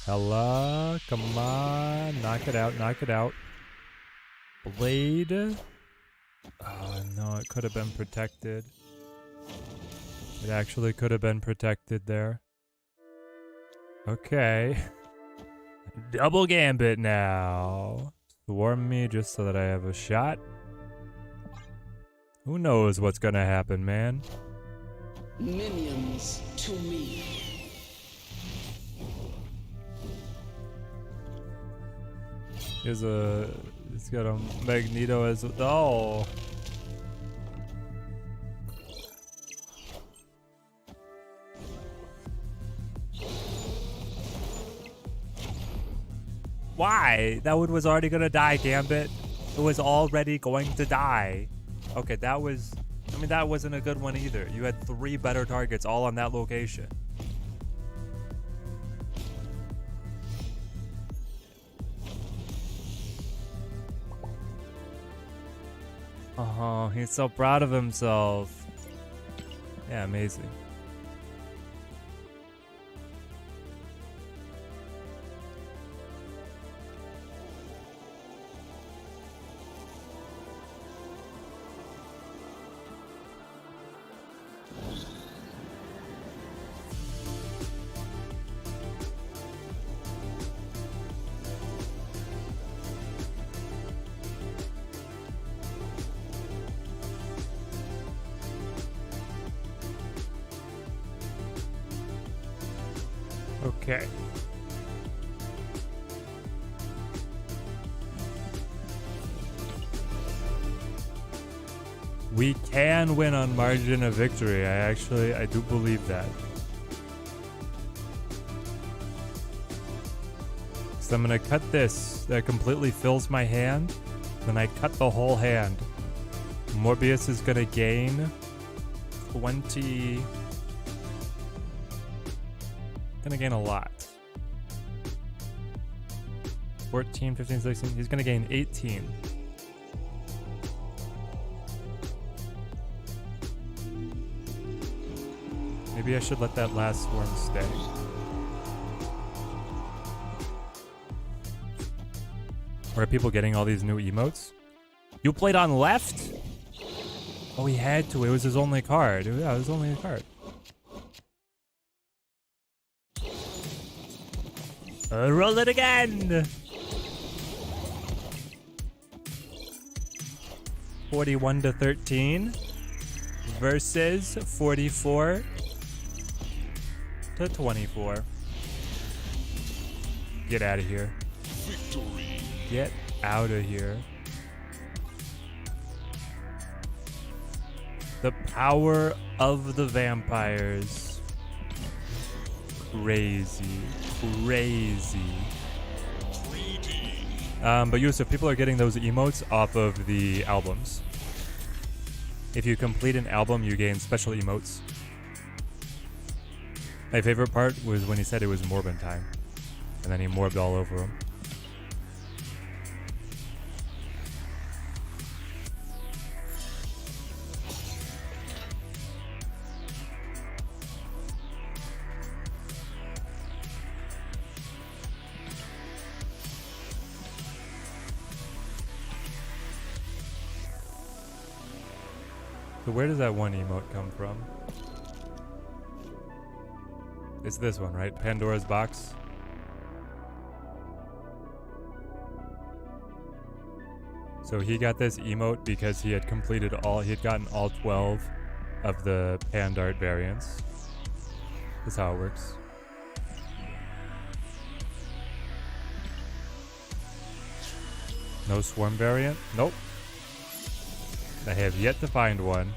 Hela, come on. Knock it out, knock it out. Blade. Oh, no, it could have been protected. It actually could have been protected there. Okay. Double Gambit now. Swarm me just so that I have a shot. Who knows what's gonna happen, man? Minions to me. He's got a Magneto as a, oh. Why? That one was already gonna die, Gambit. It was already going to die. Okay, that was, I mean, that wasn't a good one either. You had 3 better targets all on that location. Oh, he's so proud of himself. Yeah, amazing. Okay. We can win on margin of victory. I do believe that. So I'm gonna cut this. That completely fills my hand. Then I cut the whole hand. Morbius is gonna gain 20. Gonna gain a lot. 14, 15, 16. He's gonna gain 18. Maybe I should let that last swarm stay. Or are people getting all these new emotes? You played on left? Oh, he had to. It was his only card. Yeah, it was only a card. Roll it again! 41 to 13 versus 44 to 24. Get out of here. Victory. Get out of here. The power of the vampires. Crazy. Crazy. But Yusuf, people are getting those emotes off of the albums. If you complete an album, you gain special emotes. My favorite part was when he said it was Morbin time. And then he morbed all over him. So where does that one emote come from? It's this one, right? Pandora's box. So he got this emote because he had completed he had gotten all 12 of the Pandart variants. That's how it works. No swarm variant? Nope. I have yet to find one.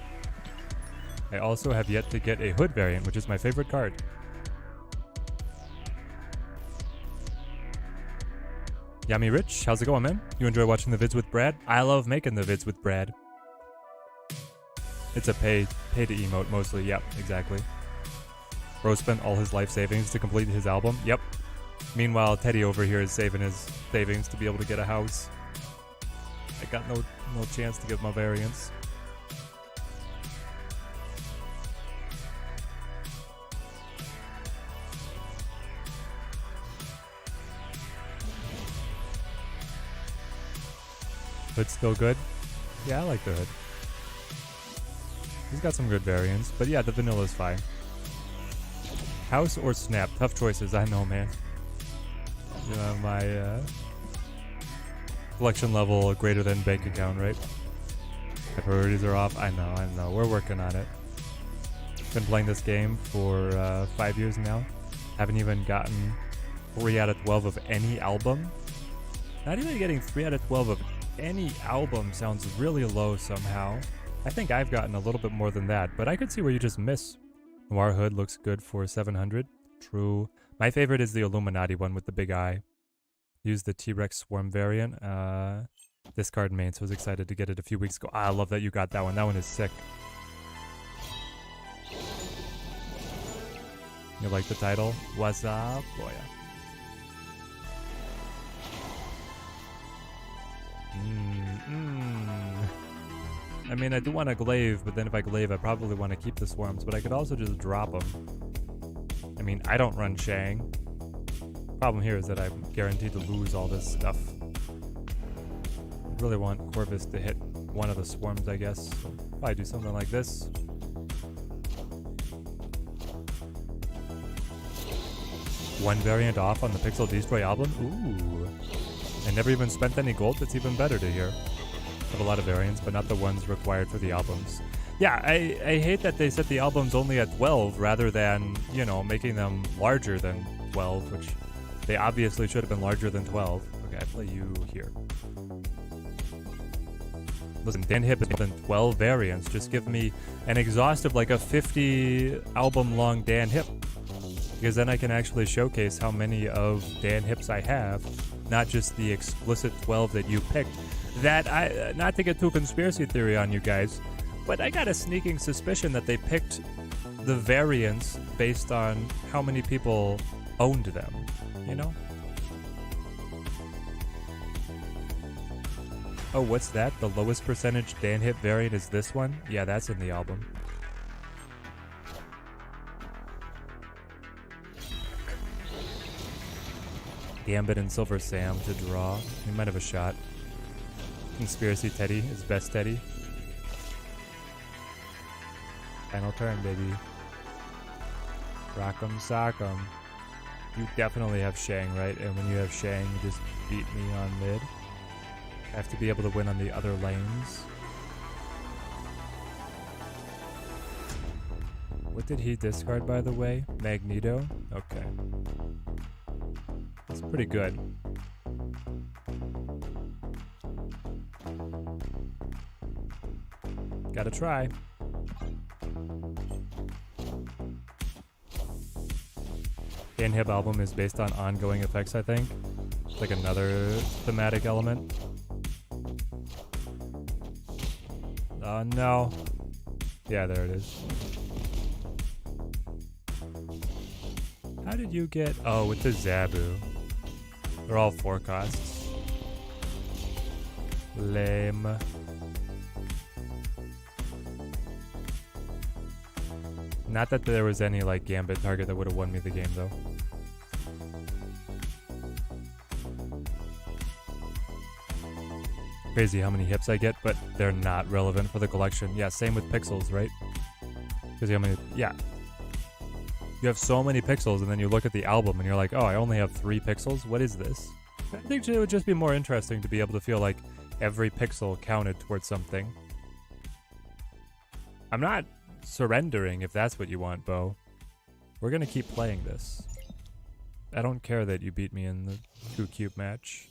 I also have yet to get a hood variant, which is my favorite card. Yummy Rich, how's it going, man? You enjoy watching the vids with Brad? I love making the vids with Brad. It's a pay to emote mostly. Yep, exactly. Bro spent all his life savings to complete his album. Yep. Meanwhile, Teddy over here is saving his savings to be able to get a house. I got no chance to get my variants. Hood's still good? Yeah, I like the hood. He's got some good variants, but yeah, the vanilla's fine. House or snap? Tough choices, I know, man. You know, my collection level greater than bank account, right? My priorities are off. I know. We're working on it. Been playing this game for 5 years now. Haven't even gotten 3 out of 12 of any album. Not even getting 3 out of 12 of any album sounds really low somehow. I think I've gotten a little bit more than that, but I could see where you just miss. Noir Hood looks good for 700. True. My favorite is the Illuminati one with the big eye. Use the T-Rex Swarm variant. This card main, so I was excited to get it a few weeks ago. I love that you got that one. That one is sick. You like the title? What's up? Boy. I mean, I do want to glaive, but then if I glaive, I probably want to keep the swarms, but I could also just drop them. I mean, I don't run Shang. Problem here is that I'm guaranteed to lose all this stuff. I really want Corvus to hit one of the swarms, I guess. So probably do something like this. One variant off on the Pixel Destroy album? Ooh. I never even spent any gold. That's even better to hear. I have a lot of variants, but not the ones required for the albums. Yeah, I hate that they set the albums only at 12 rather than, you know, making them larger than 12, which they obviously should have been larger than 12. Okay, I play you here. Listen, Dan Hip is more than 12 variants. Just give me an exhaustive, like a 50 album long Dan Hip. Because then I can actually showcase how many of Dan Hips I have, not just the explicit 12 that you picked. That not to get too conspiracy theory on you guys, but I got a sneaking suspicion that they picked the variants based on how many people owned them, you know? Oh, what's that? The lowest percentage Dan Hip variant is this one? Yeah, that's in the album. Gambit and Silver Sam to draw. He might have a shot. Conspiracy Teddy is best Teddy. Final turn, baby. Rock'em sock'em. You definitely have Shang, right? And when you have Shang, you just beat me on mid. I have to be able to win on the other lanes. What did he discard, by the way? Magneto? Okay. That's pretty good. Gotta try. The Inhib album is based on ongoing effects, I think. It's like another thematic element. Oh no. Yeah, there it is. How did you get... Oh, with the Zabu. They're all 4 costs. Lame. Not that there was any like Gambit target that would have won me the game though. Crazy how many hips I get, but they're not relevant for the collection. Yeah, same with pixels, right? Because how many... Yeah. You have so many pixels, and then you look at the album, and you're like, oh, I only have 3 pixels? What is this? I think it would just be more interesting to be able to feel like every pixel counted towards something. I'm not surrendering if that's what you want, Bo. We're gonna keep playing this. I don't care that you beat me in the 2-cube match.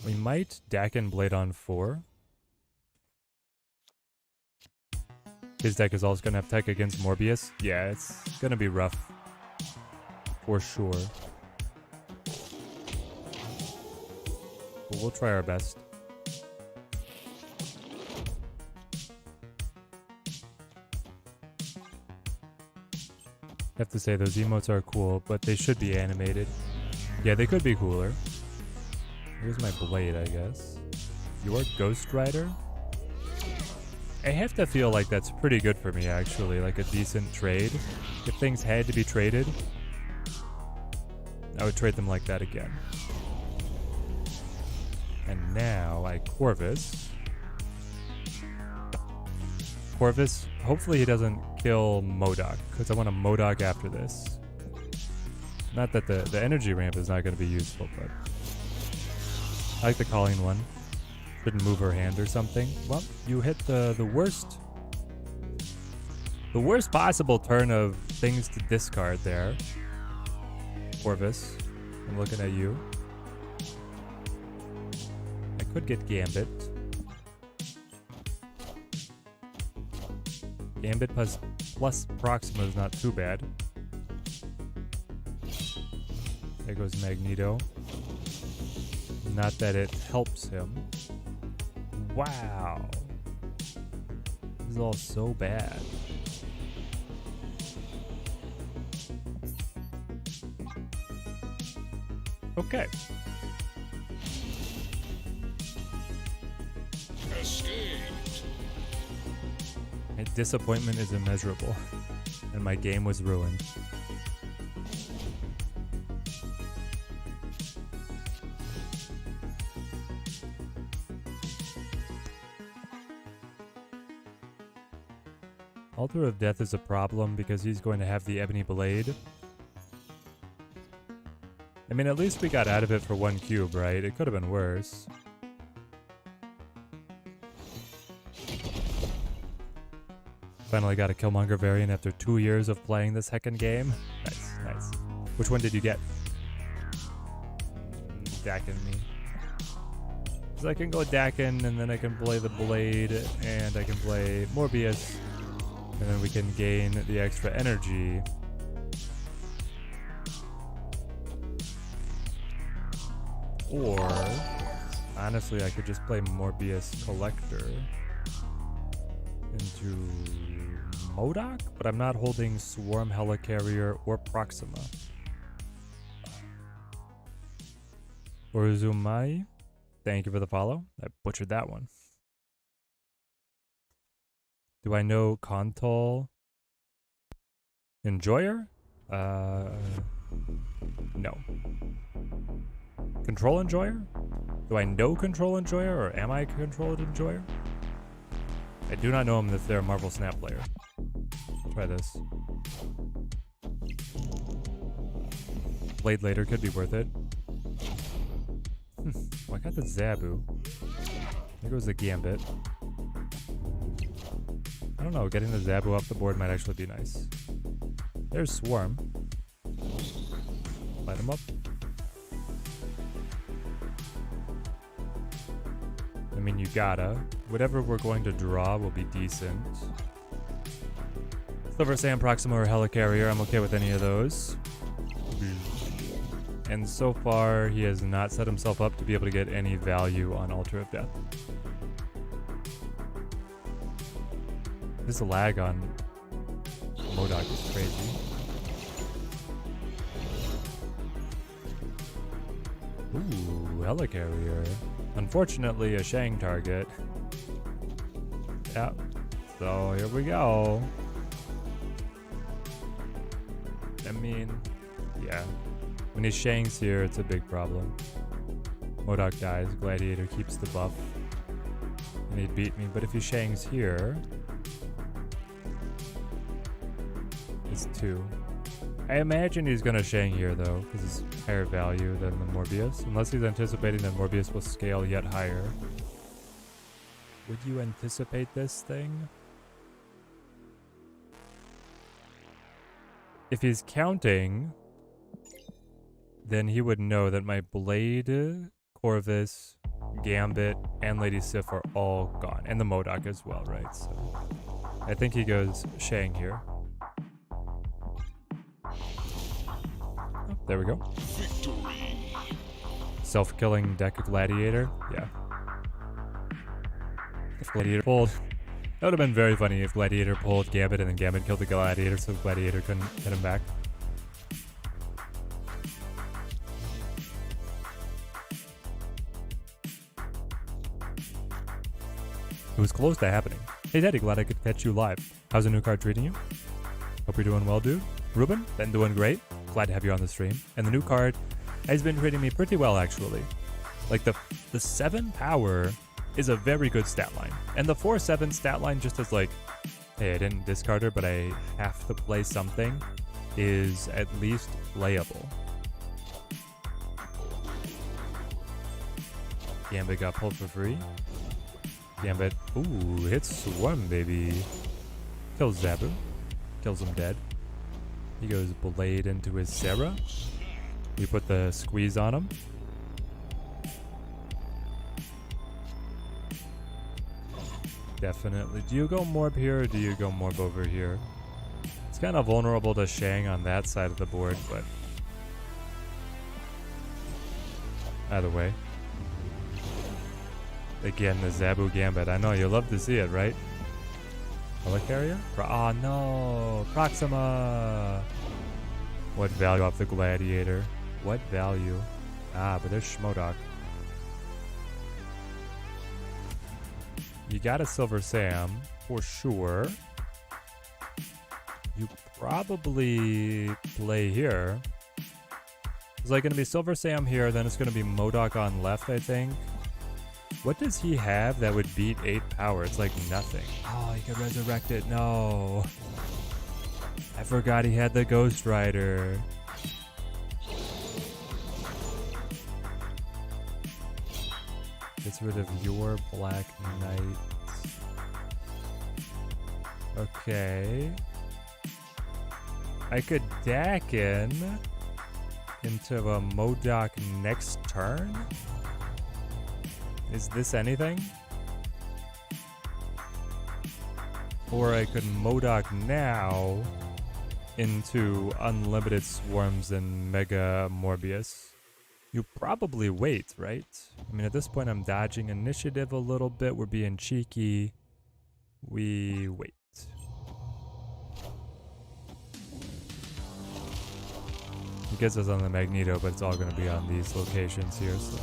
We might Dakin Blade on 4. His deck is also gonna have tech against Morbius. Yeah, it's gonna be rough. For sure. But we'll try our best. I have to say, those emotes are cool, but they should be animated. Yeah, they could be cooler. Here's my blade, I guess. Your Ghost Rider? I have to feel like that's pretty good for me, actually. Like a decent trade. If things had to be traded, I would trade them like that again. And now I Corvus. Corvus, hopefully he doesn't kill MODOK, because I want a MODOK after this. Not that the energy ramp is not going to be useful, but I like the calling one. Shouldn't move her hand or something. Well, you hit the worst possible turn of things to discard there. Corvus, I'm looking at you. I could get Gambit. Gambit plus Proxima is not too bad. There goes Magneto. Not that it helps him. Wow. This is all so bad. Okay. Escaped. My disappointment is immeasurable, and my game was ruined. Altar of Death is a problem because he's going to have the Ebony Blade. I mean, at least we got out of it for 1 cube, right? It could have been worse. Finally got a Killmonger variant after 2 years of playing the second game. Nice, nice. Which one did you get? Dakin me. So I can go Dakin, and then I can play the Blade, and I can play Morbius. And then we can gain the extra energy. Or, honestly, I could just play Morbius Collector into MODOK, but I'm not holding Swarm Helicarrier or Proxima. Oruzumai, thank you for the follow. I butchered that one. Do I know Kontol Enjoyer? No. Control Enjoyer? Do I know Control Enjoyer, or am I Control Enjoyer? I do not know him if they're a Marvel Snap player. Try this. Blade later could be worth it. Oh, I got the Zabu. There goes the Gambit. I don't know, getting the Zabu off the board might actually be nice. There's Swarm. Light him up. I mean, you gotta. Whatever we're going to draw will be decent. Silver Sand, Proxima, or Helicarrier. I'm okay with any of those. And so far, he has not set himself up to be able to get any value on Altar of Death. This lag on MODOK is crazy. Ooh, Helicarrier. Unfortunately, a Shang target. Yep. So here we go. I mean, yeah. When he Shangs here, it's a big problem. MODOK dies, Gladiator keeps the buff. And he'd beat me, but if he Shangs here, it's 2. I imagine he's gonna Shang here though, because it's higher value than the Morbius. Unless he's anticipating that Morbius will scale yet higher. Would you anticipate this thing? If he's counting, then he would know that my Blade, Corvus, Gambit, and Lady Sif are all gone. And the MODOK as well, right? So I think he goes Shang here. Oh, there we go. Self-killing deck Gladiator? Yeah. If Gladiator pulled... That would have been very funny if Gladiator pulled Gambit and then Gambit killed the Gladiator so Gladiator couldn't hit him back. It was close to happening. Hey Daddy, glad I could catch you live. How's the new card treating you? Hope you're doing well, dude. Ruben, been doing great. Glad to have you on the stream. And the new card has been treating me pretty well, actually. Like the 7 power is a very good stat line. And the 4/7 stat line just as like, hey, I didn't discard her, but I have to play something, is at least playable. Gambit got pulled for free. Gambit, ooh, hits Swarm, baby. Kills Zabu. Kills him dead. He goes Blade into his Sarah. We put the squeeze on him. Definitely. Do you go Morb here or do you go Morb over here? It's kind of vulnerable to Shang on that side of the board, but either way. Again, the Zabu Gambit. I know, you love to see it, right? Helicarrier? Oh no! Proxima! What value off the Gladiator? What value? Ah, but there's Schmodok. You got a Silver Sam, for sure. You probably play here. It's like going to be Silver Sam here, then it's going to be MODOK on left, I think. What does he have that would beat 8 power? It's like nothing. Oh, he could resurrect it. No. I forgot he had the Ghost Rider. Gets rid of your Black Knight. Okay. I could Dakin into a MODOK next turn? Is this anything? Or I could MODOK now into Unlimited Swarms and Mega Morbius. You probably wait, right? I mean, at this point, I'm dodging initiative a little bit. We're being cheeky. We wait. He gets us on the Magneto, but it's all going to be on these locations here, so...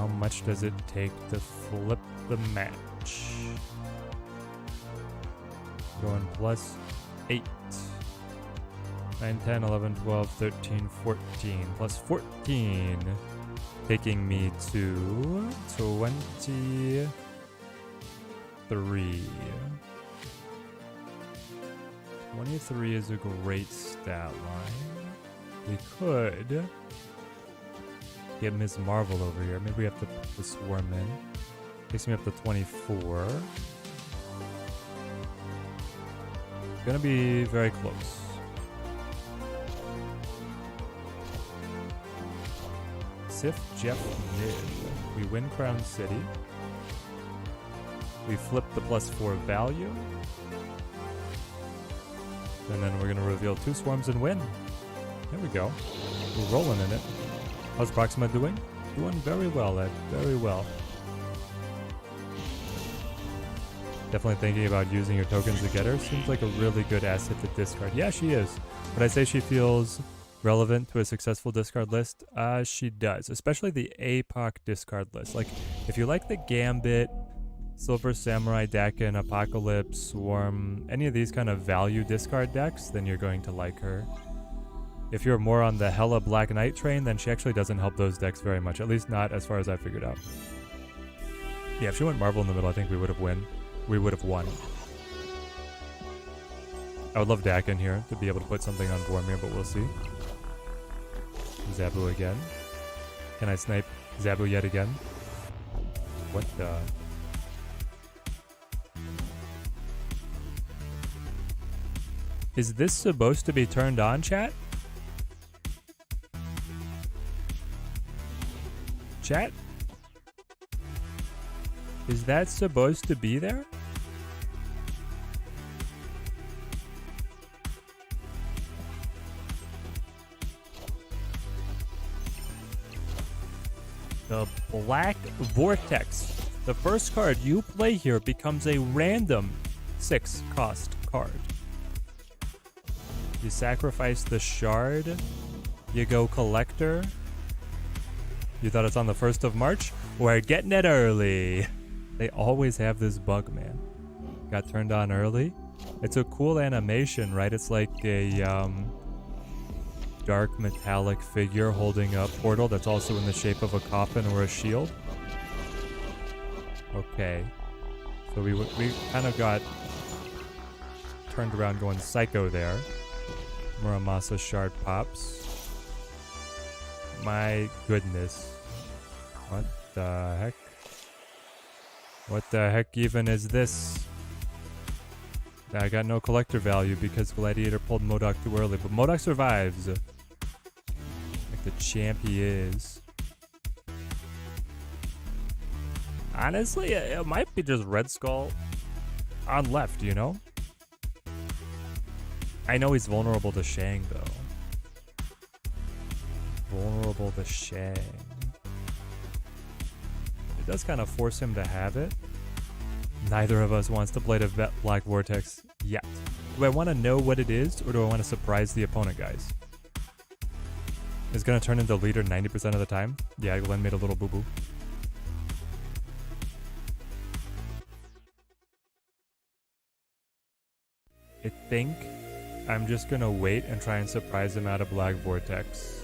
How much does it take to flip the match? Going plus 8. 9, 10, 11, 12, 13, 14. Plus 14. Taking me to 23. 23 is a great stat line. We could get Ms. Marvel over here. Maybe we have to put the swarm in. Takes me up to 24. Gonna be very close. Sif, Jeff, Mid. We win Crown City. We flip the +4 value. And then we're gonna reveal 2 swarms and win. There we go. We're rolling in it. How's Proxima doing? Doing very well, Ed. Very well. Definitely thinking about using your tokens to get her. Seems like a really good asset to discard. Yeah, she is. Would I say she feels relevant to a successful discard list? She does. Especially the APOC discard list. Like, if you like the Gambit, Silver Samurai, Dakin, Apocalypse, Swarm, any of these kind of value discard decks, then you're going to like her. If you're more on the Hella Black Knight train, then she actually doesn't help those decks very much. At least not as far as I figured out. Yeah, if she went Marvel in the middle, I think we would have won. I would love Dakin here to be able to put something on Vormir, but we'll see. Zabu again. Can I snipe Zabu yet again? What the... Is this supposed to be turned on, chat? Chat? Is that supposed to be there? The Black Vortex. The first card you play here becomes a random 6-cost card. You sacrifice the shard. You go collector. You thought it's on the 1st of March? We're getting it early. They always have this bug, man. Got turned on early. It's a cool animation, right? It's like a dark metallic figure holding a portal that's also in the shape of a coffin or a shield. Okay. So we kind of got turned around going psycho there. Muramasa shard pops. My goodness. What the heck? What the heck even is this? I got no collector value because Gladiator pulled MODOK too early, but MODOK survives. Like the champ he is. Honestly, it might be just Red Skull on left, you know? I know he's vulnerable to Shang, though. Vulnerable to Shang. It does kind of force him to have it. Neither of us wants to play the Black Vortex yet. Do I want to know what it is, or do I want to surprise the opponent, guys? It's going to turn into leader 90% of the time. Yeah, Glenn made a little boo-boo. I think I'm just going to wait and try and surprise him out of Black Vortex.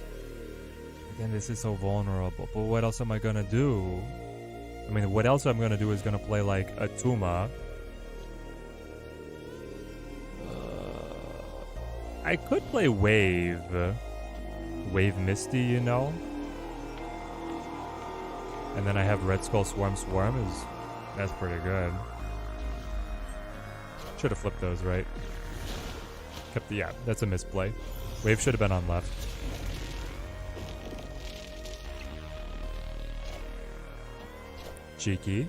Again, this is so vulnerable. But what else am I going to do? I mean, what else I'm going to do is going to play like a Tuma. I could play Wave. Wave Misty, you know? And then I have Red Skull Swarm. That's pretty good. Should have flipped those, right? Yeah, that's a misplay. Wave should have been on left. Cheeky.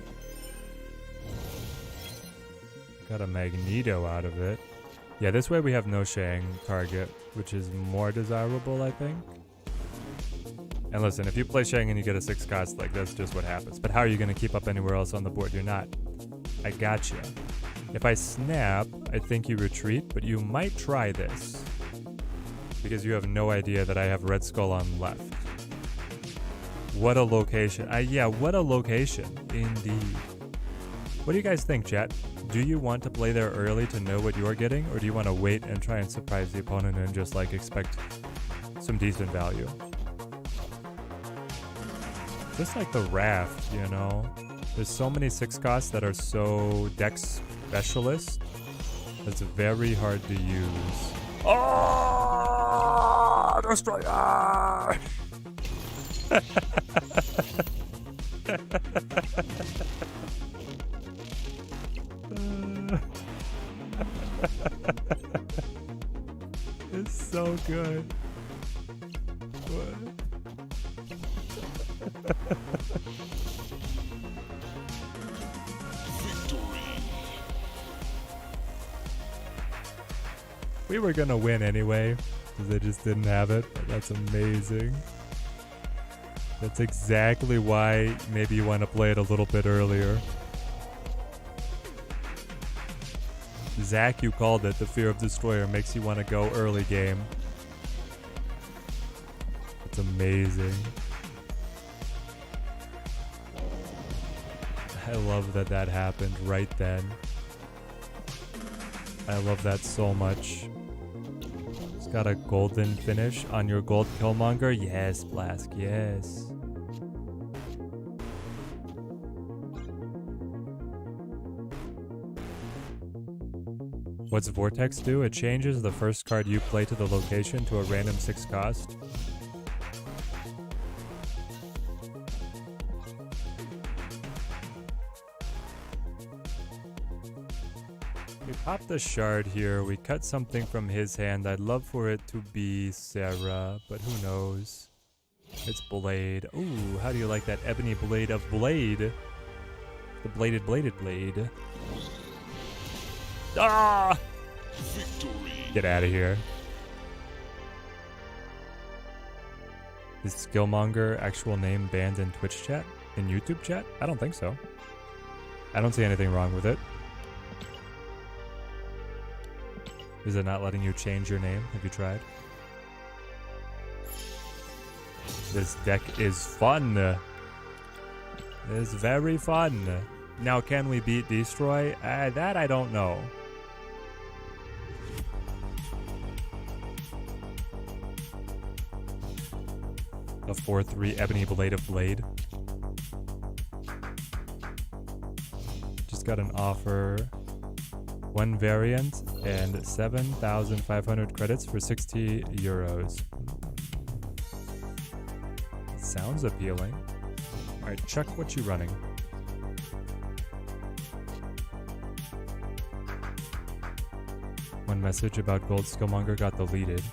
Got a Magneto out of it. Yeah, this way we have no Shang target, which is more desirable, I think. And listen, if you play Shang and you get a 6-cost, like, that's just what happens. But how are you going to keep up anywhere else on the board? You're not. I gotcha. If I snap, I think you retreat, but you might try this. Because you have no idea that I have Red Skull on left. What a location. Yeah, what a location. Indeed. What do you guys think, chat? Do you want to play there early to know what you're getting, or do you want to wait and try and surprise the opponent and just like expect some decent value? Just like the raft, you know? There's so many 6 costs that are so deck specialist. It's very hard to use. Oh, destroyer! It's so good. What? We were gonna win anyway, because they just didn't have it, but that's amazing. That's exactly why maybe you want to play it a little bit earlier. Zach, you called it. The fear of Destroyer makes you want to go early game. It's amazing. I love that that happened right then. I love that so much. It's got a golden finish on your gold Killmonger. Yes, Blask, yes. What's Vortex do? It changes the first card you play to the location to a random 6 cost. We pop the shard here. We cut something from his hand. I'd love for it to be Sarah, but who knows? It's Blade. Ooh, how do you like that ebony blade of Blade? The bladed blade. Ah! Victory. Get out of here. Is Skillmonger actual name banned in Twitch chat? In YouTube chat? I don't think so. I don't see anything wrong with it. Is it not letting you change your name? Have you tried? This deck is fun. It is very fun. Now, can we beat Destroy? That I don't know. A 4/3 Ebony Blade of Blade. Just got an offer. 1 variant and 7,500 credits for 60 euros. Sounds appealing. Alright, Chuck, what you running? One message about Gold Skillmonger got deleted.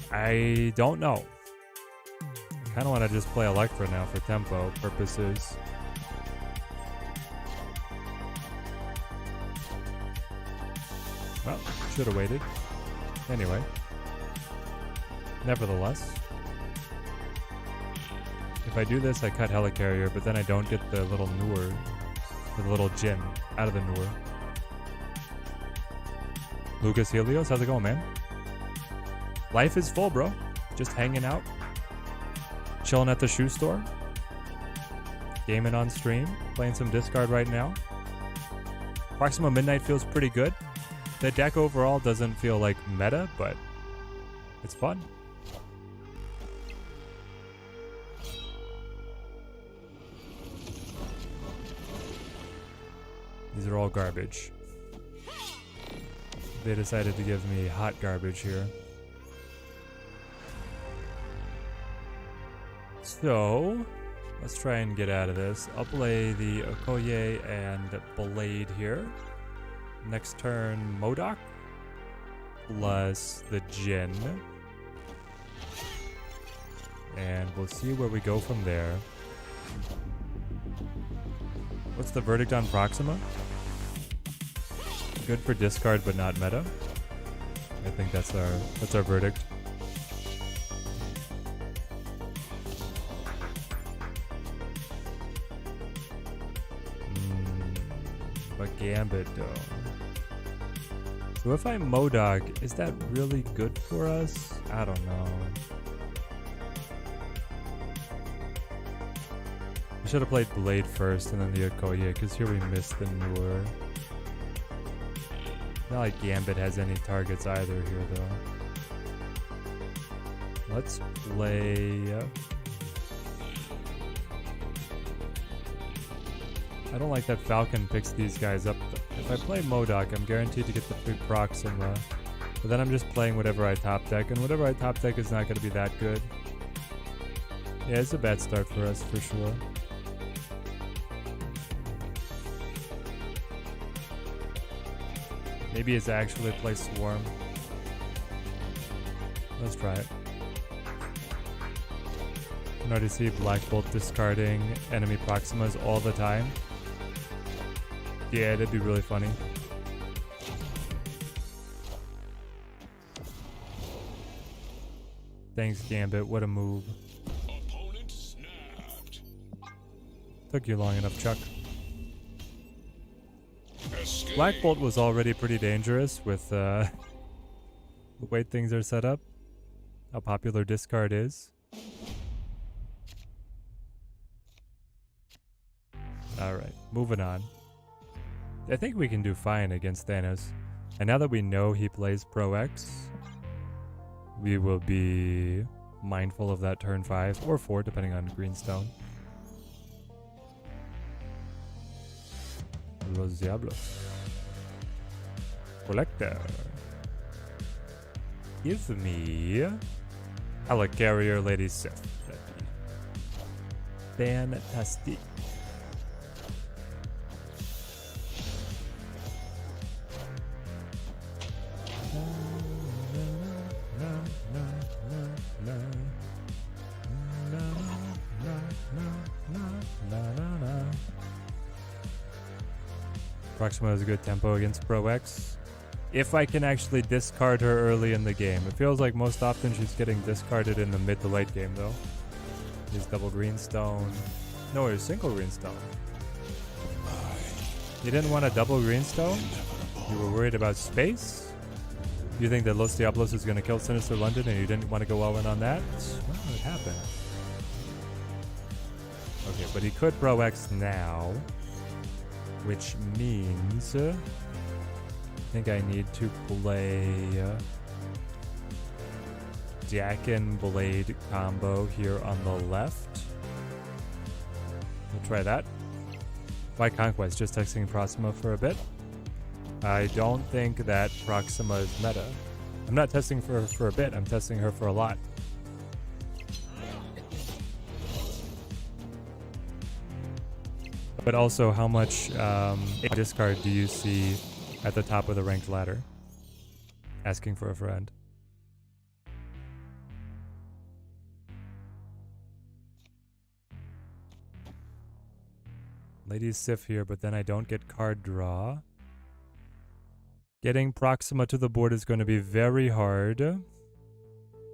I don't know. I kind of want to just play Electra now for tempo purposes. Well, should have waited. Anyway. Nevertheless. If I do this, I cut Helicarrier, but then I don't get the little Noor, the little Jin out of the Noor. Lucas Helios, how's it going, man? Life is full, bro. Just hanging out. Chilling at the shoe store. Gaming on stream. Playing some discard right now. Proxima Midnight feels pretty good. The deck overall doesn't feel like meta, but it's fun. These are all garbage. They decided to give me hot garbage here. So, let's try and get out of this. I'll play the Okoye and Blade here. Next turn, MODOK plus the Jin. And we'll see where we go from there. What's the verdict on Proxima? Good for discard, but not meta. I think that's our verdict. But Gambit though. So if I MODOK, is that really good for us? I don't know. I should have played Blade first and then the Okoye, because here we missed the Noor. Not like Gambit has any targets either here, though. Let's play... I don't like that Falcon picks these guys up. If I play Modok, I'm guaranteed to get the free Proxima. But then I'm just playing whatever I top deck, and whatever I top deck is not going to be that good. Yeah, it's a bad start for us, for sure. Maybe it's actually play Swarm. Let's try it. I can already see Black Bolt discarding enemy Proximas all the time. Yeah, that'd be really funny. Thanks, Gambit. What a move. Opponent snapped. Took you long enough, Chuck. Escape. Black Bolt was already pretty dangerous with the way things are set up. How popular discard is. Alright, moving on. I think we can do fine against Thanos. And now that we know he plays Pro X, we will be mindful of that turn 5 or 4, depending on Greenstone. Los Diablos. Collector. Give me Helicarrier Lady Sif. Fantastic. Proxima has a good tempo against Pro X. If I can actually discard her early in the game. It feels like most often she's getting discarded in the mid to late game though. Here's double Greenstone. No, here's single Greenstone. You didn't want a double Greenstone? You were worried about space? You think that Los Diablos is going to kill Sinister London and you didn't want to go all in on that? Well, it happened. Okay, but he could Pro X now. Which means I think I need to play Jack and Blade combo here on the left. We'll try that. Why Conquest? Just texting Proxima for a bit. I don't think that Proxima is meta. I'm not testing for her for a bit, I'm testing her for a lot. But also, how much discard do you see at the top of the ranked ladder? Asking for a friend. Lady Sif here, but then I don't get card draw. Getting Proxima to the board is going to be very hard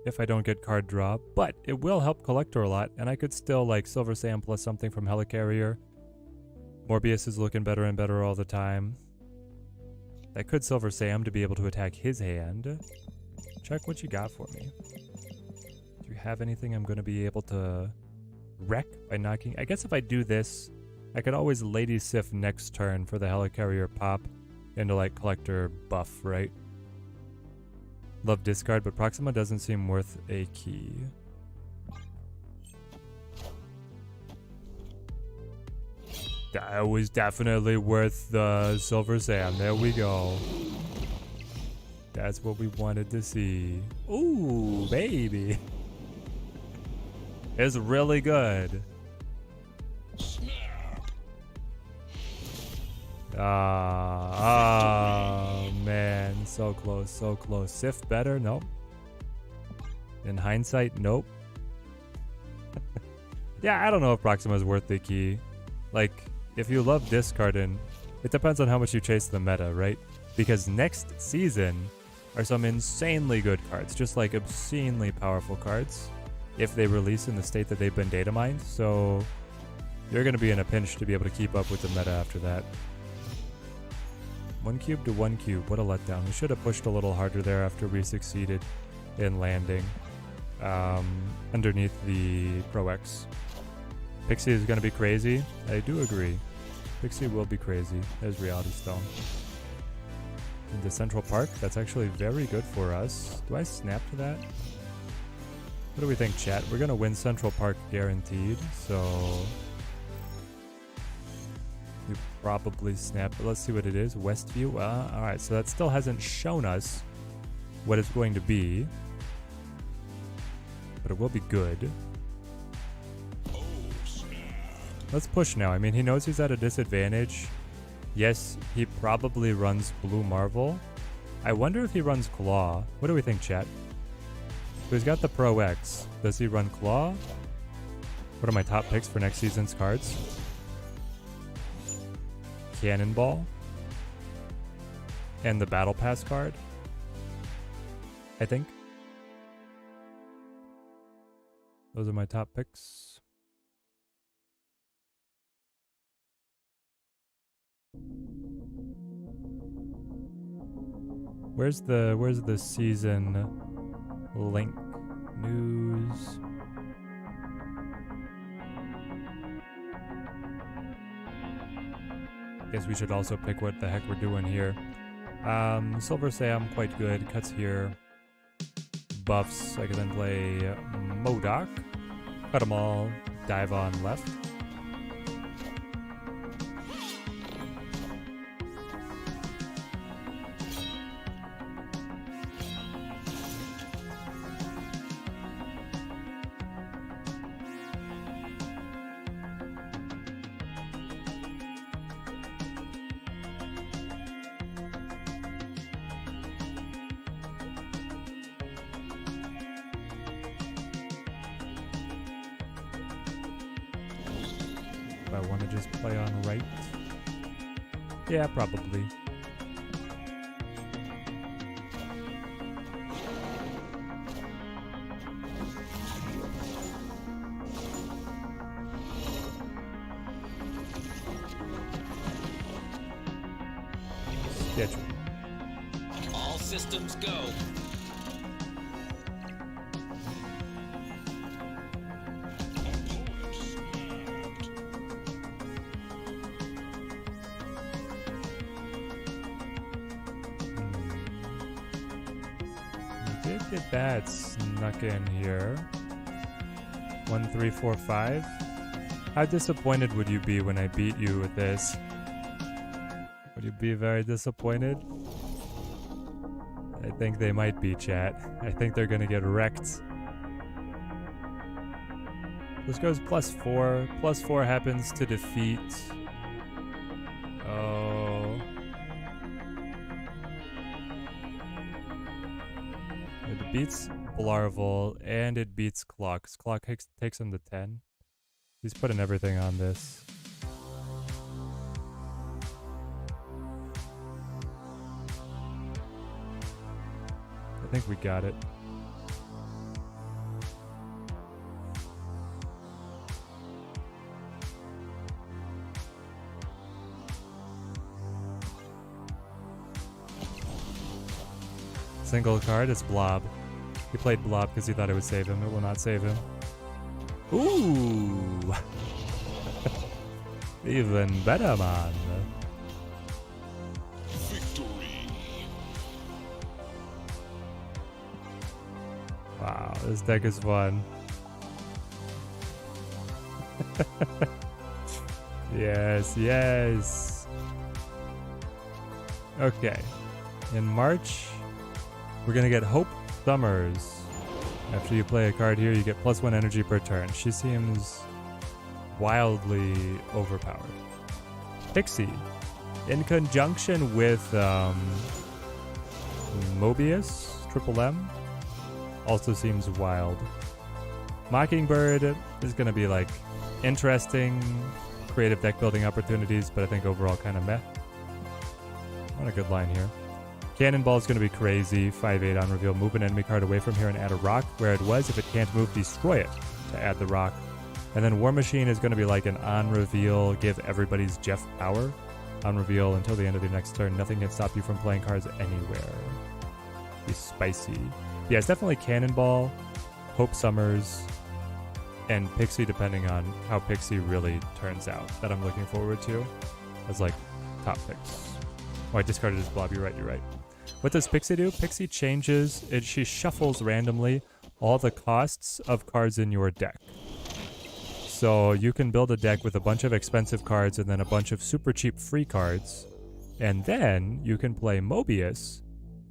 if I don't get card draw, but it will help Collector a lot, and I could still like Silver Sam plus something from Helicarrier. Morbius is looking better and better all the time. I could Silver Sam to be able to attack his hand. Check what you got for me. Do you have anything I'm going to be able to wreck by knocking? I guess if I do this, I could always Lady Sif next turn for the Helicarrier pop into like Collector buff, right? Love discard, but Proxima doesn't seem worth a key. That was definitely worth the Silver Sam. There we go. That's what we wanted to see. Ooh, baby. It's really good. Man, so close, so close. Sif better? Nope. In hindsight, nope. Yeah, I don't know if Proxima is worth the key. Like, if you love discarding, it depends on how much you chase the meta, right? Because next season are some insanely good cards, just like obscenely powerful cards, if they release in the state that they've been data mined. So you're going to be in a pinch to be able to keep up with the meta after that. 1 cube to 1 cube, what a letdown. We should have pushed a little harder there after we succeeded in landing underneath the Pro X. Pixie is going to be crazy. I do agree. Pixie will be crazy. There's Reality Stone. Into Central Park. That's actually very good for us. Do I snap to that? What do we think, chat? We're going to win Central Park guaranteed, so... we probably snap. But let's see what it is. Westview. Alright, so that still hasn't shown us what it's going to be. But it will be good. Let's push now. I mean, he knows he's at a disadvantage. Yes, he probably runs Blue Marvel. I wonder if he runs Claw. What do we think, chat? So he's got the Pro X. Does he run Claw? What are my top picks for next season's cards? Cannonball. And the Battle Pass card. I think. Those are my top picks. Where's the season link? News. Guess we should also pick what the heck we're doing here. Silver Sam, quite good. Cuts here. Buffs. I can then play Modok. Cut them all. Dive on left. I want to just play on right. Yeah, probably. Schedule. All systems go. Get that snuck in here. 1, 3, 4, 5. How disappointed would you be when I beat you with this? Would you be very disappointed? I think they might be, chat. I think they're gonna get wrecked. This goes +4. +4 happens to defeat. Oh. It beats Blarvel and it beats Clock. Clock takes him to 10. He's putting everything on this. I think we got it. Single card is Blob. He played Blob because he thought it would save him. It will not save him. Ooh! Even better, man. Victory. Wow, this deck is fun. Yes, yes. Okay. In March, we're gonna get Hope Summers. After you play a card here, you get +1 energy per turn. She seems wildly overpowered. Pixie, in conjunction with Mobius, Triple M, also seems wild. Mockingbird is gonna be like interesting, creative deck building opportunities, but I think overall kind of meh. Not a good line here. Cannonball is going to be crazy. 5/8 on reveal. Move an enemy card away from here and add a rock where it was. If it can't move, destroy it to add the rock. And then War Machine is going to be like an on reveal. Give everybody's Jeff power. On reveal until the end of the next turn. Nothing can stop you from playing cards anywhere. Be spicy. Yeah, it's definitely Cannonball, Hope Summers, and Pixie, depending on how Pixie really turns out, that I'm looking forward to as like top picks. Oh, I discarded his blob. You're right. What does Pixie do? Pixie changes it. She shuffles randomly all the costs of cards in your deck. So you can build a deck with a bunch of expensive cards and then a bunch of super cheap free cards. And then you can play Mobius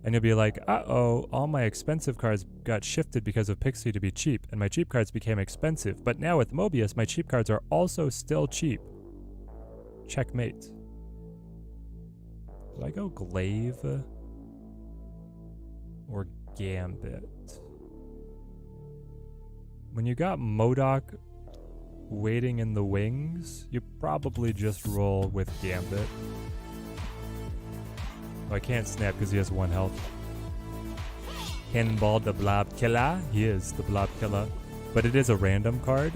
and you'll be like, uh-oh, all my expensive cards got shifted because of Pixie to be cheap, and my cheap cards became expensive. But now with Mobius, my cheap cards are also still cheap. Checkmate. Do I go Glaive or Gambit? When you got MODOK waiting in the wings, you probably just roll with Gambit. Oh, I can't snap because he has 1 health. Cannonball the Blob Killer. He is the Blob Killer. But it is a random card.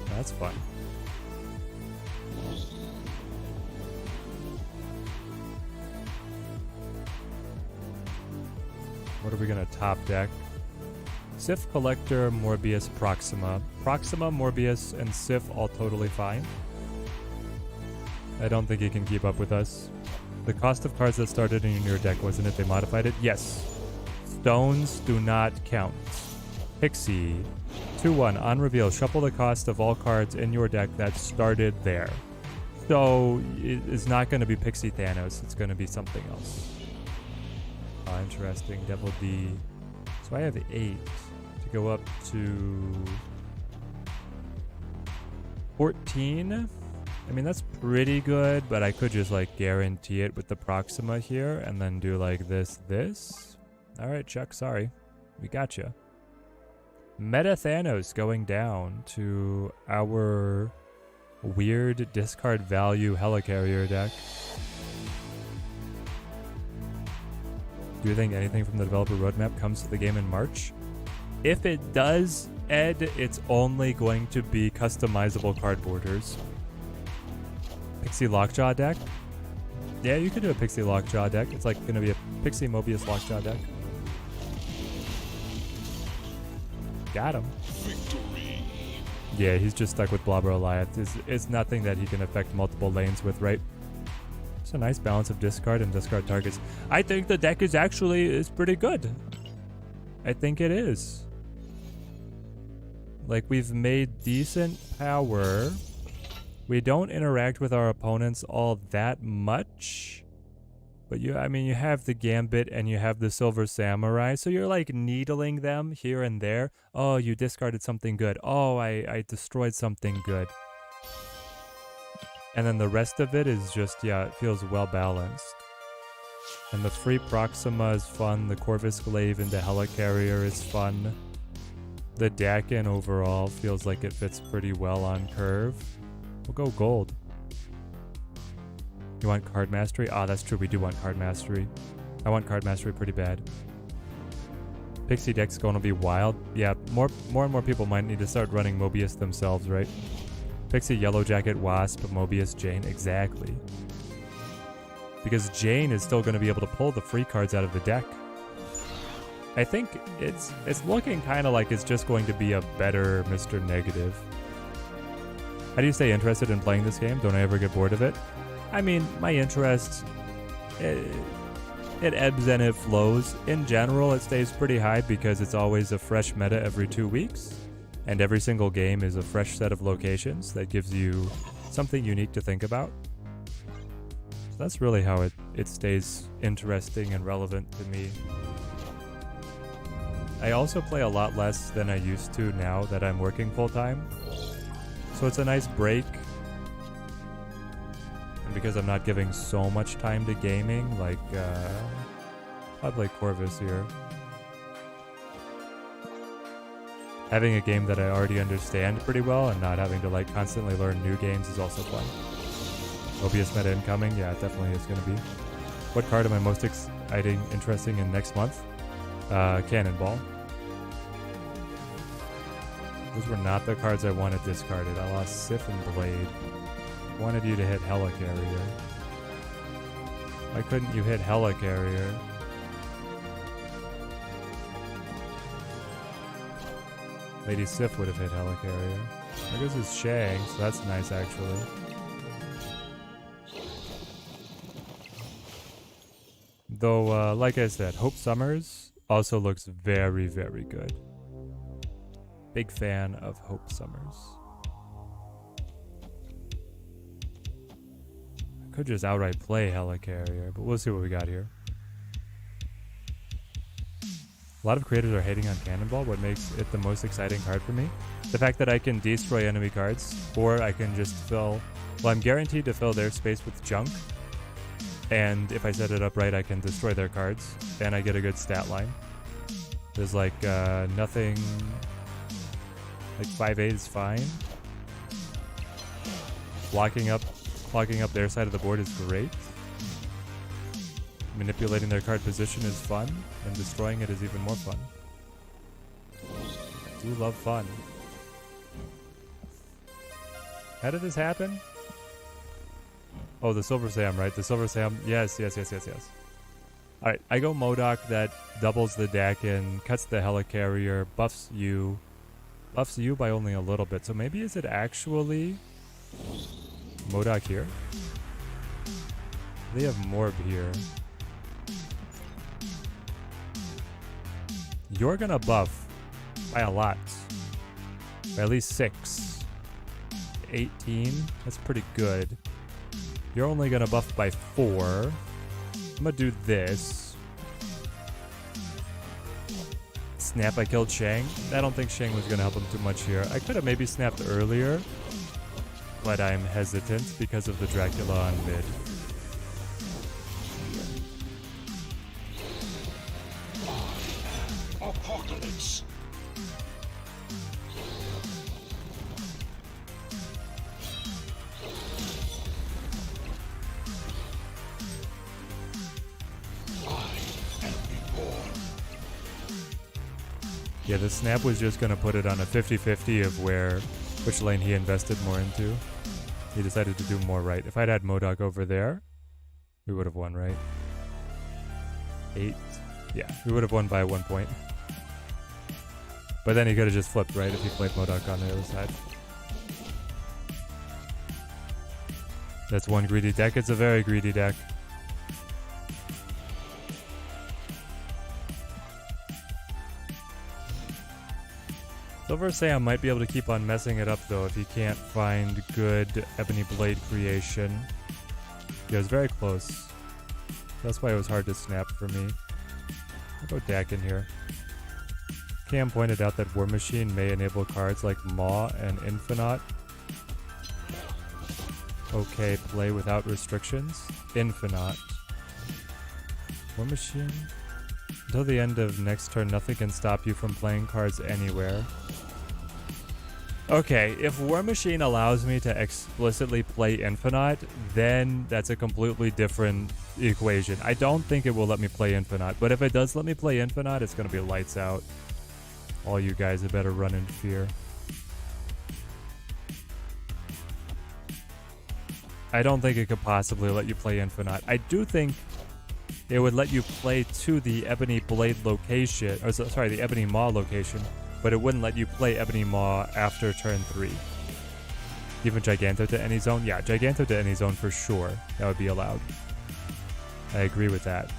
That's fun. What are we gonna top deck? Sif, Collector, Morbius, Proxima. Proxima, Morbius, and Sif all totally fine. I don't think he can keep up with us. The cost of cards that started in your deck, wasn't it? They modified it? Yes. Stones do not count. Pixie. 2-1. On reveal, shuffle the cost of all cards in your deck that started there. So it is not going to be Pixie Thanos. It's going to be something else. Oh, interesting. Devil D. So I have 8 to go up to 14. I mean, that's pretty good, but I could just like guarantee it with the Proxima here and then do like this. All right, Chuck, sorry. We gotcha. Meta Thanos going down to our weird discard value helicarrier deck. Do you think anything from the developer roadmap comes to the game in March? If it does, Ed, it's only going to be customizable card borders. Pixie Lockjaw deck? Yeah, you could do a Pixie Lockjaw deck. It's like going to be a Pixie Mobius Lockjaw deck. Got him. Victory. Yeah, he's just stuck with Blobber Goliath. It's nothing that he can affect multiple lanes with, right? It's a nice balance of discard and discard targets. I think the deck is pretty good. I think it is. Like, we've made decent power. We don't interact with our opponents all that much. But you have the Gambit and you have the Silver Samurai. So you're like needling them here and there. Oh, you discarded something good. Oh, I destroyed something good. And then the rest of it is just, yeah, it feels well balanced. And the free Proxima is fun. The Corvus Glaive into Helicarrier is fun. The Dakin overall feels like it fits pretty well on curve. We'll go gold. You want card mastery? Ah, that's true. We do want card mastery. I want card mastery pretty bad. Pixie deck's going to be wild. Yeah, more and more people might need to start running Mobius themselves, right? Pixie, Yellow Jacket, Wasp, Mobius, Jane. Exactly. Because Jane is still going to be able to pull the free cards out of the deck. I think it's looking kind of like it's just going to be a better Mr. Negative. How do you stay interested in playing this game? Don't I ever get bored of it? I mean, my interest, it ebbs and it flows. In general, it stays pretty high because it's always a fresh meta every 2 weeks. And every single game is a fresh set of locations that gives you something unique to think about. So that's really how it stays interesting and relevant to me. I also play a lot less than I used to now that I'm working full-time. So it's a nice break. And because I'm not giving so much time to gaming, like, I'd play Corvus here. Having a game that I already understand pretty well and not having to like constantly learn new games is also fun. Mobius meta incoming, yeah, it definitely is going to be. What card am I most interesting in next month? Cannonball. Those were not the cards I wanted discarded. I lost Sif and Blade. I wanted you to hit Helicarrier. Why couldn't you hit Helicarrier? Lady Sif would have hit Helicarrier. There goes his Shang, so that's nice actually. Though, like I said, Hope Summers also looks very, very good. Big fan of Hope Summers. I could just outright play Helicarrier, but we'll see what we got here. A lot of creators are hating on Cannonball, what makes it the most exciting card for me. The fact that I can destroy enemy cards, or I can just fill... Well, I'm guaranteed to fill their space with junk. And if I set it up right, I can destroy their cards, and I get a good stat line. There's like nothing... Like 5/8 is fine. Clogging up their side of the board is great. Manipulating their card position is fun, and destroying it is even more fun. I do love fun. How did this happen? Oh, the Silver Sam, right? The Silver Sam. Yes. Alright, I go MODOK that doubles the deck and cuts the Helicarrier, buffs you by only a little bit. So maybe is it actually MODOK here? They have Morb here. You're gonna buff by a lot. By at least 6. 18. That's pretty good. You're only gonna buff by 4. I'm gonna do this. Snap, I killed Shang. I don't think Shang was gonna help him too much here. I could have maybe snapped earlier, but I'm hesitant because of the Dracula on mid. Apocalypse. Yeah, the snap was just going to put it on a 50-50 of which lane he invested more into. He decided to do more right. If I'd had MODOK over there, we would have won, right? 8. Yeah, we would have won by 1 point. But then he could have just flipped, right, if he played MODOK on the other side. That's one greedy deck. It's a very greedy deck. Silver Sam might be able to keep on messing it up though if he can't find good Ebony Blade creation. Yeah, it was very close. That's why it was hard to snap for me. I'll go Dak in here. Cam pointed out that War Machine may enable cards like Maw and Infinite. Okay, play without restrictions. Infinite. War Machine? Until the end of next turn, nothing can stop you from playing cards anywhere. Okay, if War Machine allows me to explicitly play Infinite, then that's a completely different equation. I don't think it will let me play Infinite, but if it does let me play Infinite, it's going to be lights out. All you guys had better run in fear. I don't think it could possibly let you play Infinite. I do think it would let you play to the Ebony Blade location, or sorry, the Ebony Maw location, but it wouldn't let you play Ebony Maw after turn 3. Even Giganto to any zone? Yeah, Giganto to any zone for sure. That would be allowed. I agree with that.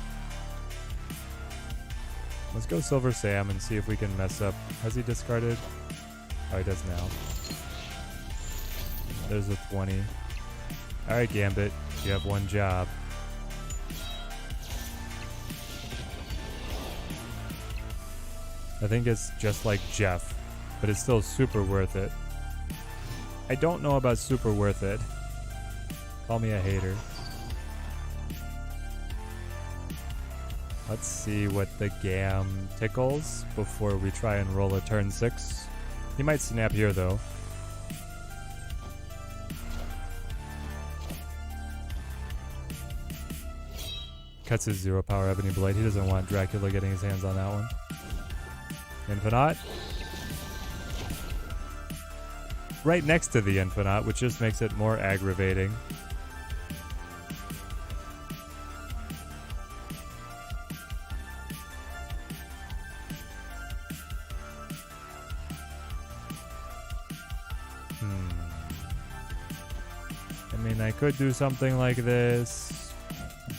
Let's go Silver Sam and see if we can mess up. Has he discarded? Oh, he does now. There's a 20. Alright, Gambit. You have one job. I think it's just like Jeff, but it's still super worth it. I don't know about super worth it. Call me a hater. Let's see what the Gam tickles before we try and roll a turn 6. He might snap here though. Cuts his 0 power Ebony Blade. He doesn't want Dracula getting his hands on that one. Infinite. Right next to the Infinite, which just makes it more aggravating. mean, I could do something like this.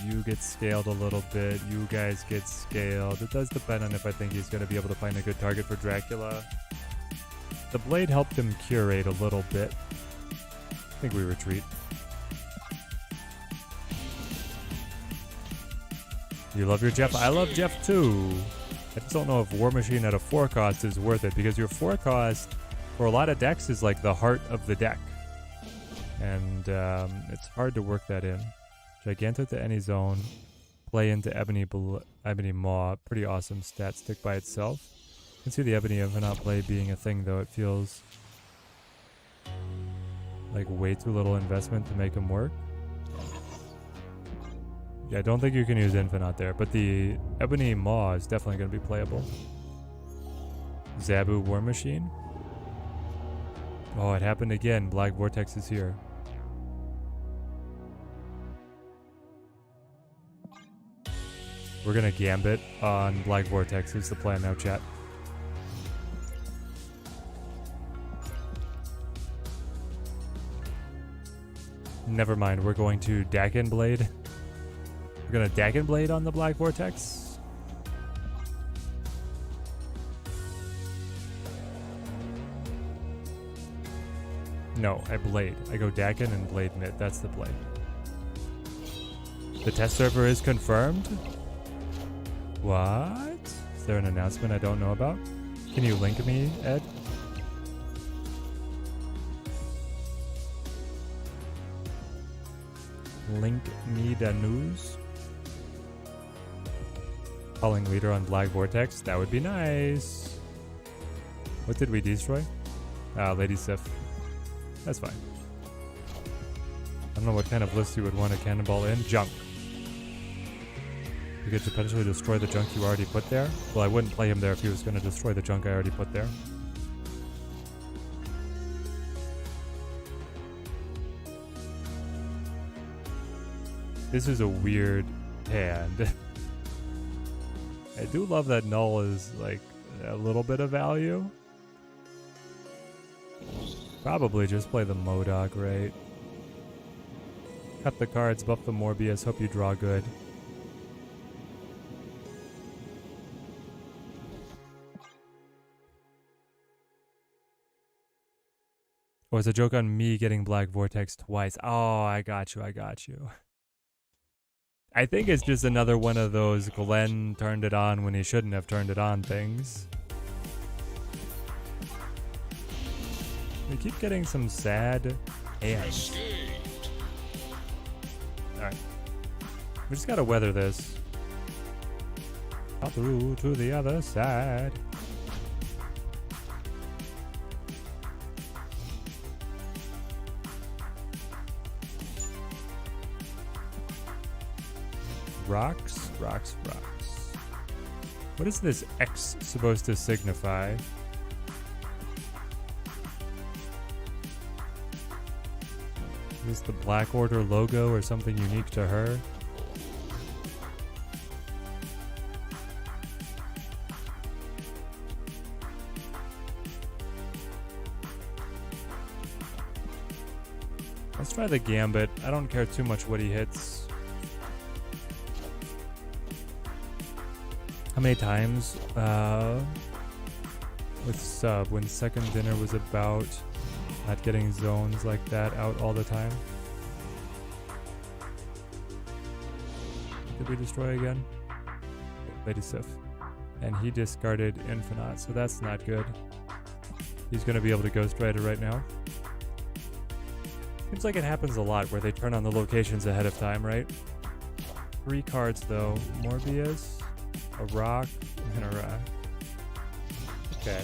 You get scaled a little bit. You guys get scaled. It does depend on if I think he's going to be able to find a good target for Dracula. The blade helped him curate a little bit. I think we retreat. You love your Jeff? I love Jeff too. I just don't know if War Machine at a 4 cost is worth it, because your 4 cost for a lot of decks is like the heart of the deck. And it's hard to work that in. Gigantic to any zone. Play into Ebony Maw. Pretty awesome stat stick by itself. You can see the Ebony Infinite play being a thing, though. It feels like way too little investment to make him work. Yeah, I don't think you can use Infinite there, but the Ebony Maw is definitely going to be playable. Zabu War Machine. Oh, it happened again. Black Vortex is here. We're going to Gambit on Black Vortex. Is the plan now, chat. Never mind. We're going to Dakin Blade. We're going to Dakin Blade on the Black Vortex. No, I Blade. I go Dakin and Blade mid. That's the play. The test server is confirmed? What? Is there an announcement I don't know about? Can you link me, Ed? Link me the news. Calling leader on Black Vortex. That would be nice. What did we destroy? Lady Sif. That's fine. I don't know what kind of list you would want a cannonball in. Junk. You could potentially destroy the junk you already put there. Well, I wouldn't play him there if he was going to destroy the junk I already put there. This is a weird hand. I do love that Null is like a little bit of value. Probably just play the Modok, right? Cut the cards, buff the Morbius, hope you draw good. Oh, it's a joke on me getting Black Vortex twice. Oh, I got you, I got you. I think it's just another one of those Glenn turned it on when he shouldn't have turned it on things. We keep getting some sad hands. Alright. We just gotta weather this. Out through to the other side. Rocks, rocks, rocks. What is this X supposed to signify? Is this the Black Order logo or something unique to her? Let's try the Gambit. I don't care too much what he hits. How many times with sub when second dinner was about not getting zones like that out all the time? Did we destroy again? Lady Sif. And he discarded Infinite, so that's not good. He's going to be able to Ghost Rider right now. Seems like it happens a lot where they turn on the locations ahead of time, right? 3 cards though. Morbius, a rock, and a rock. Okay.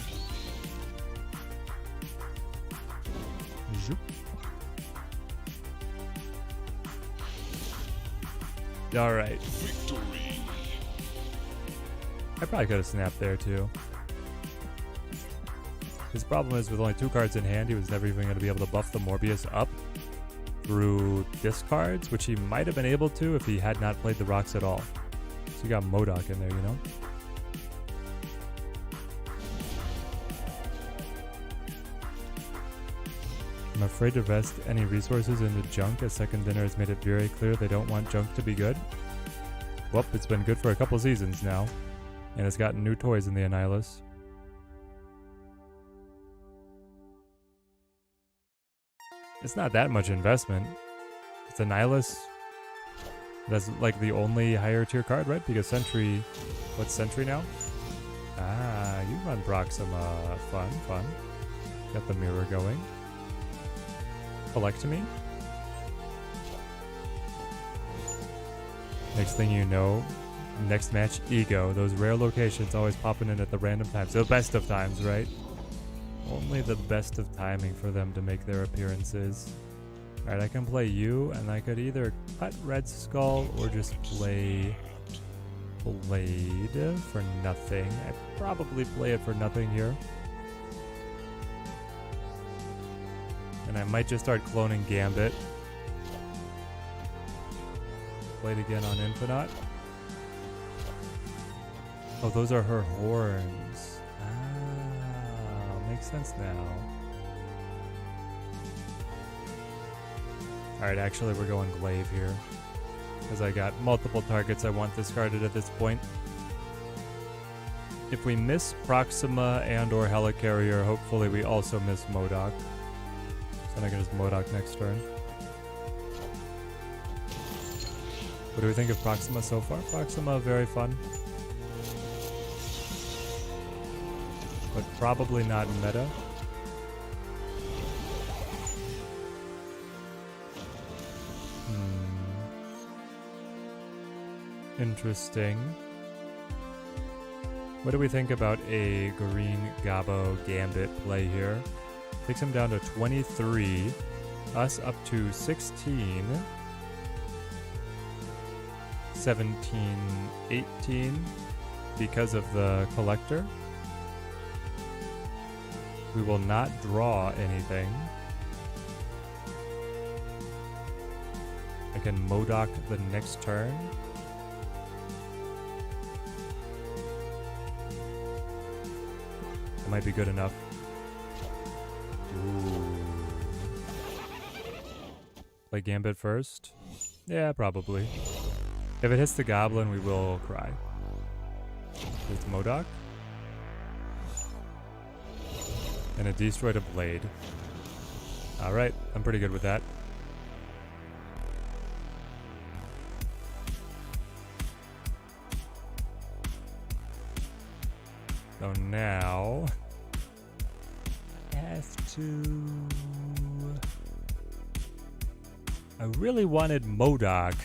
Zoop. Alright. I probably could have snapped there too. His problem is with only 2 cards in hand, he was never even going to be able to buff the Morbius up through discards, which he might have been able to if he had not played the rocks at all. So you got Modok in there, you know? I'm afraid to invest any resources into junk, as Second Dinner has made it very clear they don't want junk to be good. Well, it's been good for a couple seasons now, and it's gotten new toys in the Annihilus. It's not that much investment. It's Annihilus. That's like the only higher tier card, right? Because Sentry... What's Sentry now? Ah, you run Proxima. Fun, fun. Got the mirror going. Colectomy. Next thing you know, next match, Ego. Those rare locations always popping in at the random times. The best of times, right? Only the best of timing for them to make their appearances. Alright, I can play you, and I could either cut Red Skull or just play Blade for nothing. I'd probably play it for nothing here. And I might just start cloning Gambit. Blade again on Infinite. Oh, those are her horns. Ah, makes sense now. Alright, actually we're going Glaive here. Because I got multiple targets I want discarded at this point. If we miss Proxima and or Helicarrier, hopefully we also miss MODOK. So I can just MODOK next turn. What do we think of Proxima so far? Proxima, very fun. But probably not meta. Interesting. What do we think about a green Gabo Gambit play here? Takes him down to 23. Us up to 16. 17, 18 because of the collector. We will not draw anything. I can MODOK the next turn. That might be good enough. Ooh. Play Gambit first? Yeah, probably. If it hits the Goblin, we will cry. It's MODOK. And it destroyed a Blade. Alright, I'm pretty good with that. So now... have to... I really wanted MODOK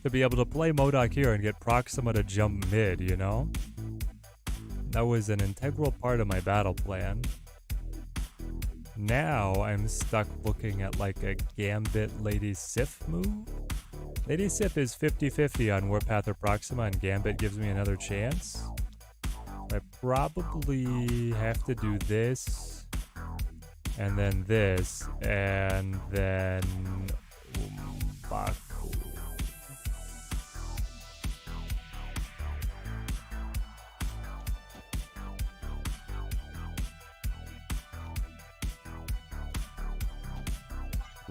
to be able to play MODOK here and get Proxima to jump mid, you know? That was an integral part of my battle plan. Now I'm stuck looking at like a Gambit Lady Sif move. Lady Sif is 50-50 on Warpath or Proxima, and Gambit gives me another chance. I probably have to do this, and then this, and then Umbaku.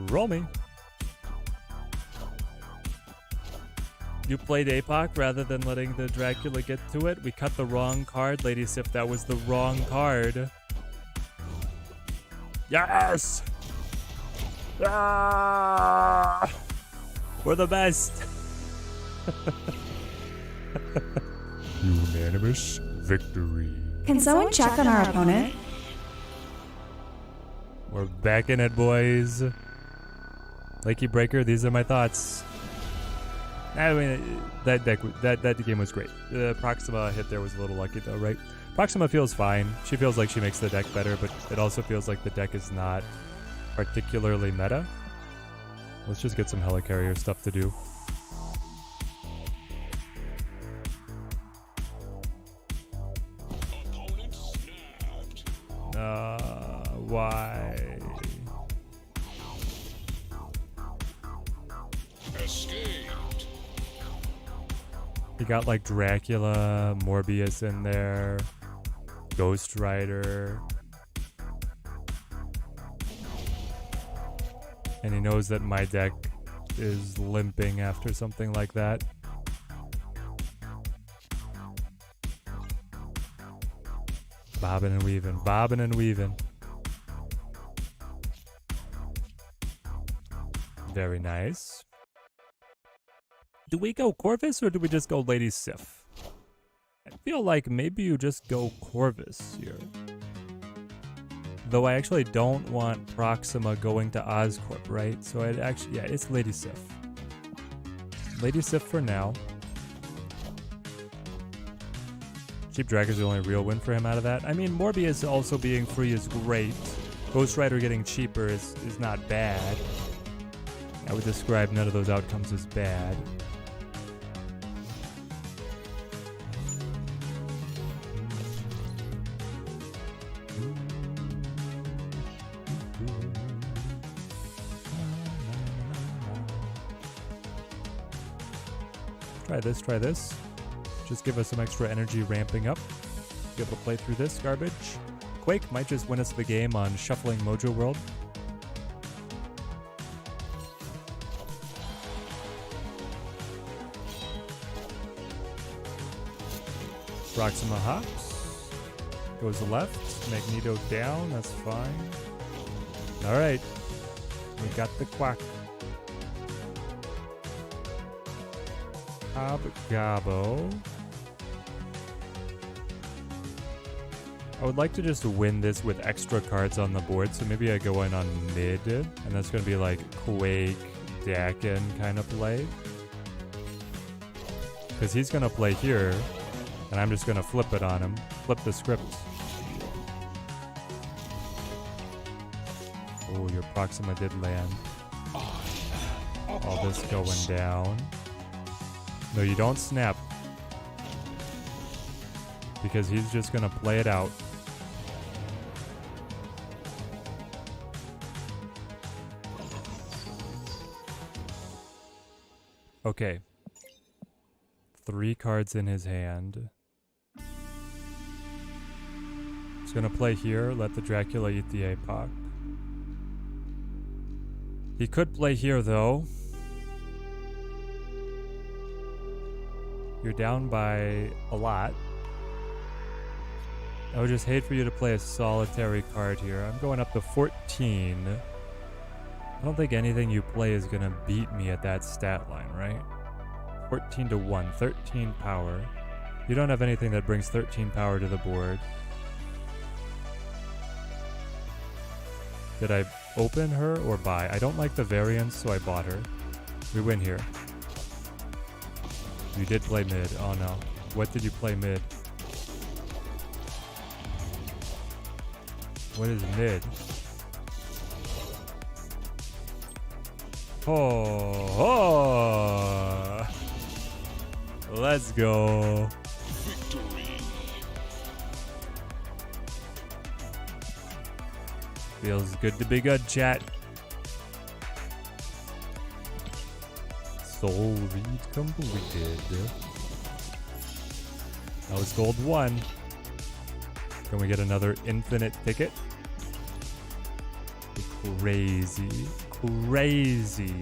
Roll me. You played APOC rather than letting the Dracula get to it. We cut the wrong card, Lady Sif. That was the wrong card. Yes! Ah! We're the best. Unanimous victory. Can someone check on our opponent? We're back in it, boys. Lakey Breaker, these are my thoughts. I mean, that game was great. The Proxima hit there was a little lucky though, right? Proxima feels fine. She feels like she makes the deck better, but it also feels like the deck is not particularly meta. Let's just get some Helicarrier stuff to do. Opponent snapped. Why? Escaped. You got like Dracula, Morbius in there, Ghost Rider. And he knows that my deck is limping after something like that. Bobbing and weaving, bobbing and weaving. Very nice. Do we go Corvus or do we just go Lady Sif? I feel like maybe you just go Corvus here. Though I actually don't want Proxima going to Oscorp, right? So I'd actually, yeah, it's Lady Sif. Lady Sif for now. Cheap Dragon's the only real win for him out of that. I mean, Morbius also being free is great. Ghost Rider getting cheaper is not bad. I would describe none of those outcomes as bad. Try this. Just give us some extra energy ramping up. Be able to play through this garbage. Quake might just win us the game on shuffling Mojo World. Proxima hops. Goes left. Magneto down. That's fine. Alright. We got the quack. Gabo. I would like to just win this with extra cards on the board, so maybe I go in on mid, and that's going to be like Quake, Dakin kind of play. Because he's going to play here, and I'm just going to flip it on him. Flip the script. Oh, your Proxima did land. All this going down. No, you don't snap. Because he's just gonna play it out. Okay. 3 cards in his hand. He's gonna play here, let the Dracula eat the APOC. He could play here though. You're down by a lot. I would just hate for you to play a solitary card here. I'm going up to 14. I don't think anything you play is going to beat me at that stat line, right? 14 to 1, 13 power. You don't have anything that brings 13 power to the board. Did I open her or buy? I don't like the variance, so I bought her. We win here. You did play mid. Oh no. What did you play mid? What is mid? Oh. Let's go. Victory. Feels good to be good, chat. Soul read completed. That was gold 1. Can we get another infinite ticket? Crazy. Crazy.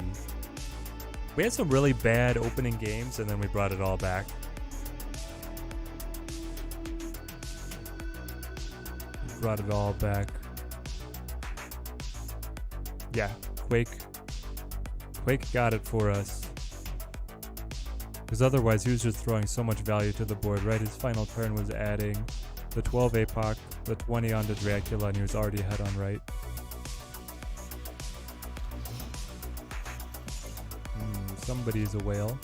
We had some really bad opening games and then we brought it all back. Brought it all back. Yeah, Quake got it for us. Because otherwise he was just throwing so much value to the board, right? His final turn was adding the 12 APOC, the 20 onto Dracula, and he was already ahead on right. Somebody's a whale.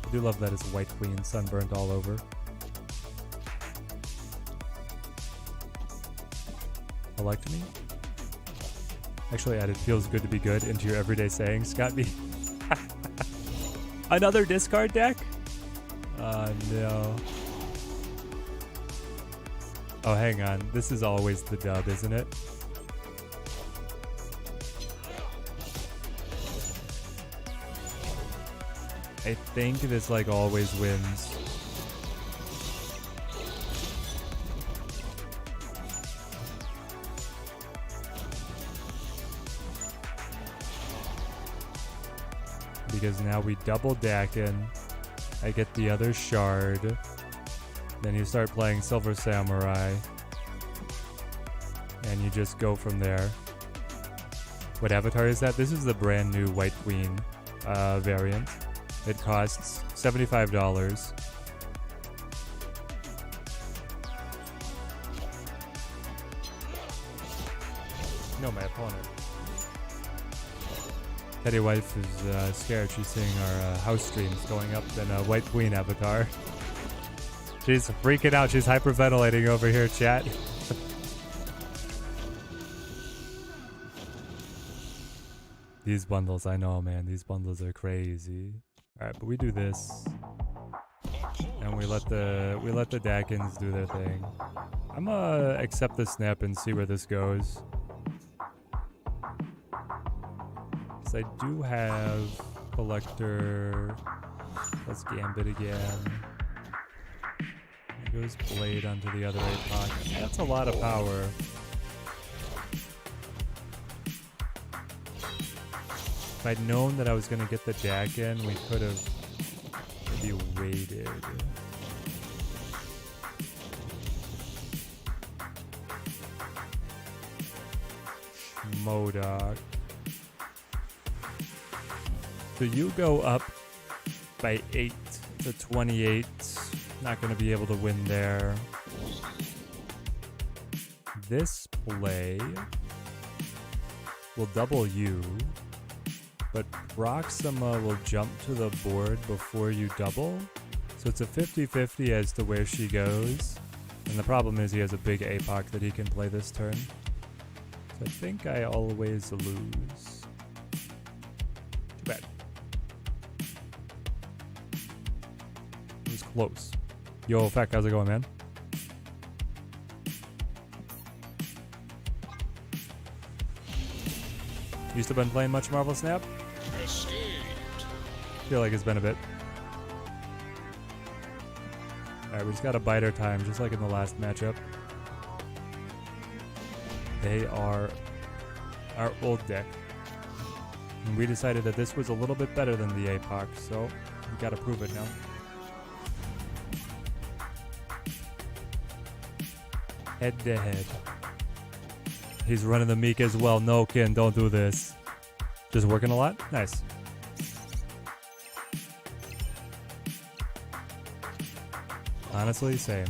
I do love that his White Queen sunburned all over. Elect me? Actually added feels good to be good into your everyday sayings, Scott B. Another discard deck? No. Oh, hang on. This is always the dub, isn't it? I think this like always wins. because now we double Dakin. I get the other shard. Then you start playing Silver Samurai. And you just go from there. What avatar is that? This is the brand new White Queen variant. It costs $75. No, my opponent. Teddy wife is scared. She's seeing our house streams going up in a White Queen avatar. She's freaking out. She's hyperventilating over here, chat. These bundles, I know, man. These bundles are crazy. All right, but we do this, and we let the Dakins do their thing. I'm gonna accept the snap and see where this goes. Cause I do have Collector. Let's Gambit again. There goes Blade onto the other APOC. That's a lot of power. If I'd known that I was going to get the Dakin, we could have maybe waited. Modok. So you go up by 8 to 28. Not going to be able to win there. This play will double you. But Proxima will jump to the board before you double. So it's a 50-50 as to where she goes. And the problem is he has a big APOC that he can play this turn. So I think I always lose. Too bad. It was close. Yo, Feck, how's it going, man? You still been playing much Marvel Snap? Feel like it's been a bit. Alright, we just got a biter time, just like in the last matchup. They are our old deck. And we decided that this was a little bit better than the APOC, so we gotta prove it now. Head to head. He's running the Meek as well. No, Kin, don't do this. Just working a lot? Nice. Honestly, same.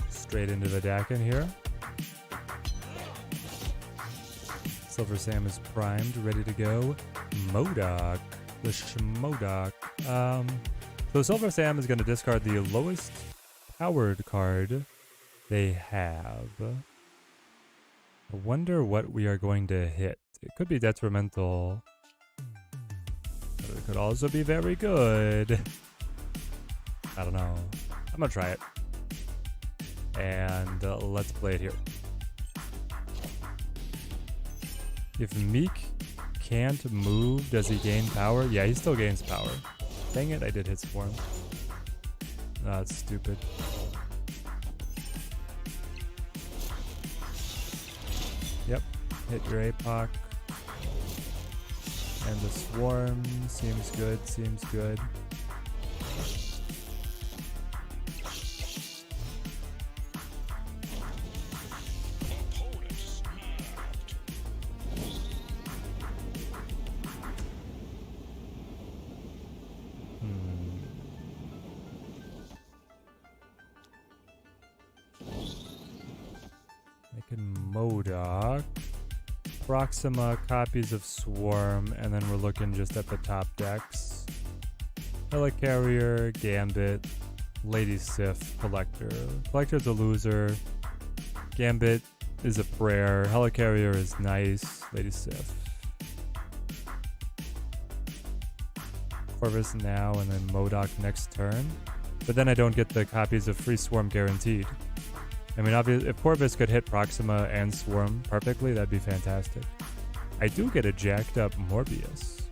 Straight into the Dakin here. Silver Sam is primed, ready to go. Modok. The Schmodok. So Silver Sam is going to discard the lowest powered card they have. I wonder what we are going to hit. It could be detrimental. But it could also be very good. I don't know. I'm going to try it. And let's play it here. If Meek can't move, does he gain power? Yeah, he still gains power. Dang it, I did hits for him. Oh, that's stupid. Yep, hit your APOC. And the Swarm seems good, seems good. Modok, Proxima, copies of Swarm, and then we're looking just at the top decks. Helicarrier, Gambit, Lady Sif, Collector. Collector's a loser. Gambit is a prayer. Helicarrier is nice. Lady Sif. Corvus now, and then Modok next turn. But then I don't get the copies of Free Swarm guaranteed. I mean, obviously, if Corvus could hit Proxima and Swarm perfectly, that'd be fantastic. I do get a jacked up Morbius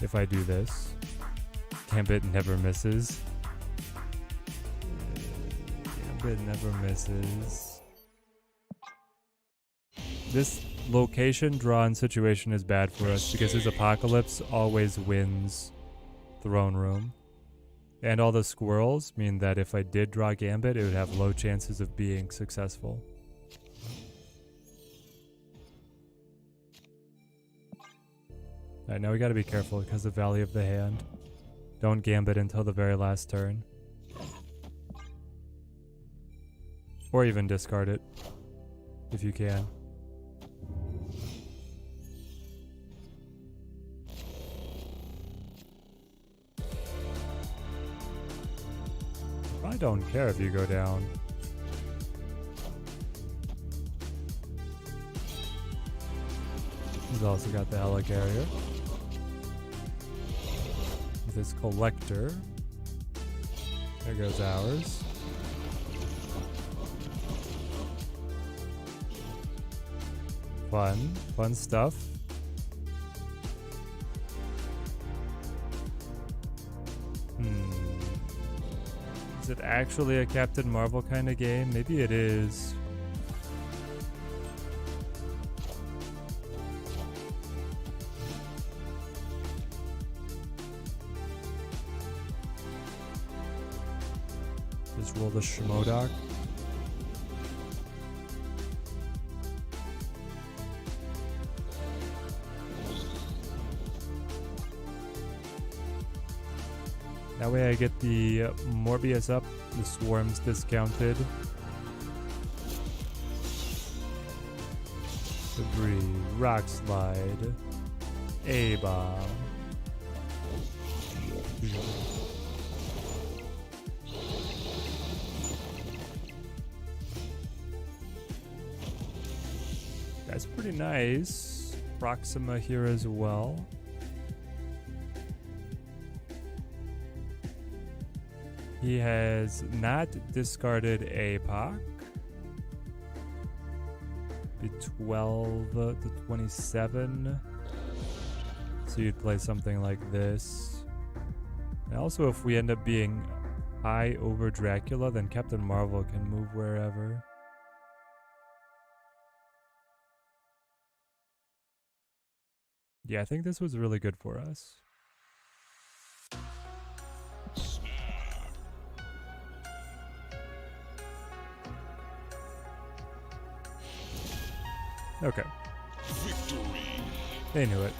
if I do this. Gambit never misses. Gambit never misses. This location drawn situation is bad for us because his Apocalypse always wins Throne Room. And all the squirrels mean that if I did draw Gambit, it would have low chances of being successful. Alright, now we gotta be careful because of Valley of the Hand. Don't Gambit until the very last turn. Or even discard it, if you can. I don't care if you go down. He's also got the Helicarrier. With his Collector. There goes ours. Fun stuff. Is it actually a Captain Marvel kind of game? Maybe it is. Just roll the Schmodoc. That way I get the Morbius up, the swarms discounted. Debris, Rock Slide, A-Bomb. That's pretty nice. Proxima here as well. He has not discarded APOC. Be 12 to 27. So you'd play something like this. And also if we end up being high over Dracula, then Captain Marvel can move wherever. Yeah, I think this was really good for us. Okay. Victory. They knew it.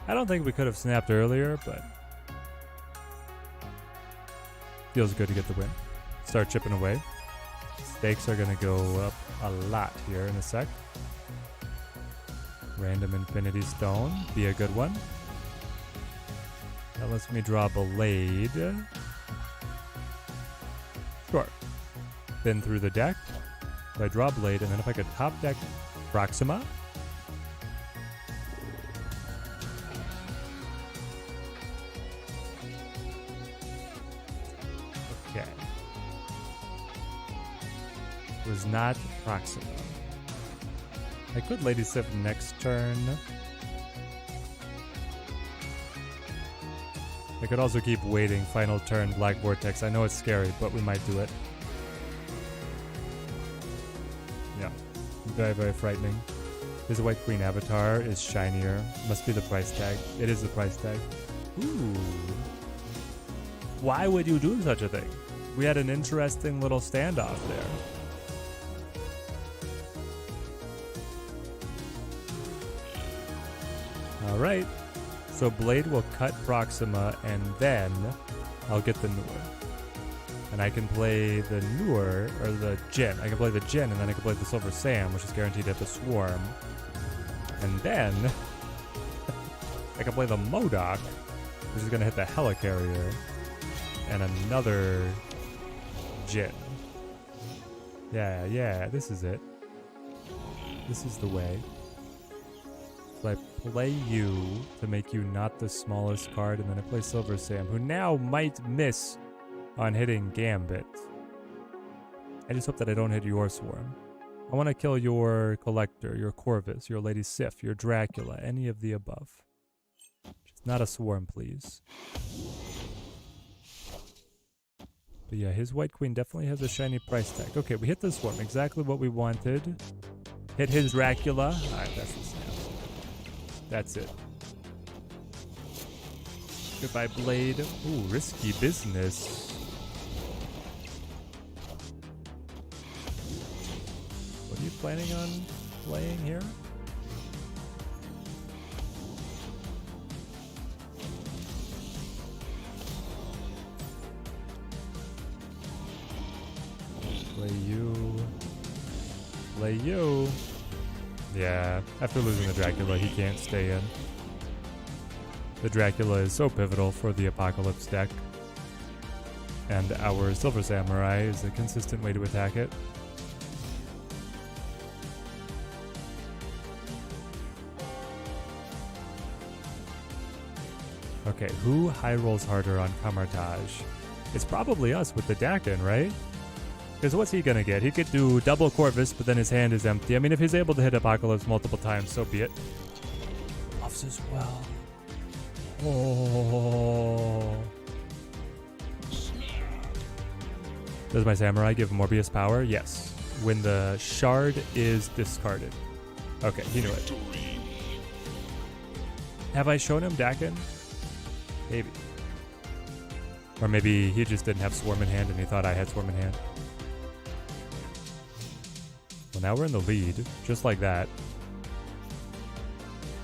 I don't think we could have snapped earlier, but feels good to get the win. Start chipping away. Stakes are going to go up a lot here in a sec. Random Infinity Stone, be a good one. That lets me draw Blade. Sure. Then through the deck. So I draw Blade, and then if I could top deck Proxima. Okay. It was not Proxima. I could Lady Sif next turn. I could also keep waiting. Final turn, Black Vortex. I know it's scary, but we might do it. Yeah. Very, very frightening. His White Queen avatar is shinier. Must be the price tag. It is the price tag. Ooh. Why would you do such a thing? We had an interesting little standoff there. Alright, so Blade will cut Proxima, and then I'll get the Noor. And I can play the Noor, or the Jinn. I can play the Jinn, and then I can play the Silver Sam, which is guaranteed at the Swarm. And then I can play the Modoc, which is going to hit the Helicarrier, and another Jinn. Yeah, this is it. This is the way. So I play you to make you not the smallest card, and then I play Silver Sam, who now might miss on hitting Gambit. I just hope that I don't hit your Swarm. I want to kill your Collector, your Corvus, your Lady Sif, your Dracula, any of the above. Just not a Swarm, please. But yeah, his White Queen definitely has a shiny price tag. Okay, we hit the Swarm. Exactly what we wanted. Hit his Dracula. Alright, that's the snap. That's it. Goodbye, Blade. Ooh, risky business. What are you planning on playing here? Play you. Play you. Yeah, after losing the Dracula, he can't stay in. The Dracula is so pivotal for the Apocalypse deck. And our Silver Samurai is a consistent way to attack it. Okay, who high rolls harder on Camartage? It's probably us with the Dakin, right? Because what's he gonna get? He could do double Corvus, but then his hand is empty. I mean, if he's able to hit Apocalypse multiple times, so be it. Bluffs as well. Oh. Does my Samurai give Morbius power? Yes. When the shard is discarded. Okay, he knew it. Have I shown him Dakin? Maybe. Or maybe he just didn't have Swarm in hand and he thought I had Swarm in hand. Well, now we're in the lead, just like that.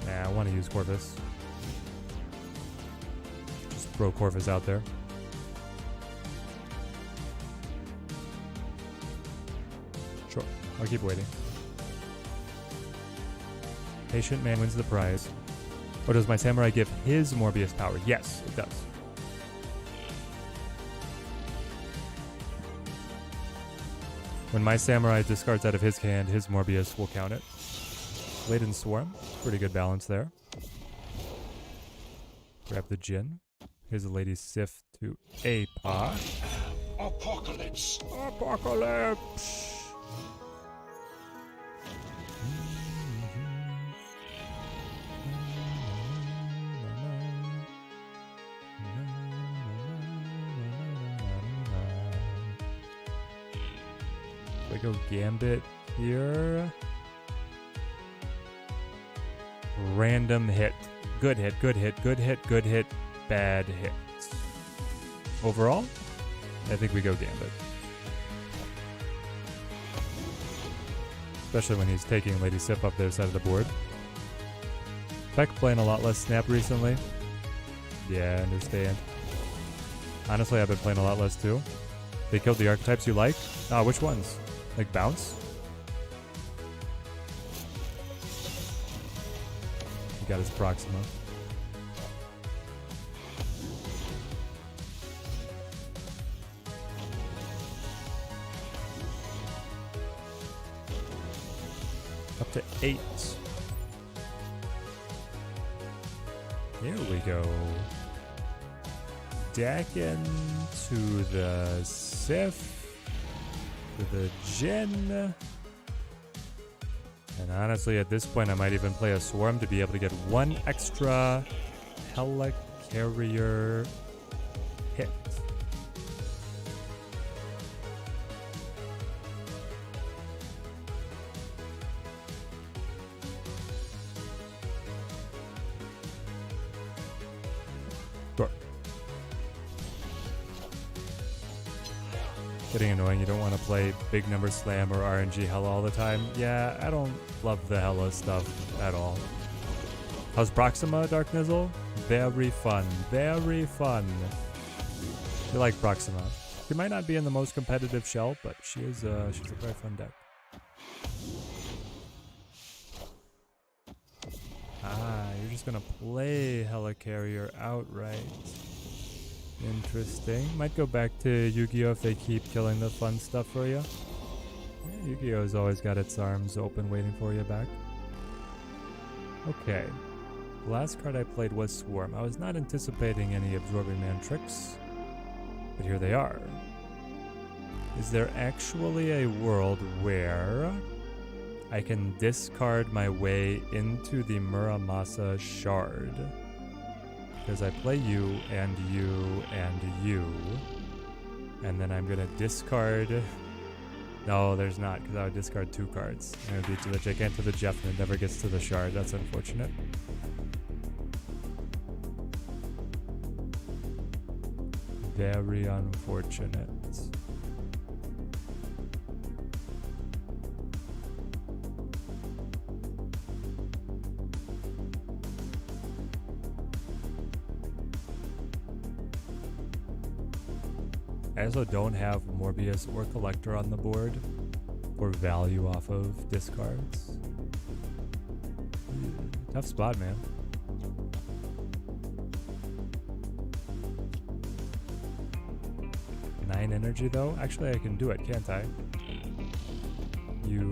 Nah, I want to use Corvus. Just throw Corvus out there. Sure, I'll keep waiting. Patient man wins the prize. Or does my Samurai give his Morbius power? Yes, it does. When my Samurai discards out of his hand, his Morbius will count it. Laden Swarm, pretty good balance there. Grab the Djinn. Here's a Lady Sif to APA. Apocalypse. Apocalypse! I go Gambit here. Random hit. Good hit, good hit, good hit, good hit, bad hit. Overall, I think we go Gambit. Especially when he's taking Lady Sif up their side of the board. Beck playing a lot less Snap recently. Yeah, I understand. Honestly, I've been playing a lot less too. They killed the archetypes you like? Which ones? Like bounce? He got his Proxima. Up to 8. Here we go. Dakin to the Sif. To the Djinn. And honestly, at this point, I might even play a Swarm to be able to get one extra Helicarrier hit. Sure. Getting annoying. You don't want to play big number slam or RNG Hella all the time. Yeah, I don't love the Hella stuff at all. How's Proxima, Dark Nizzle? Very fun. Very fun. You like Proxima. She might not be in the most competitive shell, but she's a very fun deck. You're just gonna play Helicarrier outright. Interesting. Might go back to Yu-Gi-Oh! If they keep killing the fun stuff for you. Yeah, Yu-Gi-Oh's always got its arms open waiting for you back. Okay. The last card I played was Swarm. I was not anticipating any Absorbing Man tricks, but here they are. Is there actually a world where I can discard my way into the Muramasa Shard? Because I play you, and you, and you. And then I'm gonna discard. No, there's not, because I would discard 2 cards. And it would be to the Gigant to the Jeff, and it never gets to the Shard. That's unfortunate. Very unfortunate. I also don't have Morbius or Collector on the board for value off of discards. Tough spot, man. Nine energy though? Actually I can do it, can't I? You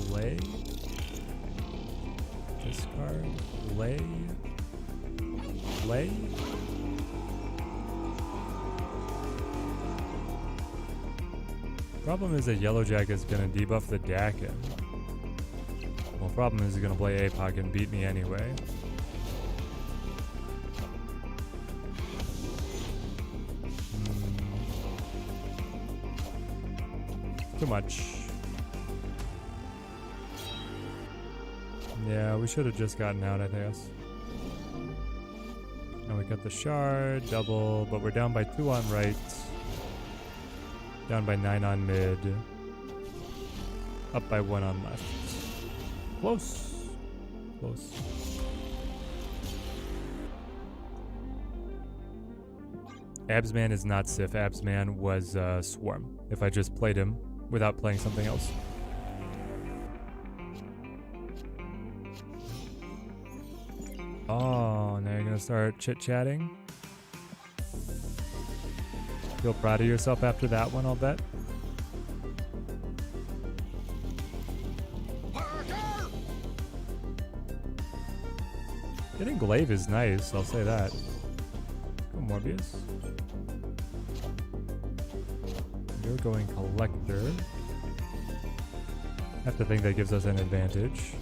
play, discard, play. Problem is that Yellow Jack is gonna debuff the Dakin. Well, problem is he's gonna play APOC and beat me anyway. Too much. Yeah, we should have just gotten out, I guess. Now we got the Shard, double, but we're down by 2 on right. Down by 9 on mid. Up by 1 on left. Close. Close. Absman is not Sif. Absman was Swarm. If I just played him without playing something else. Oh, now you're gonna start chit-chatting? Feel proud of yourself after that one, I'll bet. Getting Glaive is nice, I'll say that. Go Morbius. You're going Collector. I have to think that gives us an advantage.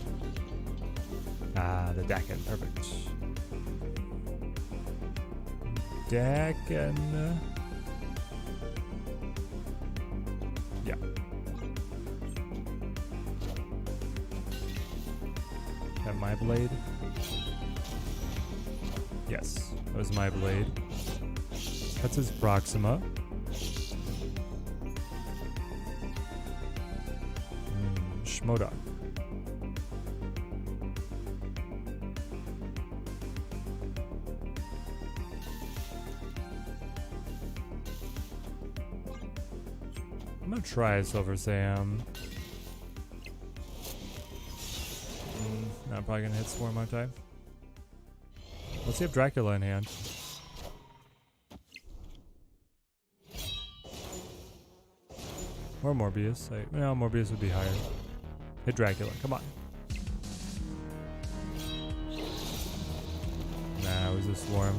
Ah, the Dakin, perfect. Dakin. Yeah. That my blade? Yes, that was my blade. That's his Proxima. Schmodoc. I'm gonna try Silver Sam. No, I'm probably gonna hit Swarm, aren't I? Let's see if Dracula in hand. Or Morbius. No, Morbius would be higher. Hit Dracula, come on. Nah, it was a Swarm.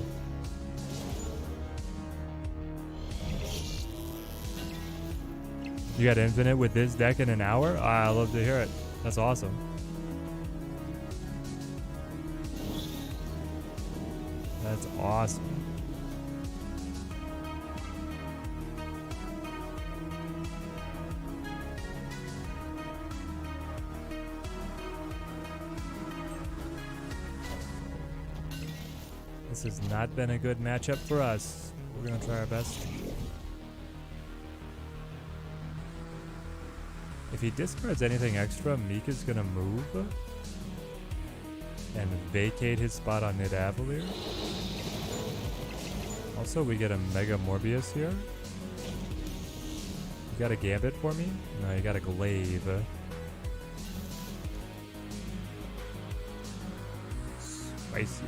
You got infinite with this deck in an hour? I love to hear it. That's awesome. That's awesome. This has not been a good matchup for us. We're gonna try our best. If he discards anything extra, Meek is gonna move and vacate his spot on Nidavellir. Also, we get a Mega Morbius here. You got a Gambit for me? No, you got a Glaive. Spicy.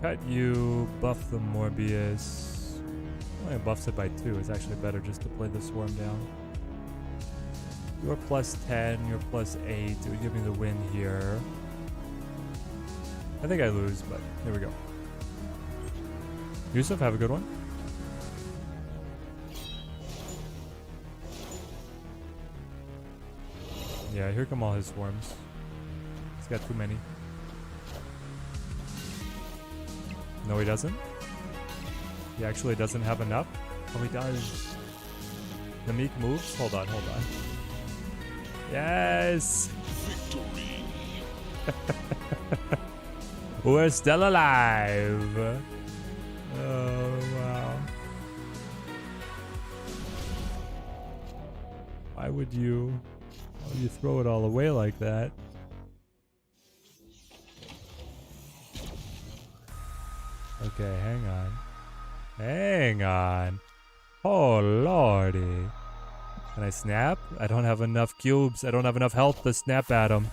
Cut you, buff the Morbius. Only buffs it by 2. It's actually better just to play the Swarm down. You're plus 10, you're plus 8. It would give me the win here. I think I lose, but here we go. Yusuf, have a good one. Yeah, here come all his swarms. He's got too many. No, he doesn't. He actually doesn't have enough. Oh, he does. The meek moves. Hold on, hold on. Yes! Victory. We're still alive. Oh, wow. Why would you throw it all away like that? Okay, hang on. Hang on. Oh, lordy. Can I snap? I don't have enough cubes. I don't have enough health to snap at him.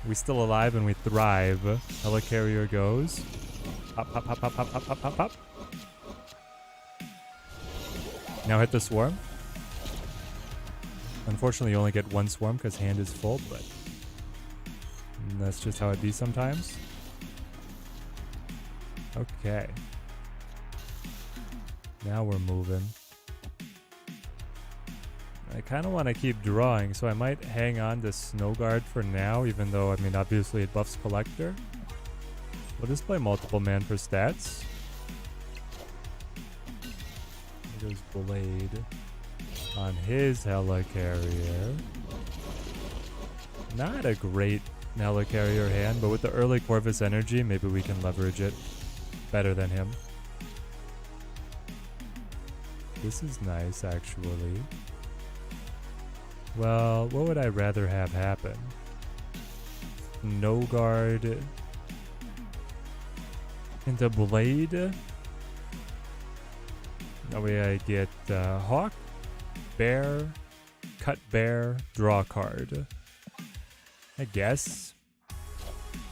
We still alive and we thrive. Helicarrier goes. Hop, hop, hop, hop, hop, hop, hop, hop, hop. Now hit the swarm. Unfortunately, you only get one swarm because hand is full, but that's just how it be sometimes. Okay. Now we're moving. I kind of want to keep drawing, so I might hang on to Snow Guard for now, even though, I mean, obviously it buffs Collector. We'll just play multiple man for stats. There goes Blade on his Helicarrier. Not a great Helicarrier hand, but with the early Corvus energy, maybe we can leverage it better than him. This is nice, actually. Well, what would I rather have happen? No guard into Blade. That way I get Hawk, Bear, Cut Bear, draw a card. I guess.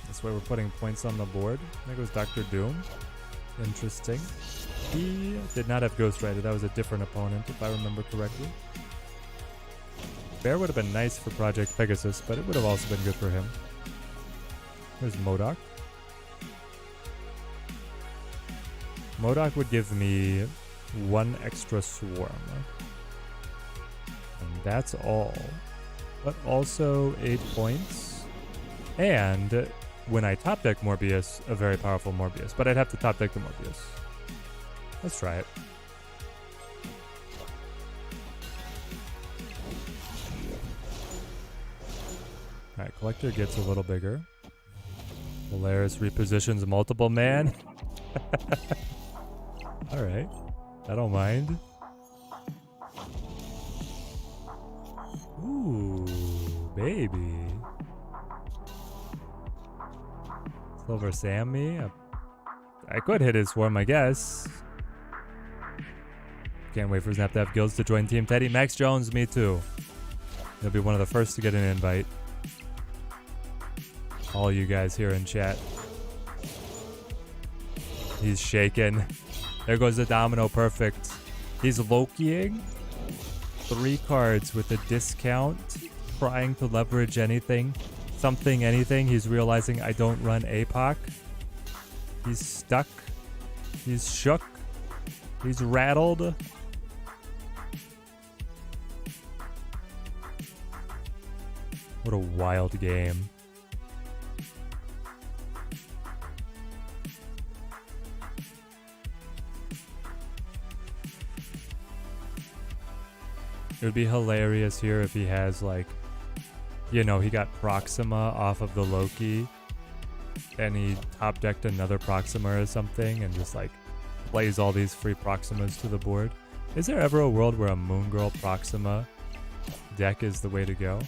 That's why we're putting points on the board. There goes Dr. Doom. Interesting. He did not have Ghost Rider. That was a different opponent, if I remember correctly. Bear would have been nice for Project Pegasus, but it would have also been good for him. There's MODOK. MODOK would give me one extra swarm. And that's all. But also 8 points. And when I top deck Morbius, a very powerful Morbius. But I'd have to top deck the Morbius. Let's try it. Alright, Collector gets a little bigger. Polaris repositions multiple man. Alright, I don't mind. Ooh, baby. Silver Sammy. I could hit his swarm, I guess. Can't wait for Snap to have guilds to join Team Teddy. Max Jones, me too. He'll be one of the first to get an invite. All you guys here in chat. He's shaking. There goes the domino, perfect. He's Lokiing. 3 cards with a discount. Trying to leverage anything. Something, anything. He's realizing I don't run APOC. He's stuck. He's shook. He's rattled. What a wild game. It would be hilarious here if he has, like, you know, he got Proxima off of the Loki and he top decked another Proxima or something and just, like, plays all these free Proximas to the board. Is there ever a world where a Moon Girl Proxima deck is the way to go?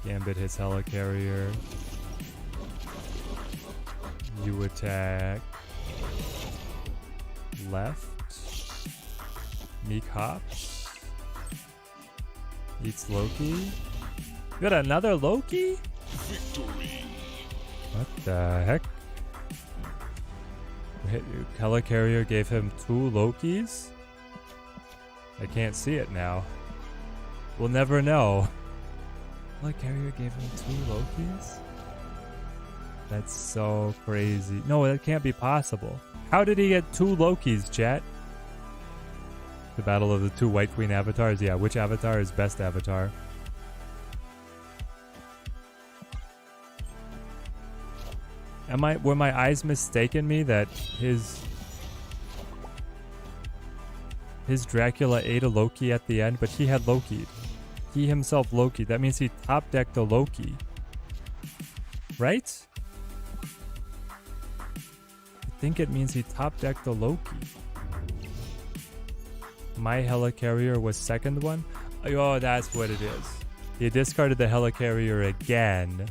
Gambit his Helicarrier. You attack left. Meek hops. Eats Loki. You got another Loki? Victory. What the heck? Helicarrier gave him 2 Lokis? I can't see it now. We'll never know. Helicarrier gave him 2 Lokis? That's so crazy. No, that can't be possible. How did he get 2 Lokis, chat? The battle of the two White Queen avatars. Yeah, which avatar is best avatar? Were my eyes mistaken me that his Dracula ate a Loki at the end, but he had Loki. He himself Loki. That means he top decked a Loki. Right? I think it means he top decked a Loki. My helicarrier was second one? Oh, that's what it is. He discarded the helicarrier again,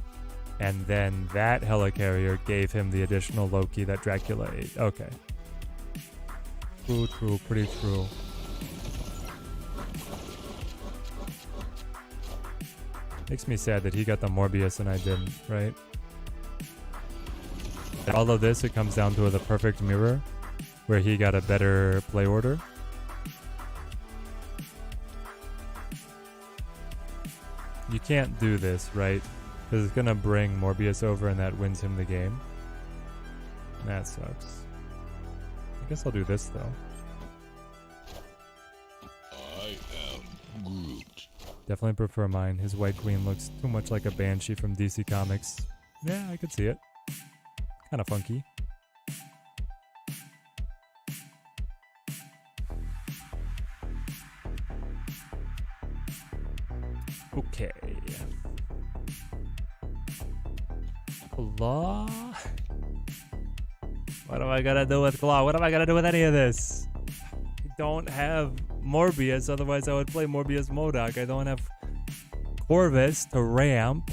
and then that helicarrier gave him the additional Loki that Dracula ate. Okay. True, pretty true. Makes me sad that he got the Morbius and I didn't, right? All of this, it comes down to the perfect mirror, where he got a better play order. You can't do this, right? Because it's gonna bring Morbius over and that wins him the game. That sucks. I guess I'll do this though. I am Groot. Definitely prefer mine. His White Queen looks too much like a Banshee from DC Comics. Yeah, I could see it. Kind of funky. Okay. Claw? What am I gonna do with Claw? What am I gonna do with any of this? I don't have Morbius, otherwise I would play Morbius MODOK. I don't have Corvus to ramp.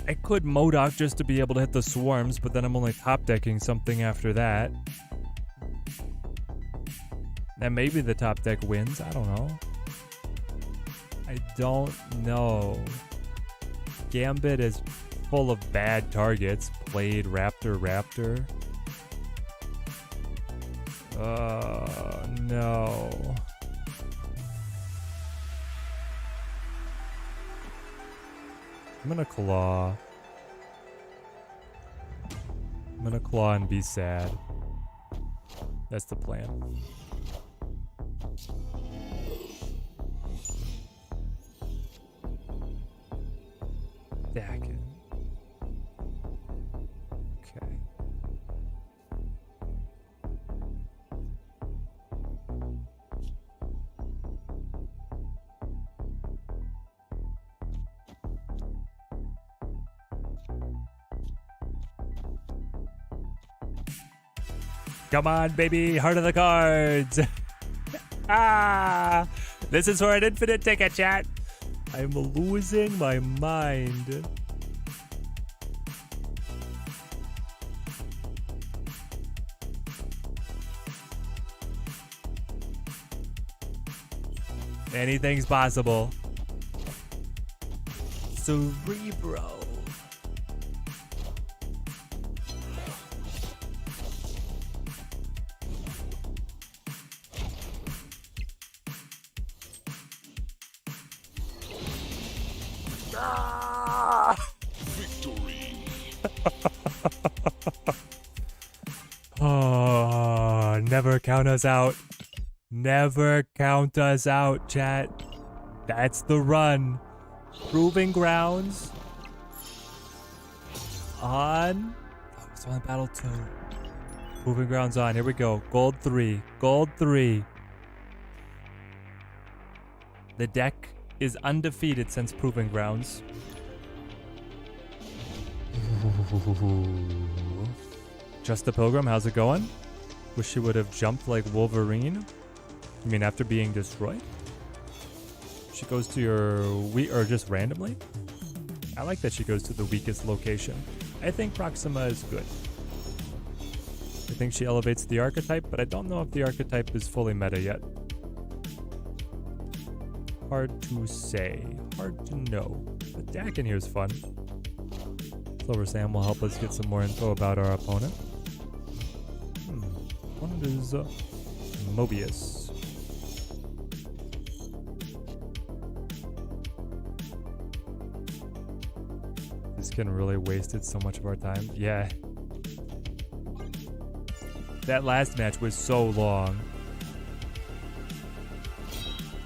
I could MODOK just to be able to hit the swarms, but then I'm only top decking something after that. And maybe the top deck wins. I don't know. I don't know. Gambit is full of bad targets. Blade, Raptor. No. I'm gonna claw. I'm gonna claw and be sad. That's the plan. Dakin. Okay. Come on, baby, heart of the cards. This is for an infinite ticket, chat. I'm losing my mind. Anything's possible. Cerebro. Victory. Oh, never count us out. Never count us out, chat. That's the run. Proving grounds. On. Oh, it's on battle 2. Proving grounds on. Here we go. Gold 3. Gold 3. The deck is undefeated since Proving Grounds. Just the Pilgrim, how's it going? Wish she would have jumped like Wolverine. You mean after being destroyed? She goes to your or just randomly? I like that she goes to the weakest location. I think Proxima is good. I think she elevates the archetype, but I don't know if the archetype is fully meta yet. Hard to say. Hard to know. But Dakin here is fun. Silver Sam will help us get some more info about our opponent. Opponent is Mobius. This can really wasted so much of our time. Yeah. That last match was so long.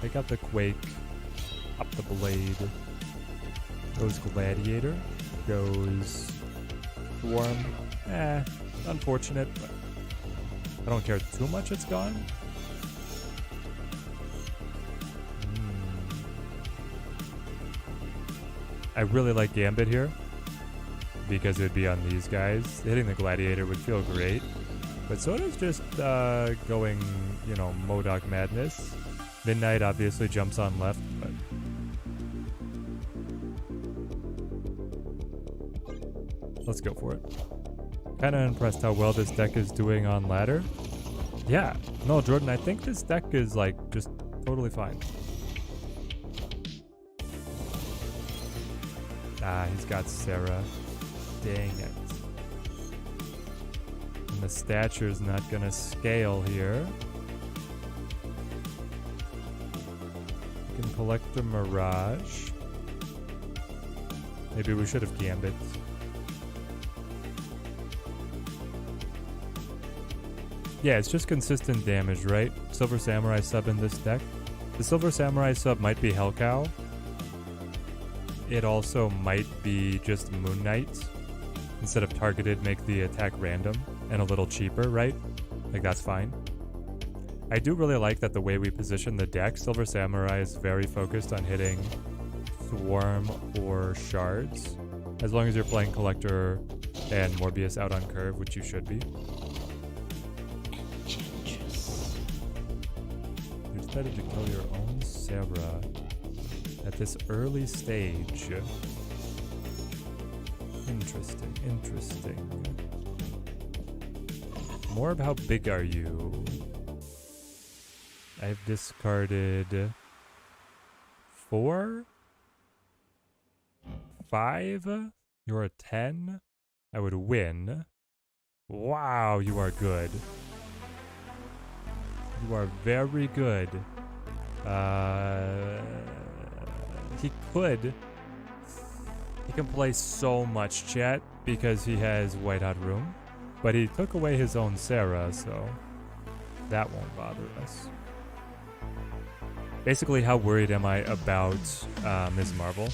Take out the Quake. Up the Blade. Goes Gladiator. Goes Swarm. Unfortunate, but I don't care too much it's gone. I really like Gambit here because it would be on these guys. Hitting the Gladiator would feel great. But so does just going, you know, MODOK Madness. Midnight obviously jumps on left, but let's go for it. Kind of impressed how well this deck is doing on ladder. Yeah, no, Jordan, I think this deck is like just totally fine. He's got Sarah. Dang it. And the stature's not gonna scale here. We can collect a Mirage. Maybe we should have Gambit. Yeah, it's just consistent damage, right? Silver Samurai sub in this deck. The Silver Samurai sub might be Hellcow. It also might be just Moon Knight. Instead of targeted, make the attack random and a little cheaper, right? Like, that's fine. I do really like that the way we position the deck, Silver Samurai is very focused on hitting Swarm or Shards. As long as you're playing Collector and Morbius out on curve, which you should be. You decided to kill your own Sarah at this early stage. Interesting, interesting. Morb, how big are you? I've discarded 4? 5? You're a 10? I would win. Wow, you are good. You are very good. He can play so much, chat, because he has White Hot Room. But he took away his own Sarah, so that won't bother us. Basically, how worried am I about Ms. Marvel?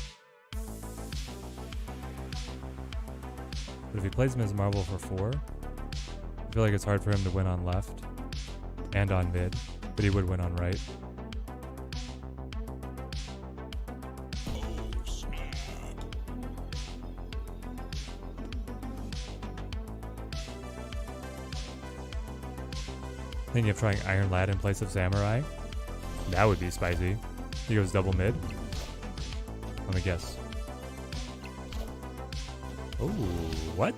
But if he plays Ms. Marvel for 4, I feel like it's hard for him to win on left and on mid, but he would win on right. Thinking of trying Iron Lad in place of Samurai? That would be spicy. He goes double mid. Let me guess. Oh, what?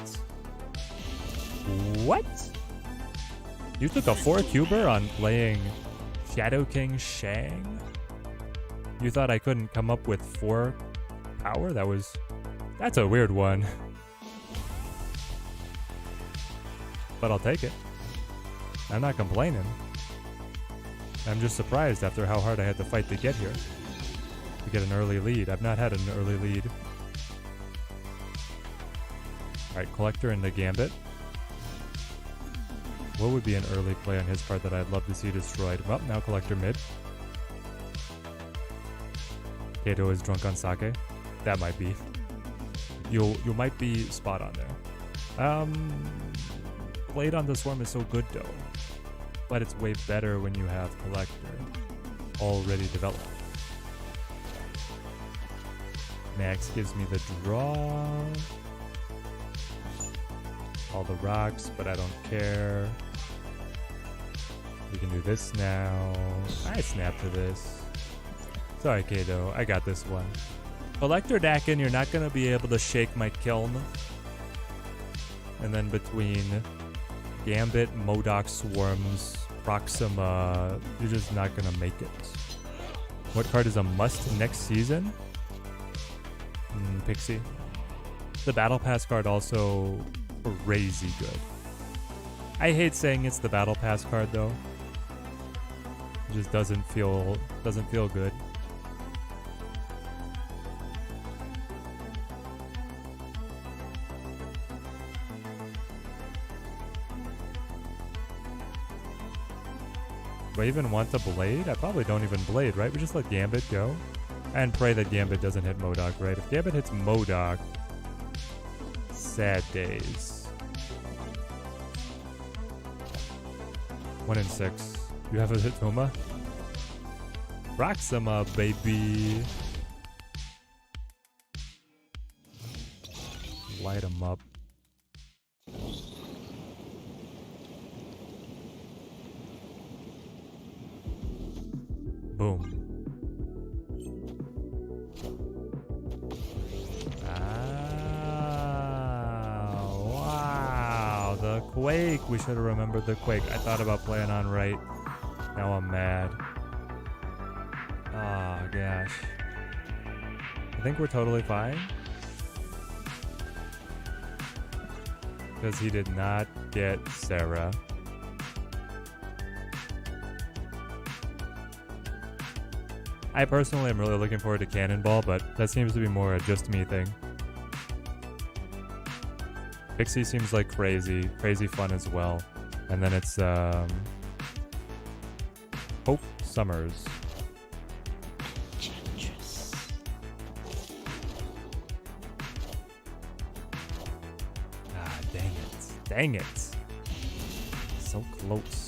What? You took a 4-cuber on playing Shadow King Shang? You thought I couldn't come up with 4 power? That's a weird one. But I'll take it. I'm not complaining. I'm just surprised after how hard I had to fight to get here. To get an early lead. I've not had an early lead. Alright, Collector into Gambit. What would be an early play on his part that I'd love to see destroyed? Well, now Collector mid. Kato is drunk on sake. That might be. You might be spot on there. Blade on the Swarm is so good though. But it's way better when you have Collector already developed. Max gives me the draw. All the rocks, but I don't care. We can do this now. I snap to this. Sorry, Kato. I got this one. Collector Dakin, you're not going to be able to shake my kiln. And then between Gambit, MODOK Swarms, Proxima, you're just not going to make it. What card is a must next season? Pixie. The Battle Pass card also crazy good. I hate saying it's the Battle Pass card though. It just doesn't feel good. I even want to Blade? I probably don't even Blade, right? We just let Gambit go. And pray that Gambit doesn't hit Modok, right? If Gambit hits Modok, sad days. 1 in 6. You have a Hitoma? Proxima, baby. Light him up. Boom. Wow. The Quake. We should have remembered the Quake. I thought about playing on right. Now I'm mad. Oh, gosh. I think we're totally fine. Because he did not get Sarah. I personally am really looking forward to Cannonball, but that seems to be more a just me thing. Pixie seems like crazy fun as well. And then it's Hope Summers. Ah, dang it. Dang it. So close.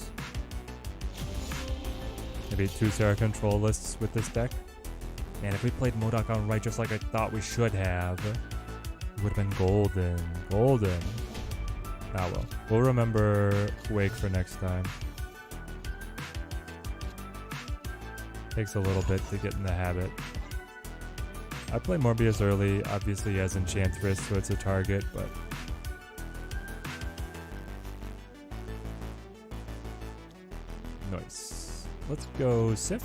Maybe 2 Sarah control lists with this deck. Man, if we played Modok on right just like I thought we should have, it would have been golden. Golden. Ah well. We'll remember Wake for next time. Takes a little bit to get in the habit. I play Morbius early. Obviously he has Enchantress, so it's a target, but... Nice. Let's go Sif.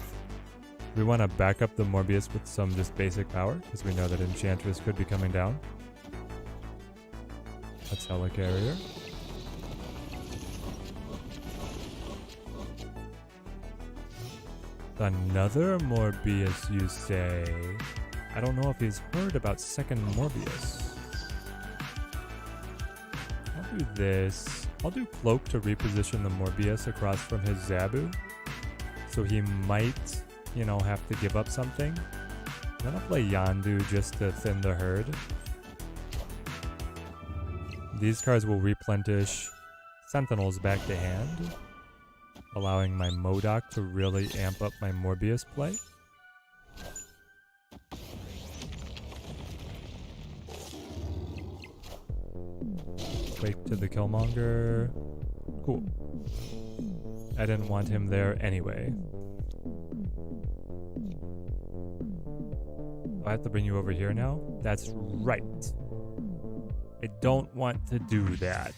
We want to back up the Morbius with some just basic power, because we know that Enchantress could be coming down. That's Helicarrier. Another Morbius, you say? I don't know if he's heard about second Morbius. I'll do this. I'll do Cloak to reposition the Morbius across from his Zabu. So he might, you know, have to give up something. Then I'll play Yondu just to thin the herd. These cards will replenish Sentinels back to hand, allowing my Modok to really amp up my Morbius play. Wake to the Killmonger. Cool. I didn't want him there anyway. Do I have to bring you over here now? That's right. I don't want to do that.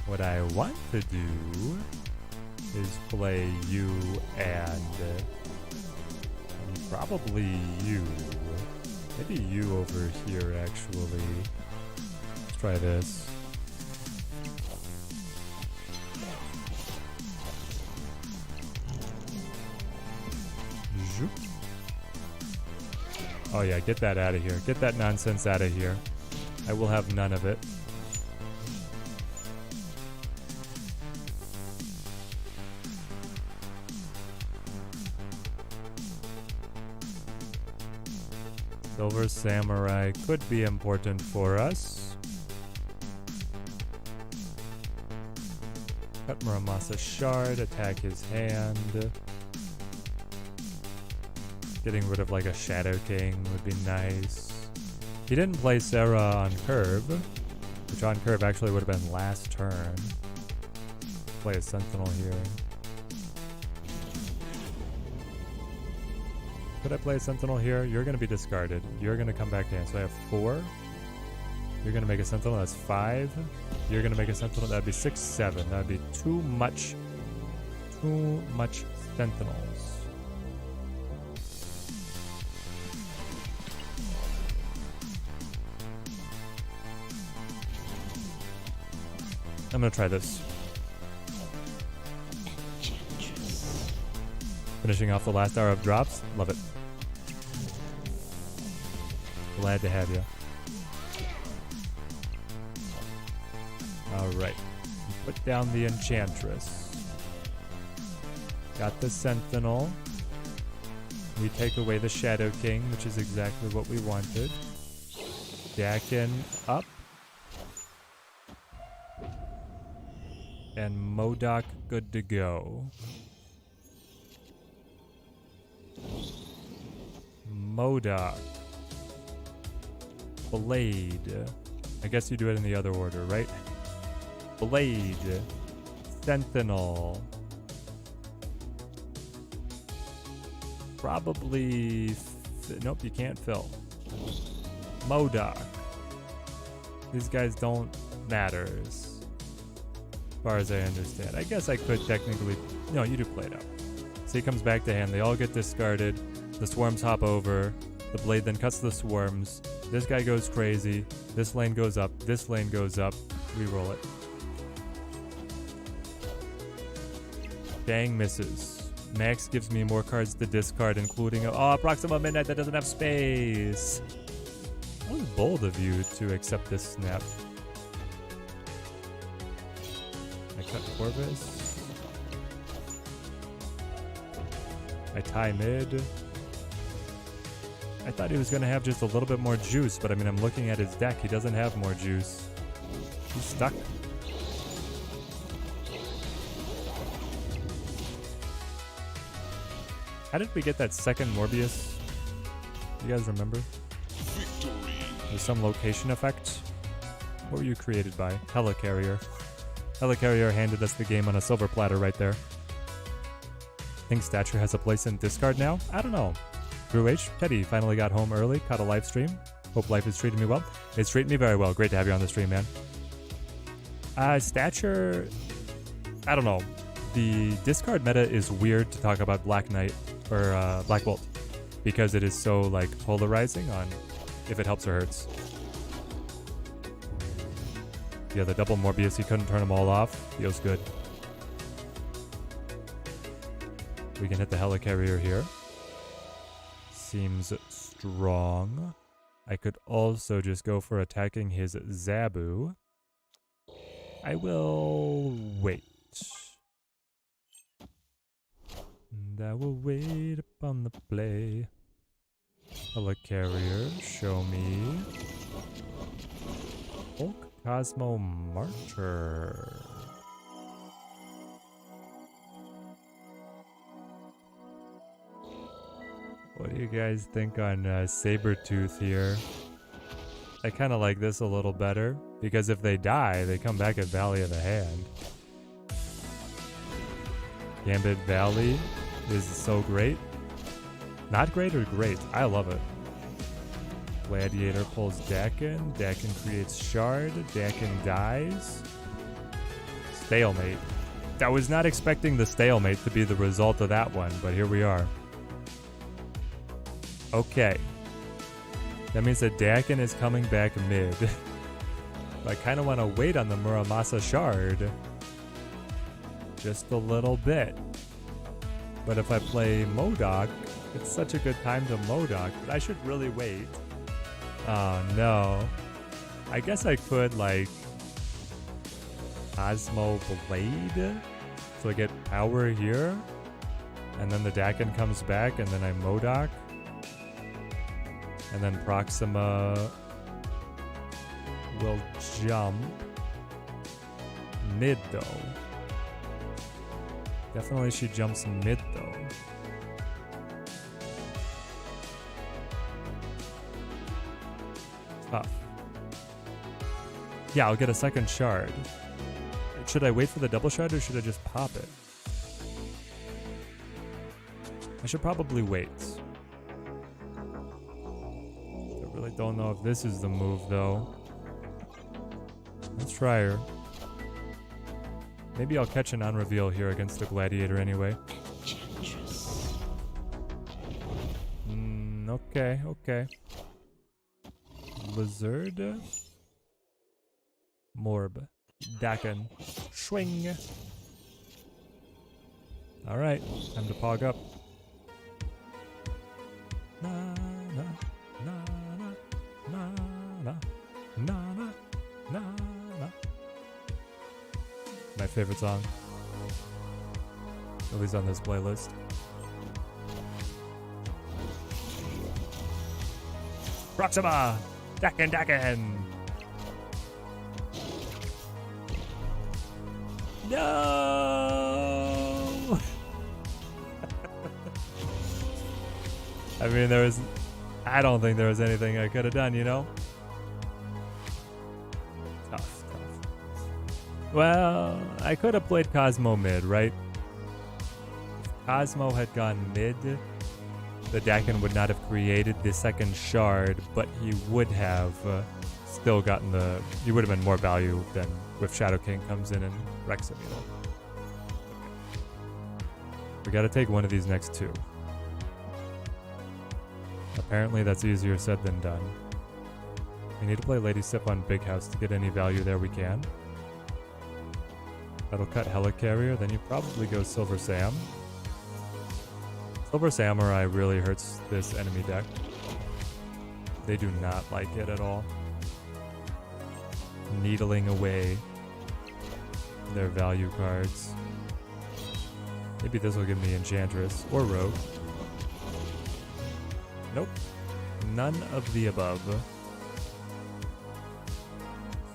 What I want to do is play you and probably you. Maybe you over here, actually. Let's try this. Zoop. Oh yeah, get that out of here. Get that nonsense out of here. I will have none of it. Silver Samurai could be important for us. Cut Muramasa Shard, attack his hand. Getting rid of like a Shadow King would be nice. He didn't play Sarah on curve, which on curve actually would have been last turn. Play a Sentinel here. Could I play a Sentinel here? You're going to be discarded. You're going to come back in. So I have 4. You're going to make a Sentinel. That's 5. You're going to make a Sentinel. That'd be 6, 7. That'd be too much Sentinels. I'm going to try this. Finishing off the last hour of drops. Love it. Glad to have you. Alright. Put down the Enchantress. Got the Sentinel. We take away the Shadow King, which is exactly what we wanted. Dakin up. And MODOK good to go. MODOK. Blade. I guess you do it in the other order, right? Blade. Sentinel. Probably... nope, you can't fill. MODOK. These guys don't matter as far as I understand. I guess I could technically... no, you do play it out. So he comes back to hand. They all get discarded. The swarms hop over. The blade then cuts the swarms. This guy goes crazy. This lane goes up. This lane goes up. Reroll it. Bang misses. Max gives me more cards to discard, including Proxima Midnight that doesn't have space. That was bold of you to accept this snap. I cut Corvus. I tie mid. I thought he was going to have just a little bit more juice, but I mean, I'm looking at his deck. He doesn't have more juice. He's stuck. How did we get that second Morbius? You guys remember? Victory. There's some location effect. What were you created by? Helicarrier. Helicarrier handed us the game on a silver platter right there. Think Stature has a place in discard now? I don't know. Drew H. Teddy finally got home early, caught a live stream. Hope life is treating me well. It's treating me very well. Great to have you on the stream, man. Stature... I don't know. The discard meta is weird to talk about Black Knight or Black Bolt because it is so like polarizing on if it helps or hurts. Yeah, the double Morbius, he couldn't turn them all off. Feels good. We can hit the Helicarrier here. Seems strong. I could also just go for attacking his Zabu. I will wait. And I will wait upon the play. Helicarrier, show me. Hulk Cosmo Martyr. What do you guys think on Sabretooth here? I kind of like this a little better, because if they die, they come back at Valley of the Hand. Gambit Valley is so great. Not great or great? I love it. Gladiator pulls Dakin. Dakin creates Shard. Dakin dies. Stalemate. I was not expecting the stalemate to be the result of that one, but here we are. Okay. That means that Dakin is coming back mid. I kind of want to wait on the Muramasa Shard. Just a little bit. But if I play MODOK, it's such a good time to MODOK, but I should really wait. Oh no. I guess I could like Cosmo Blade. So I get power here. And then the Dakin comes back and then I MODOK. And then Proxima will jump mid though. Definitely she jumps mid though. Tough. Yeah, I'll get a second shard. Should I wait for the double shard or should I just pop it? I should probably wait. I really don't know if this is the move though. Let's try her. Maybe I'll catch an on-reveal here against the Gladiator anyway. Okay, okay. Lizard. Morb. Dakin. Swing. Alright, time to pog up. Na na na na na na na na na na. My favorite song. At least on this playlist. Proxima! Daken! No! I mean, I don't think there was anything I could have done, you know? Tough. Well, I could have played Cosmo mid, right? If Cosmo had gone mid, the Daken would not have created the second shard, but he would have still gotten he would have been more value than if Shadow King comes in and wrecks him, you know? We gotta take one of these next two. Apparently that's easier said than done. We need to play Lady Sif on Big House to get any value there we can. That'll cut Helicarrier, then you probably go Silver Sam. Silver Samurai really hurts this enemy deck. They do not like it at all. Needling away their value cards. Maybe this will give me Enchantress or Rogue. Nope. None of the above.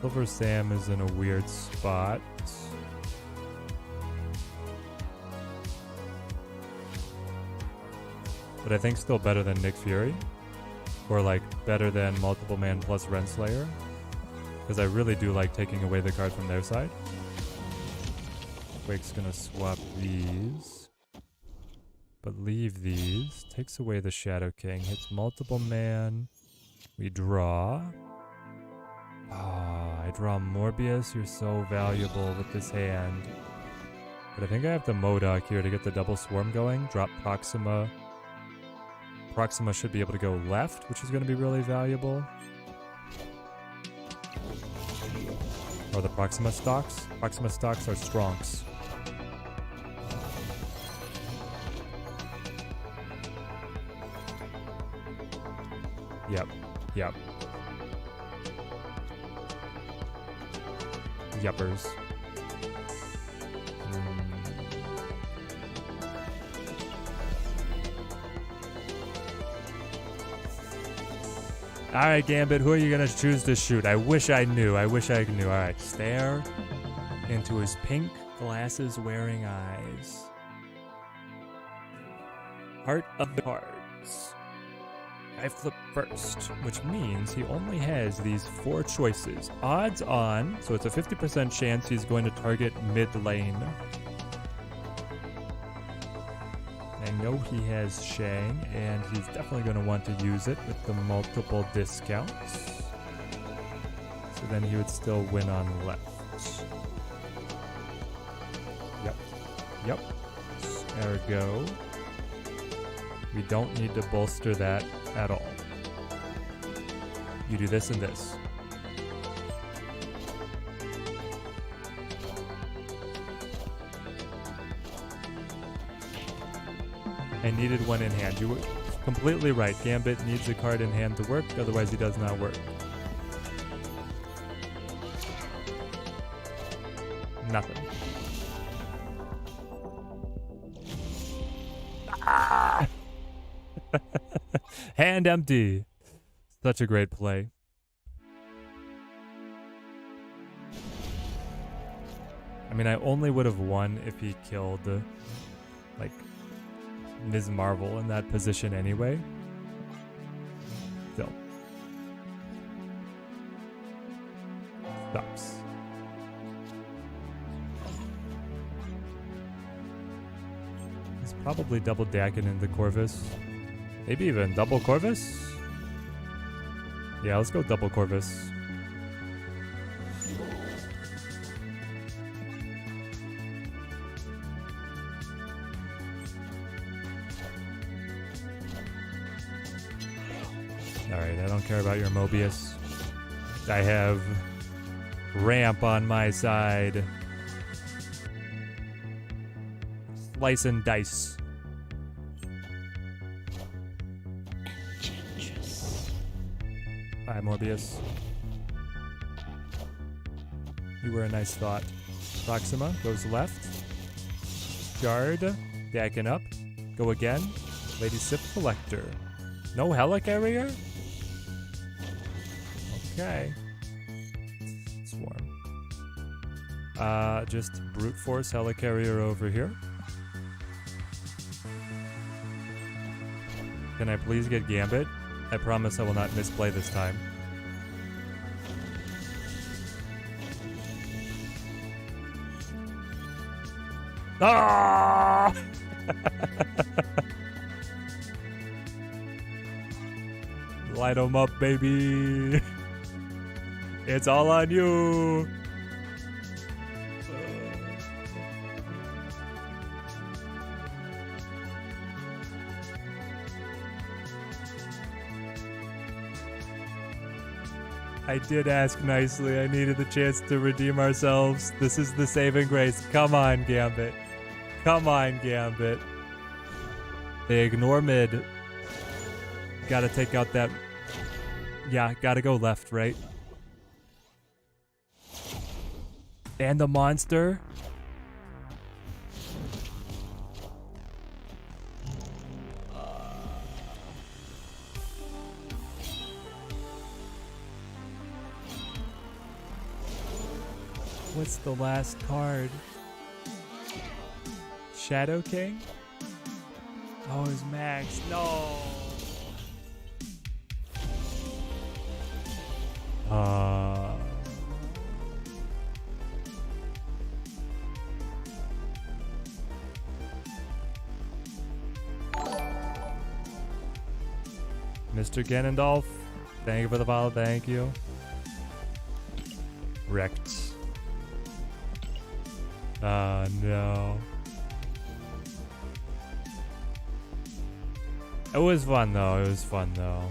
Silver Sam is in a weird spot. But I think still better than Nick Fury. Or like better than Multiple Man plus Renslayer. Because I really do like taking away the card from their side. Quake's gonna swap these. But leave these. Takes away the Shadow King. Hits Multiple Man. We draw. I draw Morbius. You're so valuable with this hand. But I think I have the Modok here to get the double swarm going. Drop Proxima. Proxima should be able to go left, which is going to be really valuable. Or the Proxima stocks. Proxima stocks are strongs. Yep. Yuppers. Alright, Gambit, who are you going to choose to shoot? I wish I knew. Alright, stare into his pink glasses wearing eyes. Heart of the cards. I flip first, which means he only has these 4 choices. Odds on, so it's a 50% chance he's going to target mid lane. I know he has Shang, and he's definitely going to want to use it with the multiple discounts. So then he would still win on left. Yep. Ergo, we don't need to bolster that at all. You do this and this. I needed one in hand. You were completely right. Gambit needs a card in hand to work, otherwise he does not work. Nothing. Hand empty. Such a great play. I mean, I only would have won if he killed, like, Ms. Marvel in that position anyway. Still. Stops. He's probably double Daken into Corvus. Maybe even double Corvus? Yeah, let's go double Corvus. Alright, I don't care about your Mobius. I have ramp on my side. Slice and dice. Bye, Morbius. You were a nice thought. Proxima goes left. Guard. Stacking up. Go again. Lady Sip Collector. No Helicarrier? Okay. Swarm. Just brute force Helicarrier over here. Can I please get Gambit? I promise I will not misplay this time. Ah! Light 'em up, baby. It's all on you. I did ask nicely. I needed the chance to redeem ourselves. This is the saving grace. Come on, Gambit. Come on, Gambit. They ignore mid. Gotta take out that... Yeah, gotta go left, right? And the monster? What's the last card? Shadow King? Oh, it's Max. No. Mr. Ganondorf, thank you for the follow. Thank you. Wrecked. No. It was fun though. It was fun though.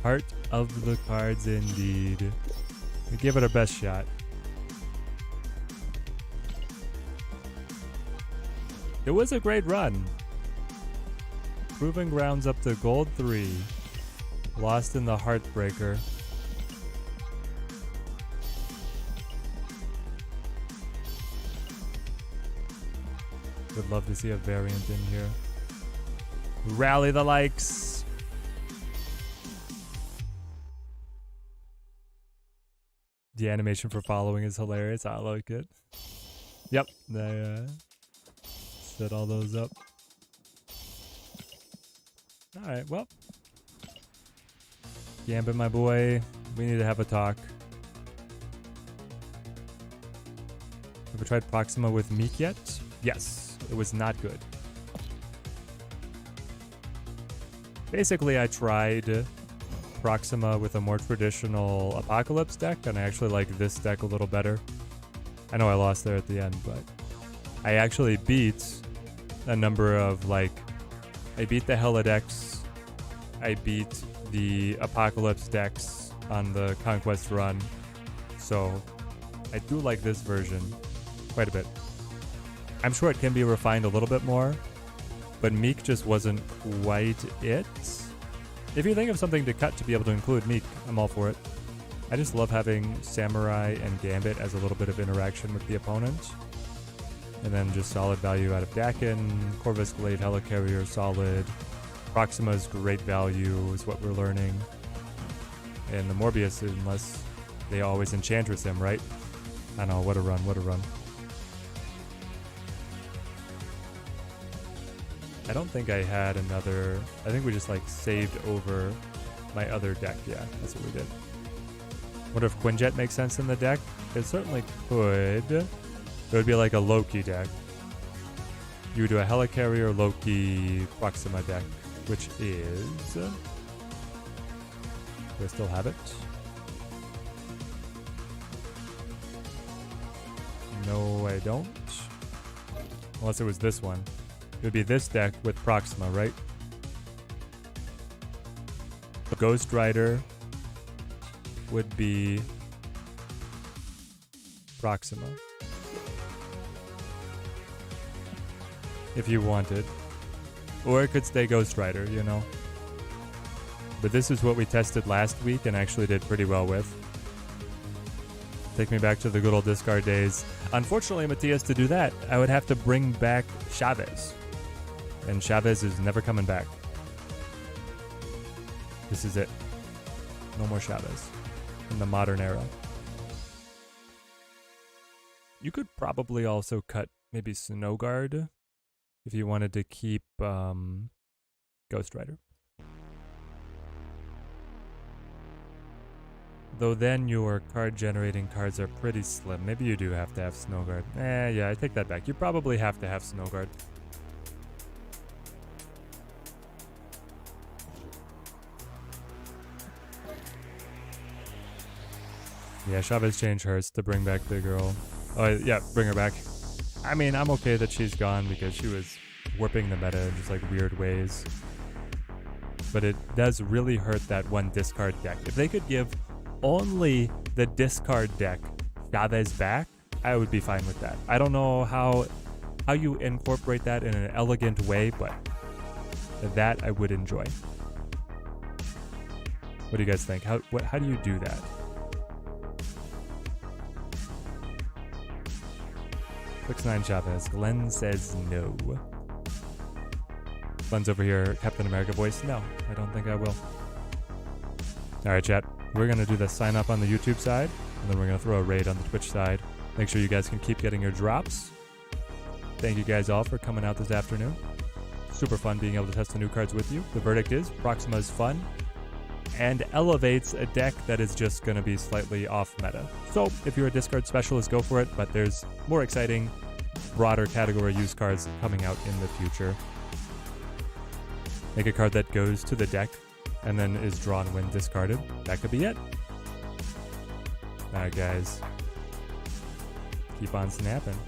Heart of the cards indeed. We give it our best shot. It was a great run. Proving grounds up to gold 3. Lost in the Heartbreaker. Would love to see a variant in here. Rally the likes. The animation for following is hilarious. I like it. Yep, they set all those up. Alright, well. Gambit, my boy, we need to have a talk. Have we tried Proxima with Meek yet? Yes, it was not good. Basically, I tried Proxima with a more traditional Apocalypse deck, and I actually like this deck a little better. I know I lost there at the end, but I actually beat a number of, like, I beat the Hella decks, I beat the Apocalypse decks on the Conquest run, so I do like this version quite a bit. I'm sure it can be refined a little bit more, but Meek just wasn't quite it. If you think of something to cut to be able to include Meek, I'm all for it. I just love having Samurai and Gambit as a little bit of interaction with the opponent. And then just solid value out of Dakin, Corvus Glade, Helicarrier, solid. Proxima's great value is what we're learning. And the Morbius, unless they always Enchantress him, right? I know, what a run, what a run. I don't think I had another... I think we just like saved over my other deck. Yeah, that's what we did. Wonder if Quinjet makes sense in the deck? It certainly could. It would be like a Loki deck. You would do a Helicarrier, Loki, Proxima deck, which is... Do I still have it? No, I don't. Unless it was this one. It would be this deck with Proxima, right? The Ghost Rider would be Proxima. If you wanted. Or it could stay Ghost Rider, you know? But this is what we tested last week and actually did pretty well with. Take me back to the good old discard days. Unfortunately, Matias, to do that, I would have to bring back Chavez. And Chavez is never coming back. This is it. No more Chavez in the modern era. You could probably also cut maybe Snowguard if you wanted to keep Ghost Rider. Though then your card generating cards are pretty slim. Maybe you do have to have Snowguard. Yeah, I take that back. You probably have to have Snowguard. Yeah, Chavez changed hers to bring back the girl. Oh, yeah, bring her back. I mean, I'm okay that she's gone because she was warping the meta in just like weird ways. But it does really hurt that one discard deck. If they could give only the discard deck Chavez back, I would be fine with that. I don't know how you incorporate that in an elegant way, but that I would enjoy. What do you guys think? How do you do that? Fix9 Chavez. Glenn says no. Glenn's over here, Captain America voice. No, I don't think I will. Alright, chat. We're going to do the sign up on the YouTube side, and then we're going to throw a raid on the Twitch side. Make sure you guys can keep getting your drops. Thank you guys all for coming out this afternoon. Super fun being able to test the new cards with you. The verdict is Proxima is fun and elevates a deck that is just going to be slightly off meta. So if you're a discard specialist, go for it, but there's more exciting, broader category use cards coming out in the future. Make a card that goes to the deck and then is drawn when discarded. That could be it. Alright guys, keep on snapping.